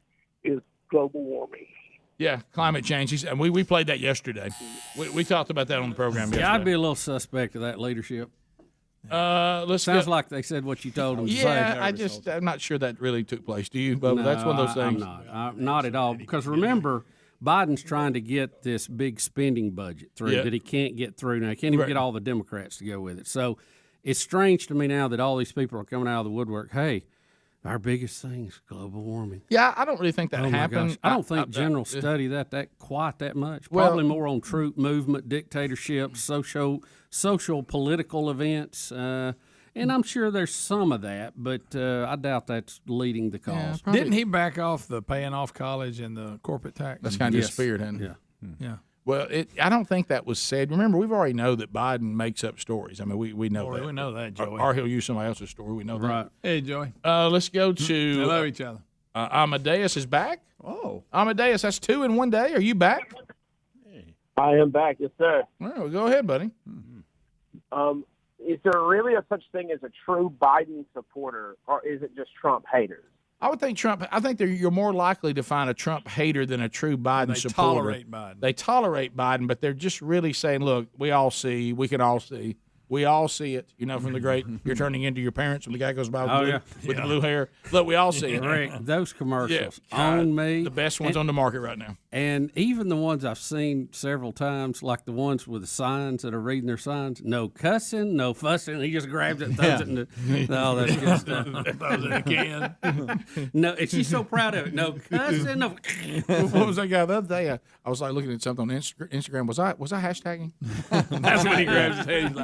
is global warming. Yeah, climate change. And we played that yesterday. We talked about that on the program yesterday. Yeah, I'd be a little suspect of that leadership. Sounds like they said what you told them to say. Yeah, I'm not sure that really took place. Do you, Bubba? No, that's one of those things. I'm not at all. Because remember, Biden's trying to get this big spending budget through that he can't get through now. He can't even get all the Democrats to go with it. So it's strange to me now that all these people are coming out of the woodwork. Hey, our biggest thing is global warming. Yeah, I don't really think that happened. I don't think generals study that quite that much. Probably more on troop movement, dictatorships, social political events, and I'm sure there's some of that, but I doubt that's leading the cause. Yeah, didn't he back off the paying off college and the corporate tax? That's kind of disappeared, hasn't it? Yeah. Well, I don't think that was said. Remember, we've already know that Biden makes up stories. I mean, we know that. We know that, Joey. Or he'll use somebody else's story. We know that. Right. Hey, Joey. Let's go to... They love each other. Amadeus is back. Oh. Amadeus, that's 2 in one day. Are you back? I am back, yes, sir. Well, go ahead, buddy. Is there really such thing as a true Biden supporter, or is it just Trump haters? I would think Trump. I think you're more likely to find a Trump hater than a true Biden supporter. Tolerate Biden. They tolerate Biden, but they're just really saying, "Look, we can all see We all see it, from the great "You're turning into your parents" when the guy goes by with, with the Yeah. blue hair. Look, we all see it. Rick, those commercials Yeah. on me. The best ones on the market right now. And even the ones I've seen several times, like the ones with the signs that are reading their signs, no cussing, no fussing. He just grabs it and throws it in the. No, that's good stuff. Throws it in a can. No, and she's so proud of it. No cussing, no. What was that guy the other day? I was like looking at something on Instagram. Was I hashtagging? That's when he grabs his head. He's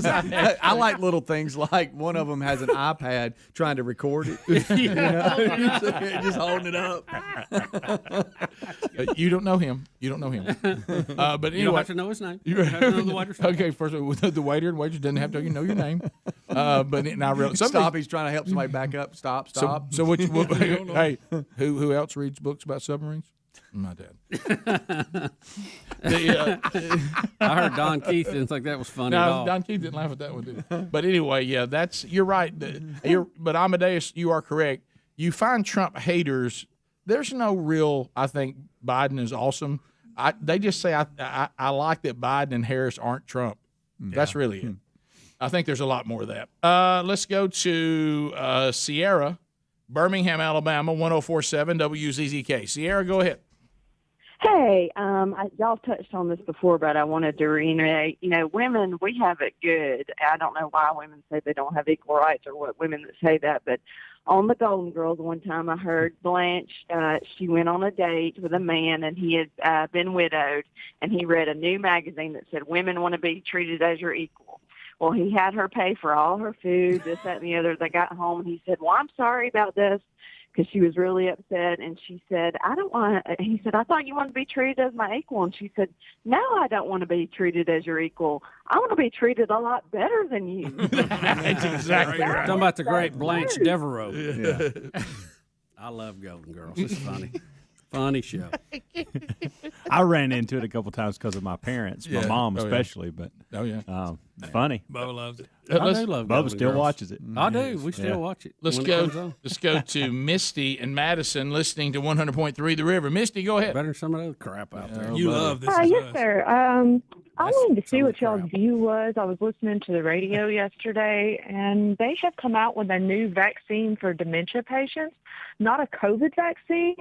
like, I like little things like one of them has an iPad trying to record it. Just holding it up. You don't know him. You don't know him. But anyway, You don't have to know his name. You You have to know the waitress. Okay, first of all, the waiter and waitress doesn't have to know your name. But now, really, Stop. He's trying to help somebody back up. Stop. So hey, who else reads books about submarines? My dad. I heard Don Keith didn't think that was funny at all. Don Keith didn't laugh at that one, did he? But anyway, you're right. But Amadeus, you are correct. You find Trump haters. There's no real. I think Biden is awesome. They just say I like that Biden and Harris aren't Trump. That's really it. I think there's a lot more of that. Let's go to Sierra, Birmingham, Alabama, 104.7 WZZK. Sierra, go ahead. Hey, y'all touched on this before, but I wanted to reiterate, women, we have it good. I don't know why women say they don't have equal rights or what women that say that, but on the Golden Girls one time I heard Blanche, she went on a date with a man and he had been widowed, and he read a new magazine that said women want to be treated as your equal. Well, he had her pay for all her food, this, that, and the other. They got home and he said, well, I'm sorry about this. Because she was really upset, and she said, he said, I thought you wanted to be treated as my equal. And she said, no, I don't want to be treated as your equal. I want to be treated a lot better than you. That's exactly right. Talking about the great Blanche Devereaux. Yeah. I love Golden Girls. It's funny. Funny show. I ran into it a couple times because of my parents, my mom especially. But funny. Bubba loves it. I do love Bubba Golden still Girls. watches it. I do. We still watch it. Let's go to Misty and Madison, listening to 100.3 The River. Misty, go ahead. Better than some of the other crap out there. You love this. Yes, sir. I wanted to see what y'all's view was. I was listening to the radio yesterday, and they have come out with a new vaccine for dementia patients. Not a COVID vaccine,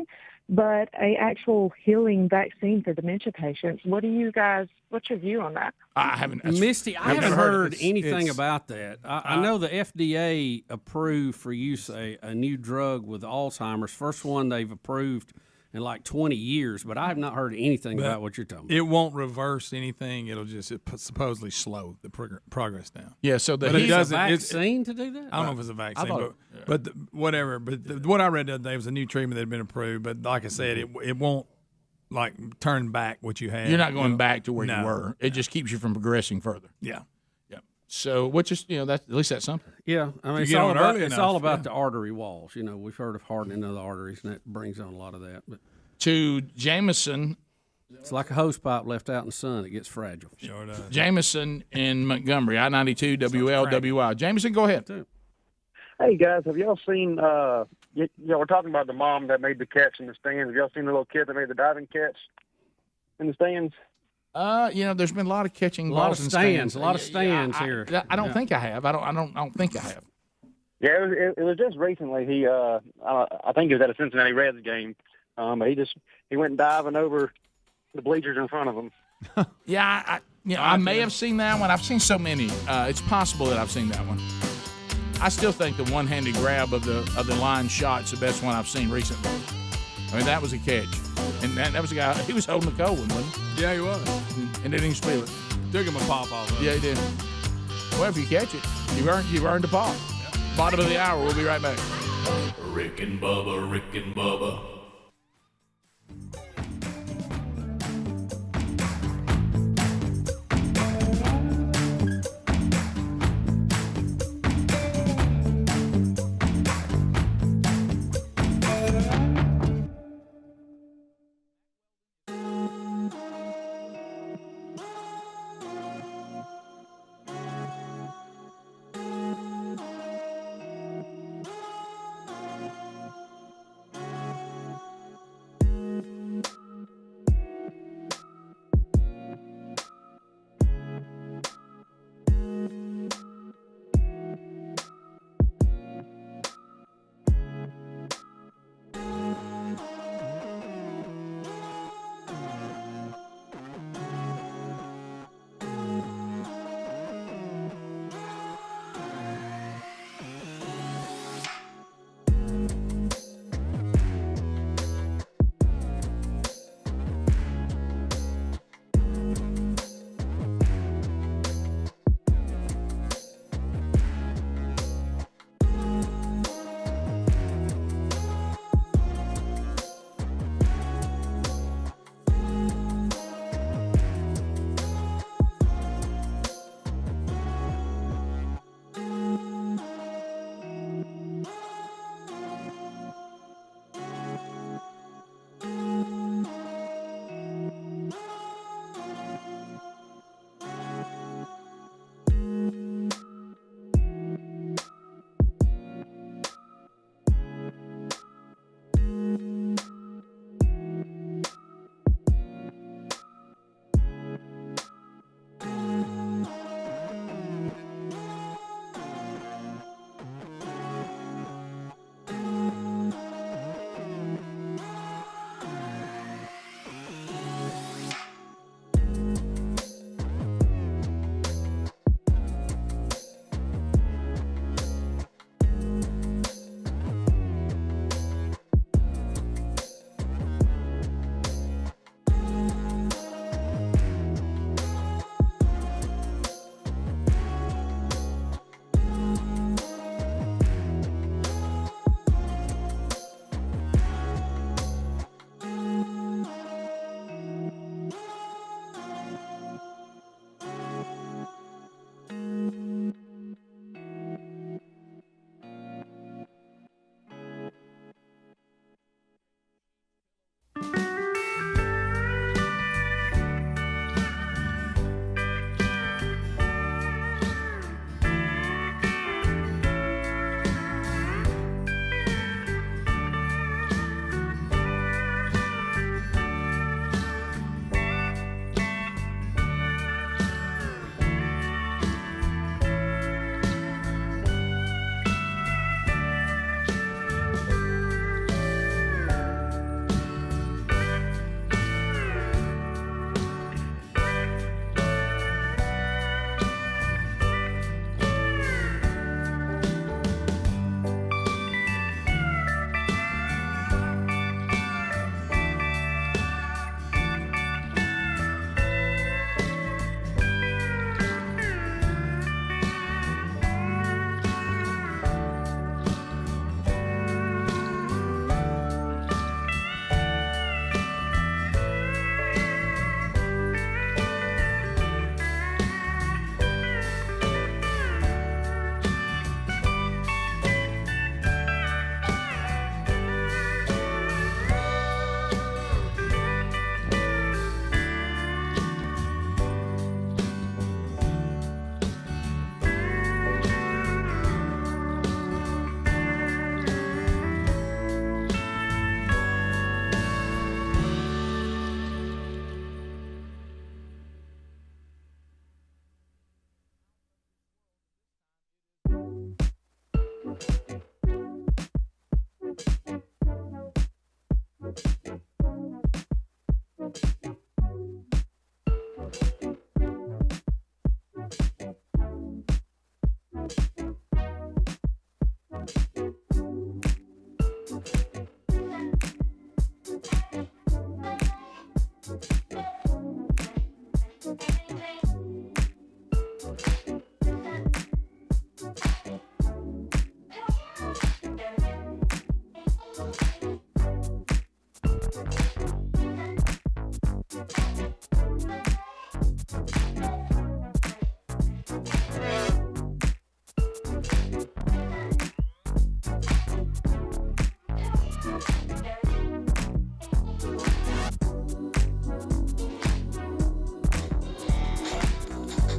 but a actual healing vaccine for dementia patients. What's your view on that? I haven't. Misty, I haven't heard anything about that. I know the FDA approved for use a new drug with Alzheimer's, first one they've approved in like 20 years, but I have not heard anything about what you're talking about. It won't reverse anything. It'll just supposedly slow the progress down. Yeah, so but it doesn't. Vaccine to do that? I don't know if it's a vaccine, but whatever. But what I read the other day was a new treatment that had been approved. But like I said, it won't like turn back what you had. You're not going back to where you were. It just keeps you from progressing further. Yeah. So, that's at least that's something. Yeah, I mean, it's all about the artery walls. We've heard of hardening of the arteries, and that brings on a lot of that. But to Jameson, it's like a hose pipe left out in the sun; it gets fragile. Sure does. Jameson in Montgomery, I-92 WLWI. Jameson, go ahead. Hey guys, have y'all seen? Y'all were talking about the mom that made the catch in the stands. Have y'all seen the little kid that made the diving catch in the stands? There's been a lot of catching balls in stands. stands. A lot of stands here. I don't think I have. I don't think I have. Yeah, it was just recently. He, I think it was at a Cincinnati Reds game. But he went diving over the bleachers in front of him. I may have seen that one. I've seen so many. It's possible that I've seen that one. I still think the one-handed grab of the line shot's the best one I've seen recently. I mean, that was a catch. And that was a guy, he was holding the cold one, wasn't he? Yeah, he was. And didn't even spill it. Took him a pop off. Yeah, he did. Well, if you catch it, you've earned a pop. Yeah. Bottom of the hour. We'll be right back. Rick and Bubba, Rick and Bubba.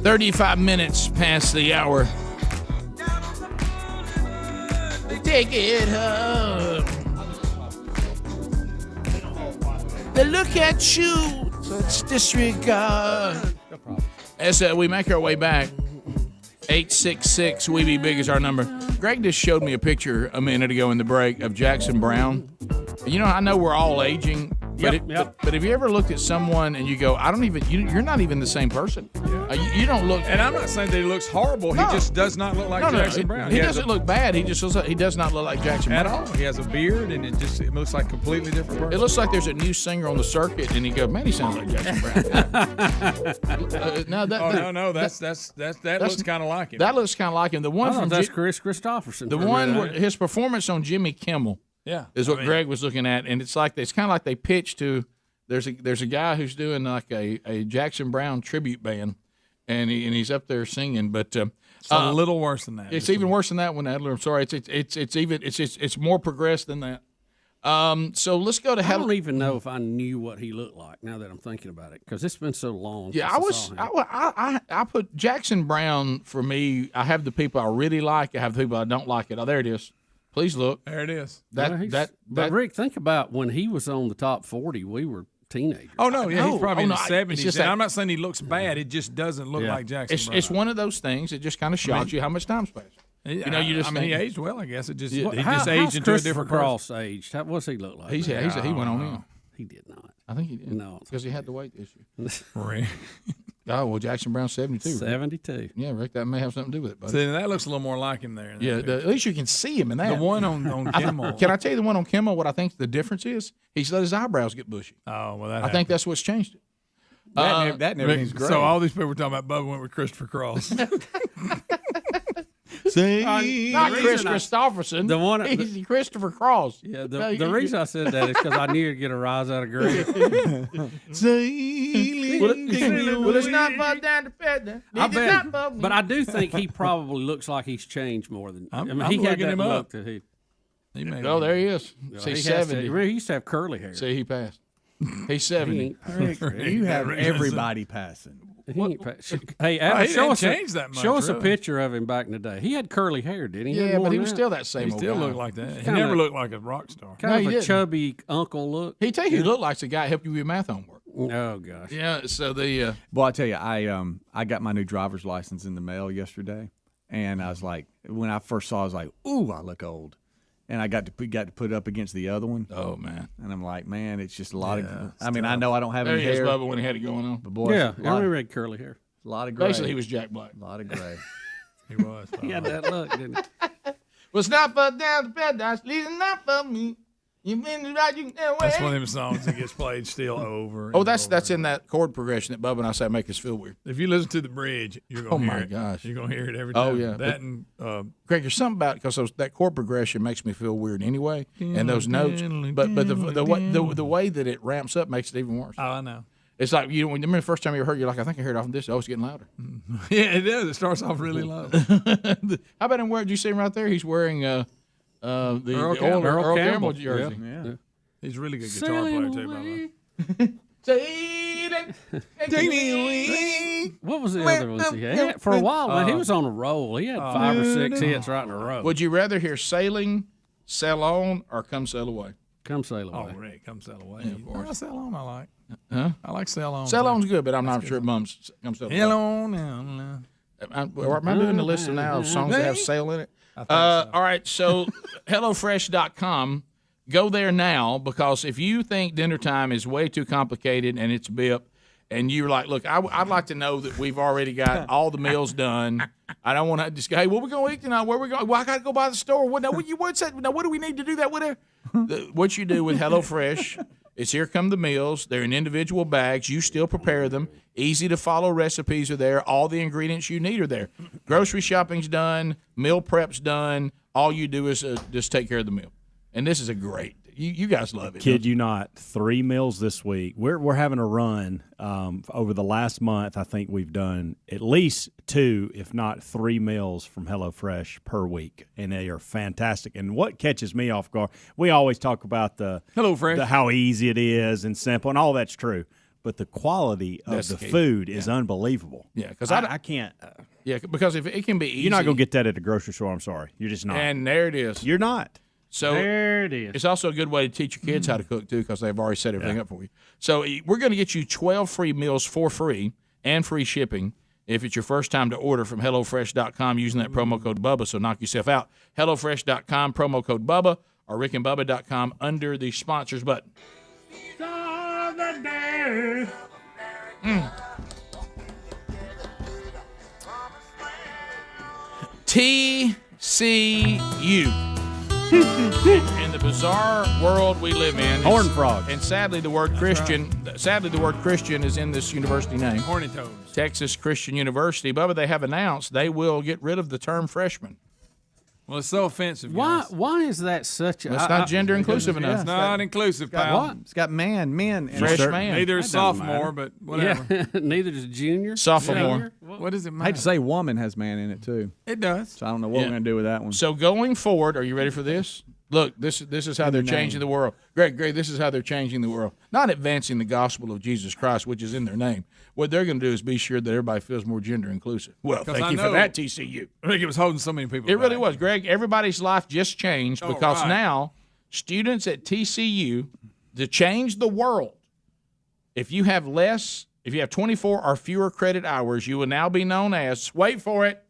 35 minutes past the hour. Take it home. The look at you, let's disregard. As we make our way back, 866 We Be Big is our number. Greg just showed me a picture a minute ago in the break of Jackson Brown. You know, I know we're all aging, but but have you ever looked at someone and you go, I don't even, you're not even the same person. You don't look. And I'm not saying that he looks horrible. No. He just does not look like Jackson Brown. He doesn't look bad. He just he does not look like Jackson Brown at all. He has a beard, and it looks like a completely different person. It looks like there's a new singer on the circuit, and he goes, man, he sounds like Jackson Brown. That looks kind of like him. That looks kind of like him. The one from that's Chris Christopherson. The one where his performance on Jimmy Kimmel. Yeah, is what Greg was looking at, and it's kind of like they pitched to. There's a guy who's doing like a Jackson Brown tribute band, and he's up there singing, but it's a little worse than that. It's even worse than that one, Adler. I'm sorry. It's more progressed than that. So let's go to. I don't even know if I knew what he looked like now that I'm thinking about it, because it's been so long. Yeah, I put Jackson Brown for me. I have the people I really like. I have the people I don't like. Oh, there it is. Please look. There it is. But Rick, think about when he was on the top 40. We were teenagers. Oh no, yeah, he's probably in the 70s. And I'm not saying he looks bad. It just doesn't look like Jackson Brown. It's one of those things that just kind of shocks you how much time's passed. You know, he aged well. I guess it just he how's just aged into a different Cross aged. What's he look like? He went on in. He did not. I think he did. No, because he had the weight issue. Right. Oh well, Jackson Brown's 72. 72. Yeah, Rick, that may have something to do with it, buddy. See, that looks a little more like him there. Yeah, at least you can see him in that. The one on Kimmel. Can I tell you the one on Kimmel? What I think the difference is? He's let his eyebrows get bushy. Oh well, I think that's what's changed it. That never means great. So all these people were talking about Bubba went with Christopher Cross. See, not Chris Christopherson. The one, he's Christopher Cross. Yeah, the reason I said that is because I knew you'd get a rise out of Greg. Well, it's not far down to bed. But I do think he probably looks like he's changed more than. He had that look that he. Oh, there he is. He's 70. He used to have curly hair. See, he passed. He's 70. You have everybody passing. Hey, Adam, show us a picture of him back in the day. He had curly hair, didn't he? Yeah, but he was still that same old guy. He still looked like that. He never looked like a rock star. Kind of a chubby uncle look. He tell you he looked like the guy helped you with your math homework. Oh gosh. Yeah. So the. Well, I tell you, I got my new driver's license in the mail yesterday, and I was like, when I first saw it, I was like, ooh, I look old. And I got to put it up against the other one. Oh man! And I'm like, man, it's just a lot of. I mean, I know I don't have any hair. hair. Bubba when he had it going on. But boy, yeah, I remember he had curly hair. A lot of gray. Basically, he was Jack Black. A lot of gray. He was. He had that look, didn't he? Well, it's not for down to paradise, leading not for me. You've been right, you can away. That's one of them songs that gets played still over. Oh, that's in that chord progression that Bubba and I say make us feel weird. If you listen to the bridge, you're gonna hear it. Gosh, you're gonna hear it every time. Oh yeah, that and Greg, there's something about it because that chord progression makes me feel weird anyway, and those notes. But the way that it ramps up makes it even worse. Oh, I know. It's like you remember the first time you ever heard, you're like, I think I heard it off this. Oh, it's getting louder. Yeah, it does. It starts off really low. How about him wearing? Do you see him right there? He's wearing the Earl Campbell jersey. Yeah. He's a really good guitar player too, by the way. What was the other ones he had? For a while, man, he was on a roll. He had 5 or 6 hits right in a row. Would you rather hear Sailing, Sail On, or Come Sail Away? Come Sail Away. Oh, Rick, Come Sail Away. Yeah, Sail On I like. Huh? I like Sail On. Sail On's good, but I'm not sure Mum's Come Sail Away. Sail On. Am I doing the list now of songs that have sail in it? I think so. All right, so HelloFresh.com. Go there now, because if you think dinner time is way too complicated and it's BIP, and you're like, look, I'd like to know that we've already got all the meals done. I don't want to just go, hey, what we going to eat tonight? Where we going? Well, I got to go by the store. What's that? Now, what do we need to do that with? What you do with HelloFresh is here come the meals. They're in individual bags. You still prepare them. Easy to follow recipes are there. All the ingredients you need are there. Grocery shopping's done. Meal prep's done. All you do is just take care of the meal. And this is a great. You guys love it. Kid you not, 3 meals this week. We're having a run over the last month. I think we've done at least 2, if not 3 meals from HelloFresh per week, and they are fantastic. And what catches me off guard, we always talk about the HelloFresh, how easy it is and simple, and all that's true. but the quality of That's the the key. food is unbelievable. Yeah, because I can't. Yeah, because if it can be easy. You're not gonna get that at the grocery store. I'm sorry, you're just not. And there it is. You're not. So there it is. It's also a good way to teach your kids how to cook too, because they've already set everything up for you. So we're going to get you 12 free meals for free and free shipping if it's your first time to order from HelloFresh.com using that promo code Bubba. So knock yourself out. HelloFresh.com, promo code Bubba, or RickandBubba.com under the sponsors button. TCU. In the bizarre world we live in, Horned frogs. And sadly, the word Christian. Sadly, the word Christian is in this university name. Horny toads. Texas Christian University. Bubba, they have announced they will get rid of the term freshman. Well, it's so offensive. Why? Guys. Why is that such a? Well, it's not gender inclusive enough. It's not inclusive, pal. It's got men, and Freshman. Neither is sophomore, but whatever. Yeah, neither is junior. Sophomore. What does it I matter? hate to say woman has man in it too. It does. So I don't know what we're going to do with that one. So going forward, are you ready for this? Look, this is how they're changing the world. Greg, this is how they're changing the world. Not advancing the gospel of Jesus Christ, which is in their name. What they're going to do is be sure that everybody feels more gender inclusive. Well, thank you for that, TCU. I think it was holding so many people It back. really was, Greg. Everybody's life just changed because right. now students at TCU, to change the world, if you have 24 or fewer credit hours, you will now be known as, wait for it,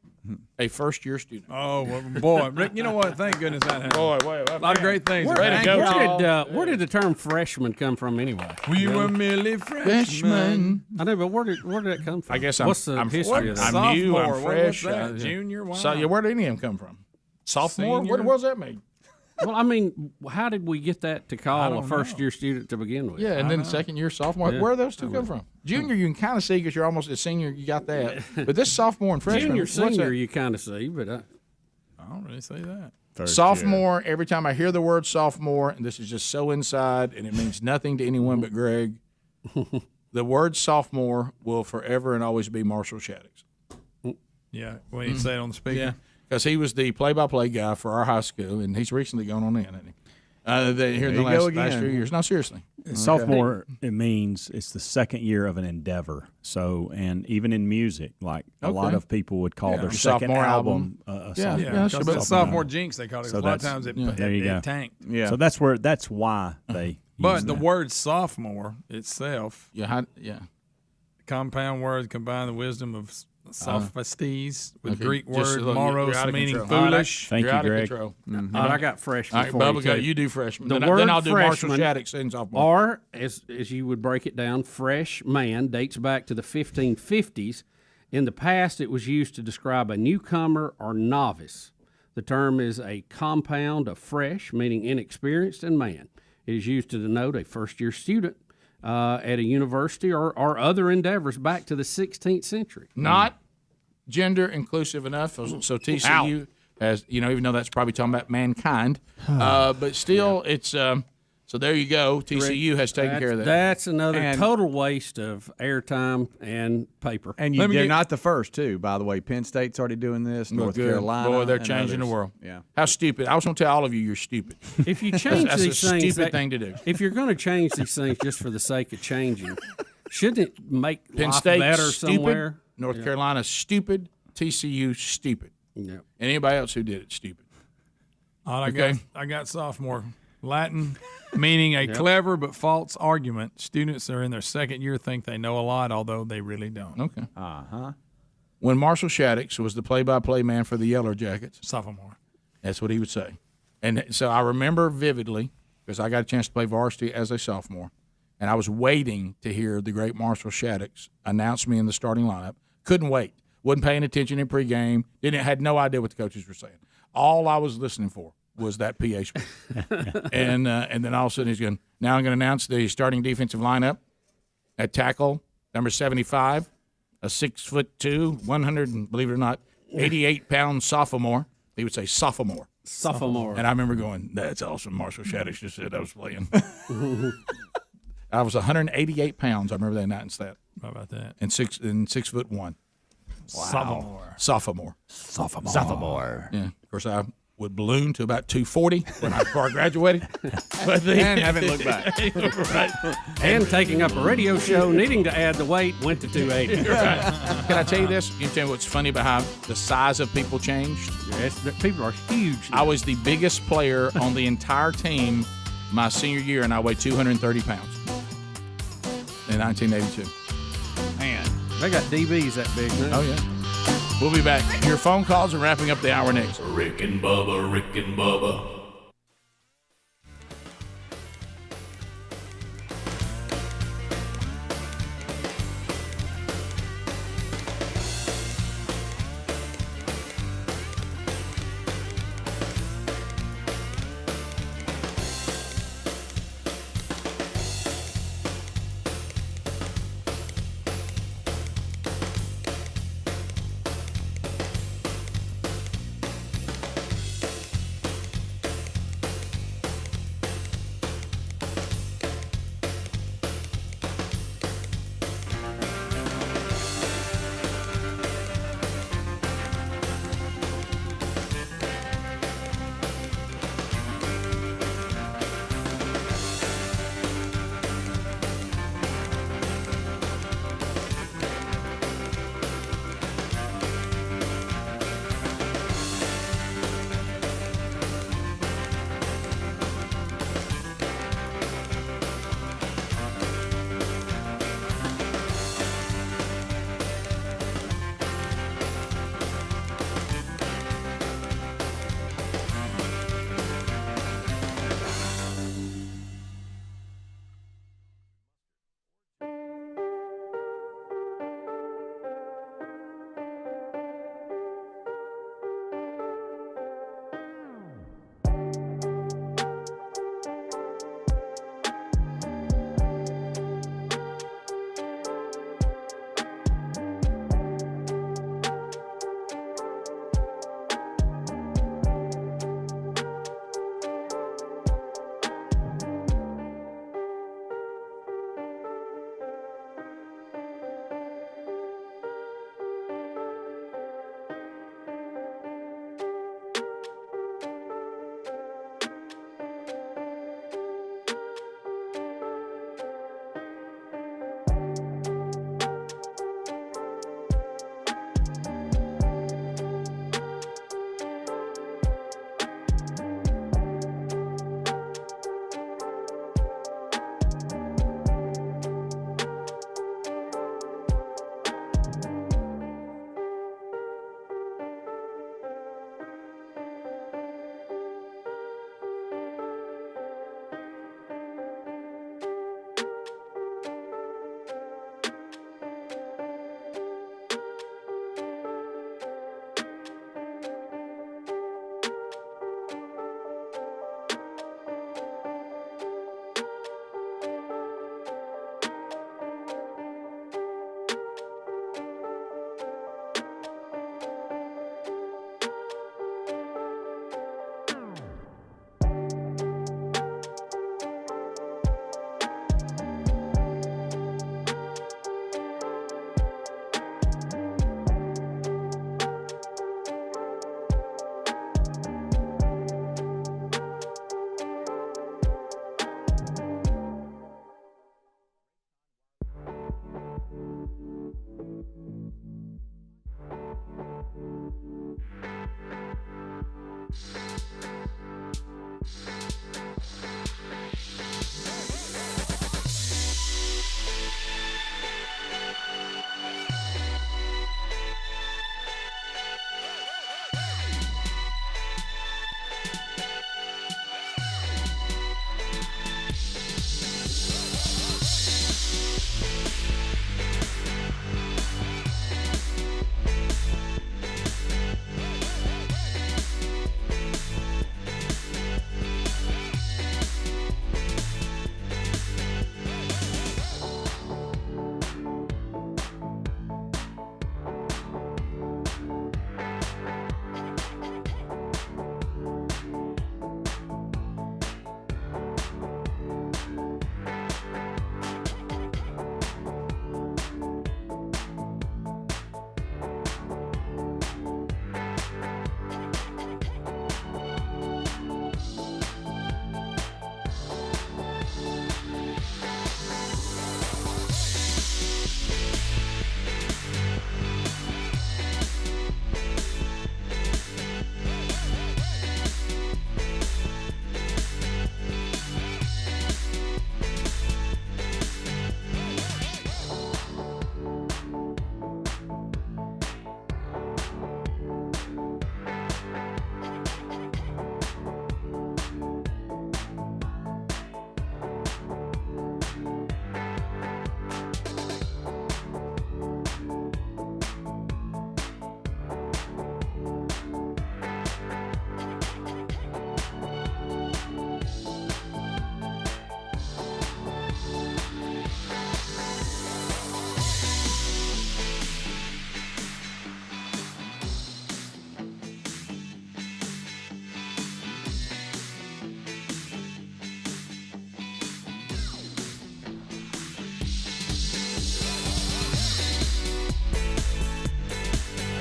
a first-year student. Oh, well, boy. Rick, you know what? Thank goodness that happened. Boy, a lot of great things. Where did the term freshman come from anyway? We were merely freshmen. I know, but where did that come from? I guess What's the history of that? I'm new. I'm Sophomore. fresh. What's that? Junior? Wow. So, where did any of them come from? Sophomore? Senior? What does that mean? Well, I mean, how did we get that to call a first-year student to begin with? Yeah, and then second-year sophomore. Yeah. Where do those two come from? Junior, you can kind of see because you're almost a senior. You got that. But this sophomore and freshman. Junior, what's senior, that? you kind of see, but I don't really say that. Sophomore, every time I hear the word sophomore, and this is just so inside, and it means nothing to anyone but Greg, the word sophomore will forever and always be Marshall Shaddix. Yeah, when you say it on the speaker. Yeah, because he was the play-by-play guy for our high school, and he's recently gone on in, hasn't he? Here in the last few years. No, seriously. Sophomore, it means it's the second year of an endeavor. So, and even in music, like a lot of people would call their second Sophomore album album. But sophomore jinx, they call it. So A lot of times it there you go. tanked. Yeah. So that's why they. But use the that. word sophomore itself, yeah, compound word combine the wisdom of sophistes with Okay, Greek just word look, moros, you're out of meaning control. foolish. Thank You're you, out of Greg. control. All right, I got freshman All right, for Bubba, you, go. too. You do freshman. The Then word I'll do Marshall freshman, Shaddix and sophomore. or as you would break it down, fresh man dates back to the 1550s. In the past, it was used to describe a newcomer or novice. The term is a compound of fresh, meaning inexperienced, and man. It is used to denote a first-year student at a university or other endeavors back to the 16th century. Not gender inclusive enough. So TCU has, even though that's probably talking about mankind, but still, it's. So there you go. TCU has taken care of that. That's another total waste of airtime and paper. And they're not the first, too, by the way. Penn State's already doing this, North Carolina. Boy, they're and changing the others. world. Yeah. How stupid. I was going to tell all of you, you're stupid. If you change that's these a things, stupid thing to do. If you're going to change these things just for the sake of changing, shouldn't it make Penn life State better stupid. somewhere? North Carolina stupid. TCU stupid. Yeah. And anybody else who did it stupid. I got sophomore. Latin, meaning a clever but false argument. Students that are in their second year think they know a lot, although they really don't. Okay. When Marshall Shaddix was the play-by-play man for the Yellow Jackets, Sophomore. that's what he would say. And so I remember vividly, because I got a chance to play varsity as a sophomore, and I was waiting to hear the great Marshall Shaddix announce me in the starting lineup. Couldn't wait. Wasn't paying attention in pregame. Had no idea what the coaches were saying. All I was listening for was that PA speak. and then all of a sudden he's going, now I'm going to announce the starting defensive lineup. At tackle, number 75, a 6'2", 100, and believe it or not, 88-pound sophomore. He would say sophomore. Sophomore. And I remember going, that's awesome. Marshall Shaddix just said I was playing. I was 188 pounds. I remember they announced that. How about that? And 6'1". Wow. Sophomore. Sophomore. Yeah. Of course, I would balloon to about 240 before I graduated. But And haven't looked back. Right. And taking up a radio show, needing to add the weight, went to 280. Right. Can I tell you this? Can you tell you what's funny about how the size of people changed? Yes, people are huge. I was the biggest player on the entire team my senior year, and I weighed 230 pounds in 1982. Man, they got DBs that big now. Oh, yeah. We'll be back. Your phone calls are wrapping up the hour next. Rick and Bubba, Rick and Bubba.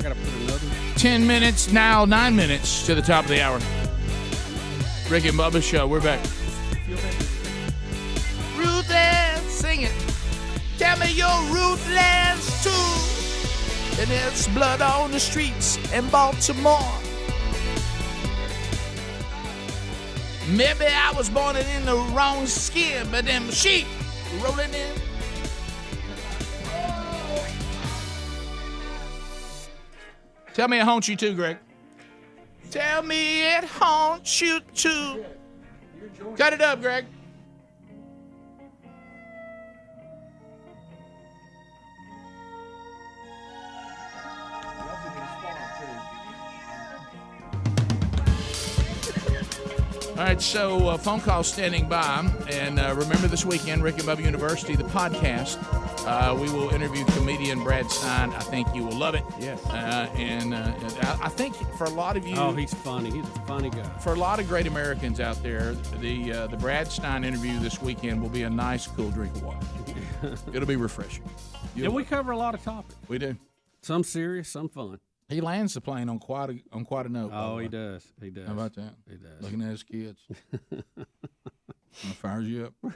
got to put another. 10 minutes, now 9 minutes to the top of the hour. Rick and Bubba Show, we're back. Ruthless, sing it. Tell me you're ruthless too. And there's blood on the streets in Baltimore. Maybe I was born in the wrong skin, but them sheep rolling in. Tell me it haunts you too, Greg. Tell me it haunts you too. Cut it up, Greg. All right, so phone call standing by. And remember this weekend, Rick and Bubba University, the podcast. We will interview comedian Brad Stein. I think you will love it. Yes. I think for a lot of you... Oh, he's funny. He's a funny guy. For a lot of great Americans out there, the Brad Stein interview this weekend will be a nice, cool drink of water. It'll be refreshing. And we cover a lot of topics. We do. Some serious, some fun. He lands the plane on quite a note. Oh, he does. He does. How about that? He does. Looking at his kids. Fires you up.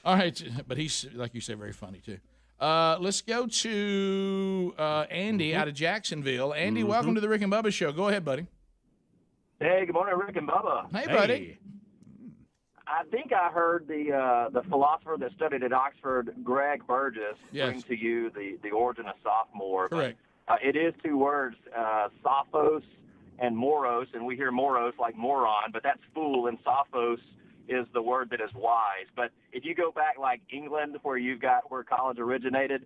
All right, but he's, like you said, very funny, too. Let's go to Andy out of Jacksonville. Andy, welcome to the Rick and Bubba Show. Go ahead, buddy. Hey, good morning, Rick and Bubba. Hey, buddy. I think I heard the philosopher that studied at Oxford, Greg Burgess, bring to you the origin of sophomore. Correct. It is two words, sophos and moros, and we hear moros like moron, but that's fool, and sophos is the word that is wise. But if you go back like England, where college originated,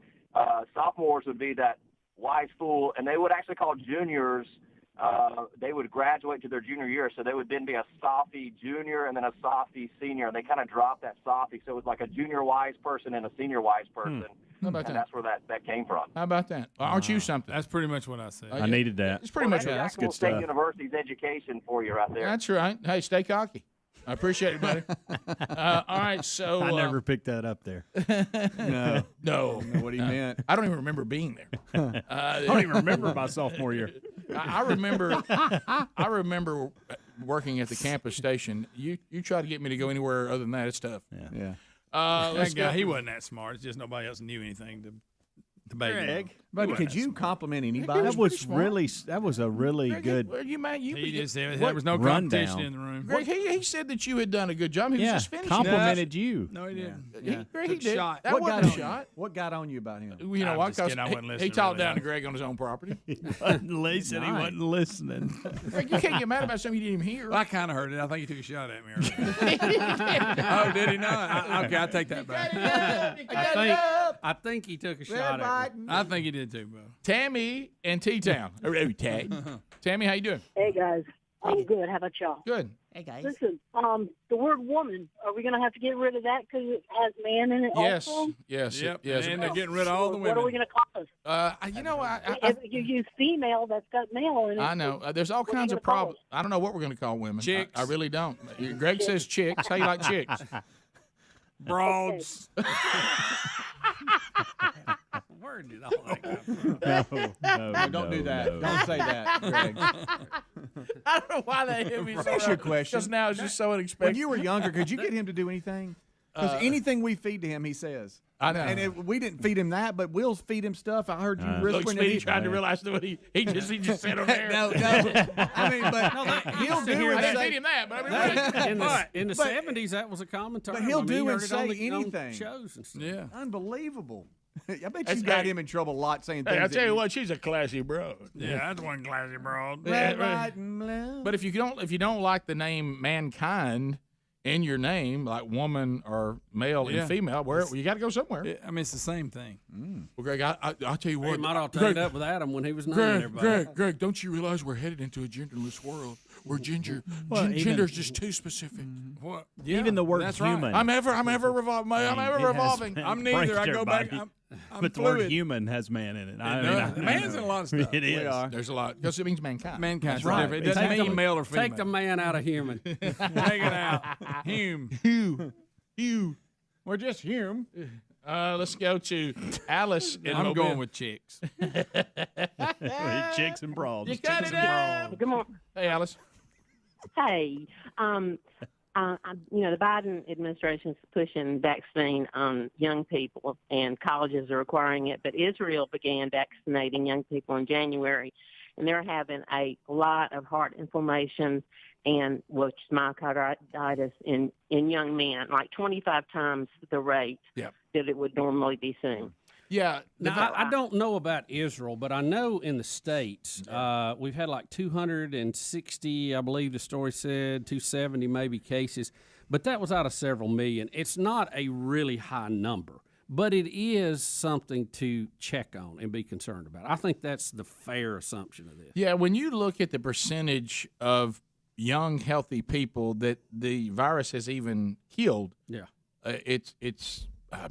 sophomores would be that wise fool, and they would actually call juniors, they would graduate to their junior year, so they would then be a sophy junior and then a sophy senior, and they kind of dropped that sophy, so it was like a junior wise person and a senior wise person. How about and that? that's where that came from. How about that? Aren't you something? That's pretty much what I said. I needed that. It's pretty much that's good stuff. State University's education for you right there. That's right. Hey, stay cocky. I appreciate it, buddy. All right, so I never picked that up there. No. know what he meant. I don't even remember being there. I don't even remember my sophomore year. I remember working at the campus station. You try to get me to go anywhere other than that, it's tough. Yeah. That guy, he wasn't that smart. It's just nobody else knew anything to bait him up. But could you compliment anybody? That was a really Greg, good. Well, you might you He just said what- there was no rundown. competition in the room. Greg, he said that you had done a good job. He was just finishing. Complimented you. No, he didn't. Greg, he Took did. shot. That wasn't a shot. What got on you about him? You know I'm what? just 'Cause kidding. I wasn't he listening talked really down to hard. Greg on his own property. He said he wasn't listening. Greg, you can't get mad about something you didn't even hear. Well, I kind of heard it. I think he took a shot at me earlier. Oh, did he not? Okay, I'll take that back. I think he took a shot at me. I think he did too, bro. Tammy and T-Town. Tammy, how you doing? Hey guys, I'm good. How about y'all? Good. Hey guys. Listen, the word woman, are we going to have to get rid of that because it has man in it Yes. also? Yes. Yep. Yes. And they're getting rid of all the What are we women. going to call us? You know, If you use female, that's got male in it. I know. There's all What are kinds you of gonna call problems. I don't know what we're going to call women. Chicks. I really don't. Greg says chicks. How you like chicks? Broads. Where did all that come from? No, don't do that. no. Don't say that, Greg. I don't know why that hit me so That's your question. Just now, it's just so When unexpected. you were younger, could you get him to do anything? Because anything we feed to him, he says. I know. And we didn't feed him that, but we'll feed him stuff. I heard you Look, whispering. Speedy trying to realize what he just said on there. No. I mean, but he'll do I and didn't say. feed him that, but I mean, In the 70s, that was a common term. But he'll I mean, do you and heard it on say the- on anything. shows and stuff. yeah. Unbelievable. I bet you That's- got hey, him in trouble a lot saying things. Hey, I that tell you what, she's a classy bro. Yeah, that's one classy broad. Red, white, and blue. But if you don't like the name mankind in your name, like woman or male Yeah. and female, where you got to go somewhere. I mean, it's the same thing. Well, Greg, I'll tell you He what. might have Greg, teamed up with Adam when he was naming everybody. Greg, don't you realize we're headed into a genderless world where Well, gender's just too specific? What? Even the word that's human. Right. I'm ever revolving. I'm ever It has revolving. been I'm neither. I pranked go back. everybody. I'm But the fluid. word human has man in it. Man's in a lot of stuff. It is. We are. There's a lot because it means mankind. Mankind's right. different. It doesn't Take mean male or female. Take the man out of human. Take it out. Hume. You. We're just hume. Let's go to Alice. I'm going with chicks. Chicks and broads. You cut it out. Good morning. Hey, Alice. Hey, the Biden administration is pushing vaccine on young people, and colleges are requiring it. But Israel began vaccinating young people in January, and they're having a lot of heart inflammation and myocarditis in young men, like 25 times the rate that it would normally be seen. Yeah. Now, I don't know about Israel, but I know in the States, we've had like 260, I believe the story said, 270 maybe cases, but that was out of several million. It's not a really high number, but it is something to check on and be concerned about. I think that's the fair assumption of this. Yeah, when you look at the percentage of young, healthy people that the virus has even killed, it's a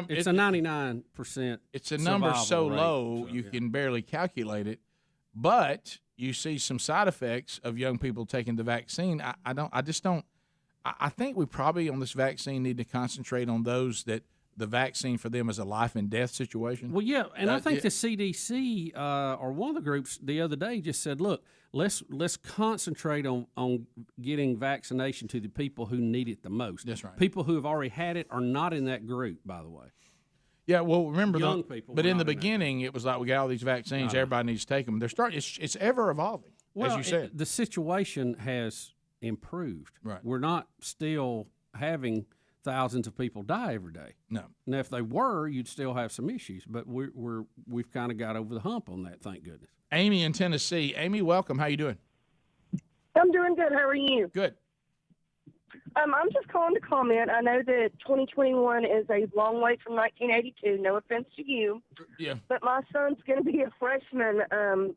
99%. It's a number so rate, low you can barely calculate it. But you see some side effects of young people taking the vaccine. I think we probably on this vaccine need to concentrate on those that the vaccine for them is a life and death situation. Well, yeah, and I think the CDC or one of the groups the other day just said, look, let's concentrate on getting vaccination to the people who need it the most. That's right. People who have already had it are not in that group, by the way. Yeah, well, remember young people. But in the beginning, it was like we got all these vaccines. Everybody needs to take them. They're starting. It's ever evolving, as you said. The situation has improved. Right. We're not still having thousands of people die every day. No. Now, if they were, you'd still have some issues, but we've kind of got over the hump on that, thank goodness. Amy in Tennessee. Amy, welcome. How you doing? I'm doing good. How are you? Good. I'm just calling to comment. I know that 2021 is a long way from 1982. No offense to you. Yeah. But my son's going to be a freshman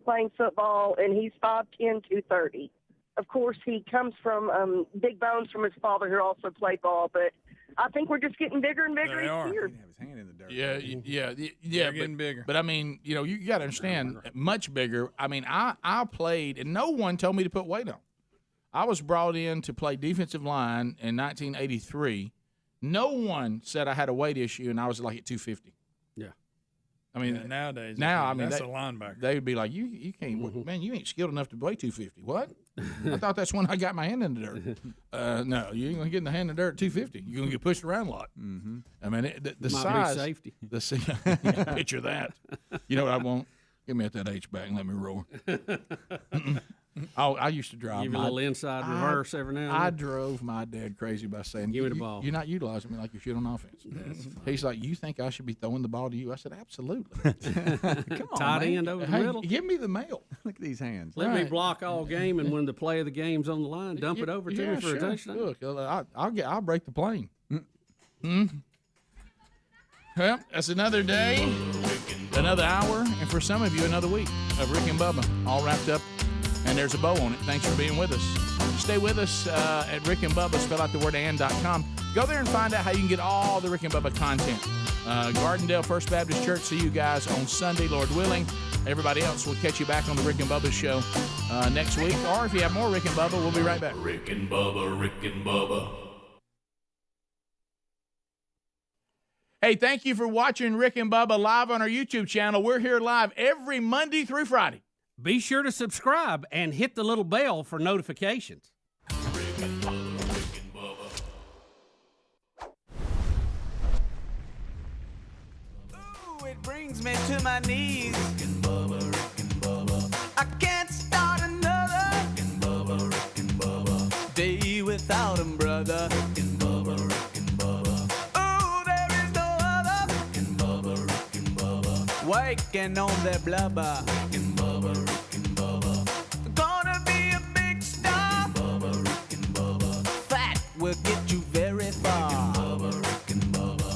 playing football, and he's 5'10", 230. Of course, he comes from big bones from his father, who also played ball. But I think we're just getting bigger and bigger each year. Yeah. They're getting bigger. But I mean, you got to understand, much bigger. I mean, I played, and no one told me to put weight on. I was brought in to play defensive line in 1983. No one said I had a weight issue, and I was like at 250. Yeah. I mean, nowadays, that's a linebacker. They would be like, you can't, man, you ain't skilled enough to weigh 250. What? I thought that's when I got my hand in the dirt. No, you ain't gonna get in the hand in the dirt at 250. You're gonna get pushed around a lot. Mm-hmm. I mean, the size, safety. Picture that. You know what I want? Give me that H back and let me roar. I used to drive. Give you a little inside reverse every now and then. I drove my dad crazy by saying, "Give me the ball. You're not utilizing me like you should on offense." He's like, "You think I should be throwing the ball to you?" I said, "Absolutely." Come on, tight end over the middle. Give me the mail. Look at these hands. Let me block all game, and when the play of the game's on the line, dump it over to me for a touchdown. Look, I'll break the plane. Well, that's another day, another hour, and for some of you, another week of Rick and Bubba, all wrapped up, and there's a bow on it. Thanks for being with us. Stay with us at Rick and Bubba, spell out the word and.com. Go there and find out how you can get all the Rick and Bubba content. Gardendale First Baptist Church, see you guys on Sunday, Lord willing. Everybody else, we'll catch you back on the Rick and Bubba show next week, or if you have more Rick and Bubba, we'll be right back. Rick and Bubba, Rick and Bubba. Hey, thank you for watching Rick and Bubba live on our YouTube channel. We're here live every Monday through Friday. Be sure to subscribe and hit the little bell for notifications. Rick and Bubba, Rick and Bubba. Ooh, it brings me to my knees. Rick and Bubba, I can't start another Rick and Bubba, day without him, brother. Rick and Bubba, Ooh, there is no other Rick and Bubba, waking on their blubber. Rick and Bubba, Gonna be a big star. Rick and Bubba, Fat will get you very far. Rick and Bubba,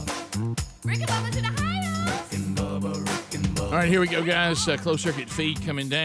Rick and Bubba to the high. Rick and Bubba, Rick and Bubba. All right, here we go, guys. Closed circuit feed coming down.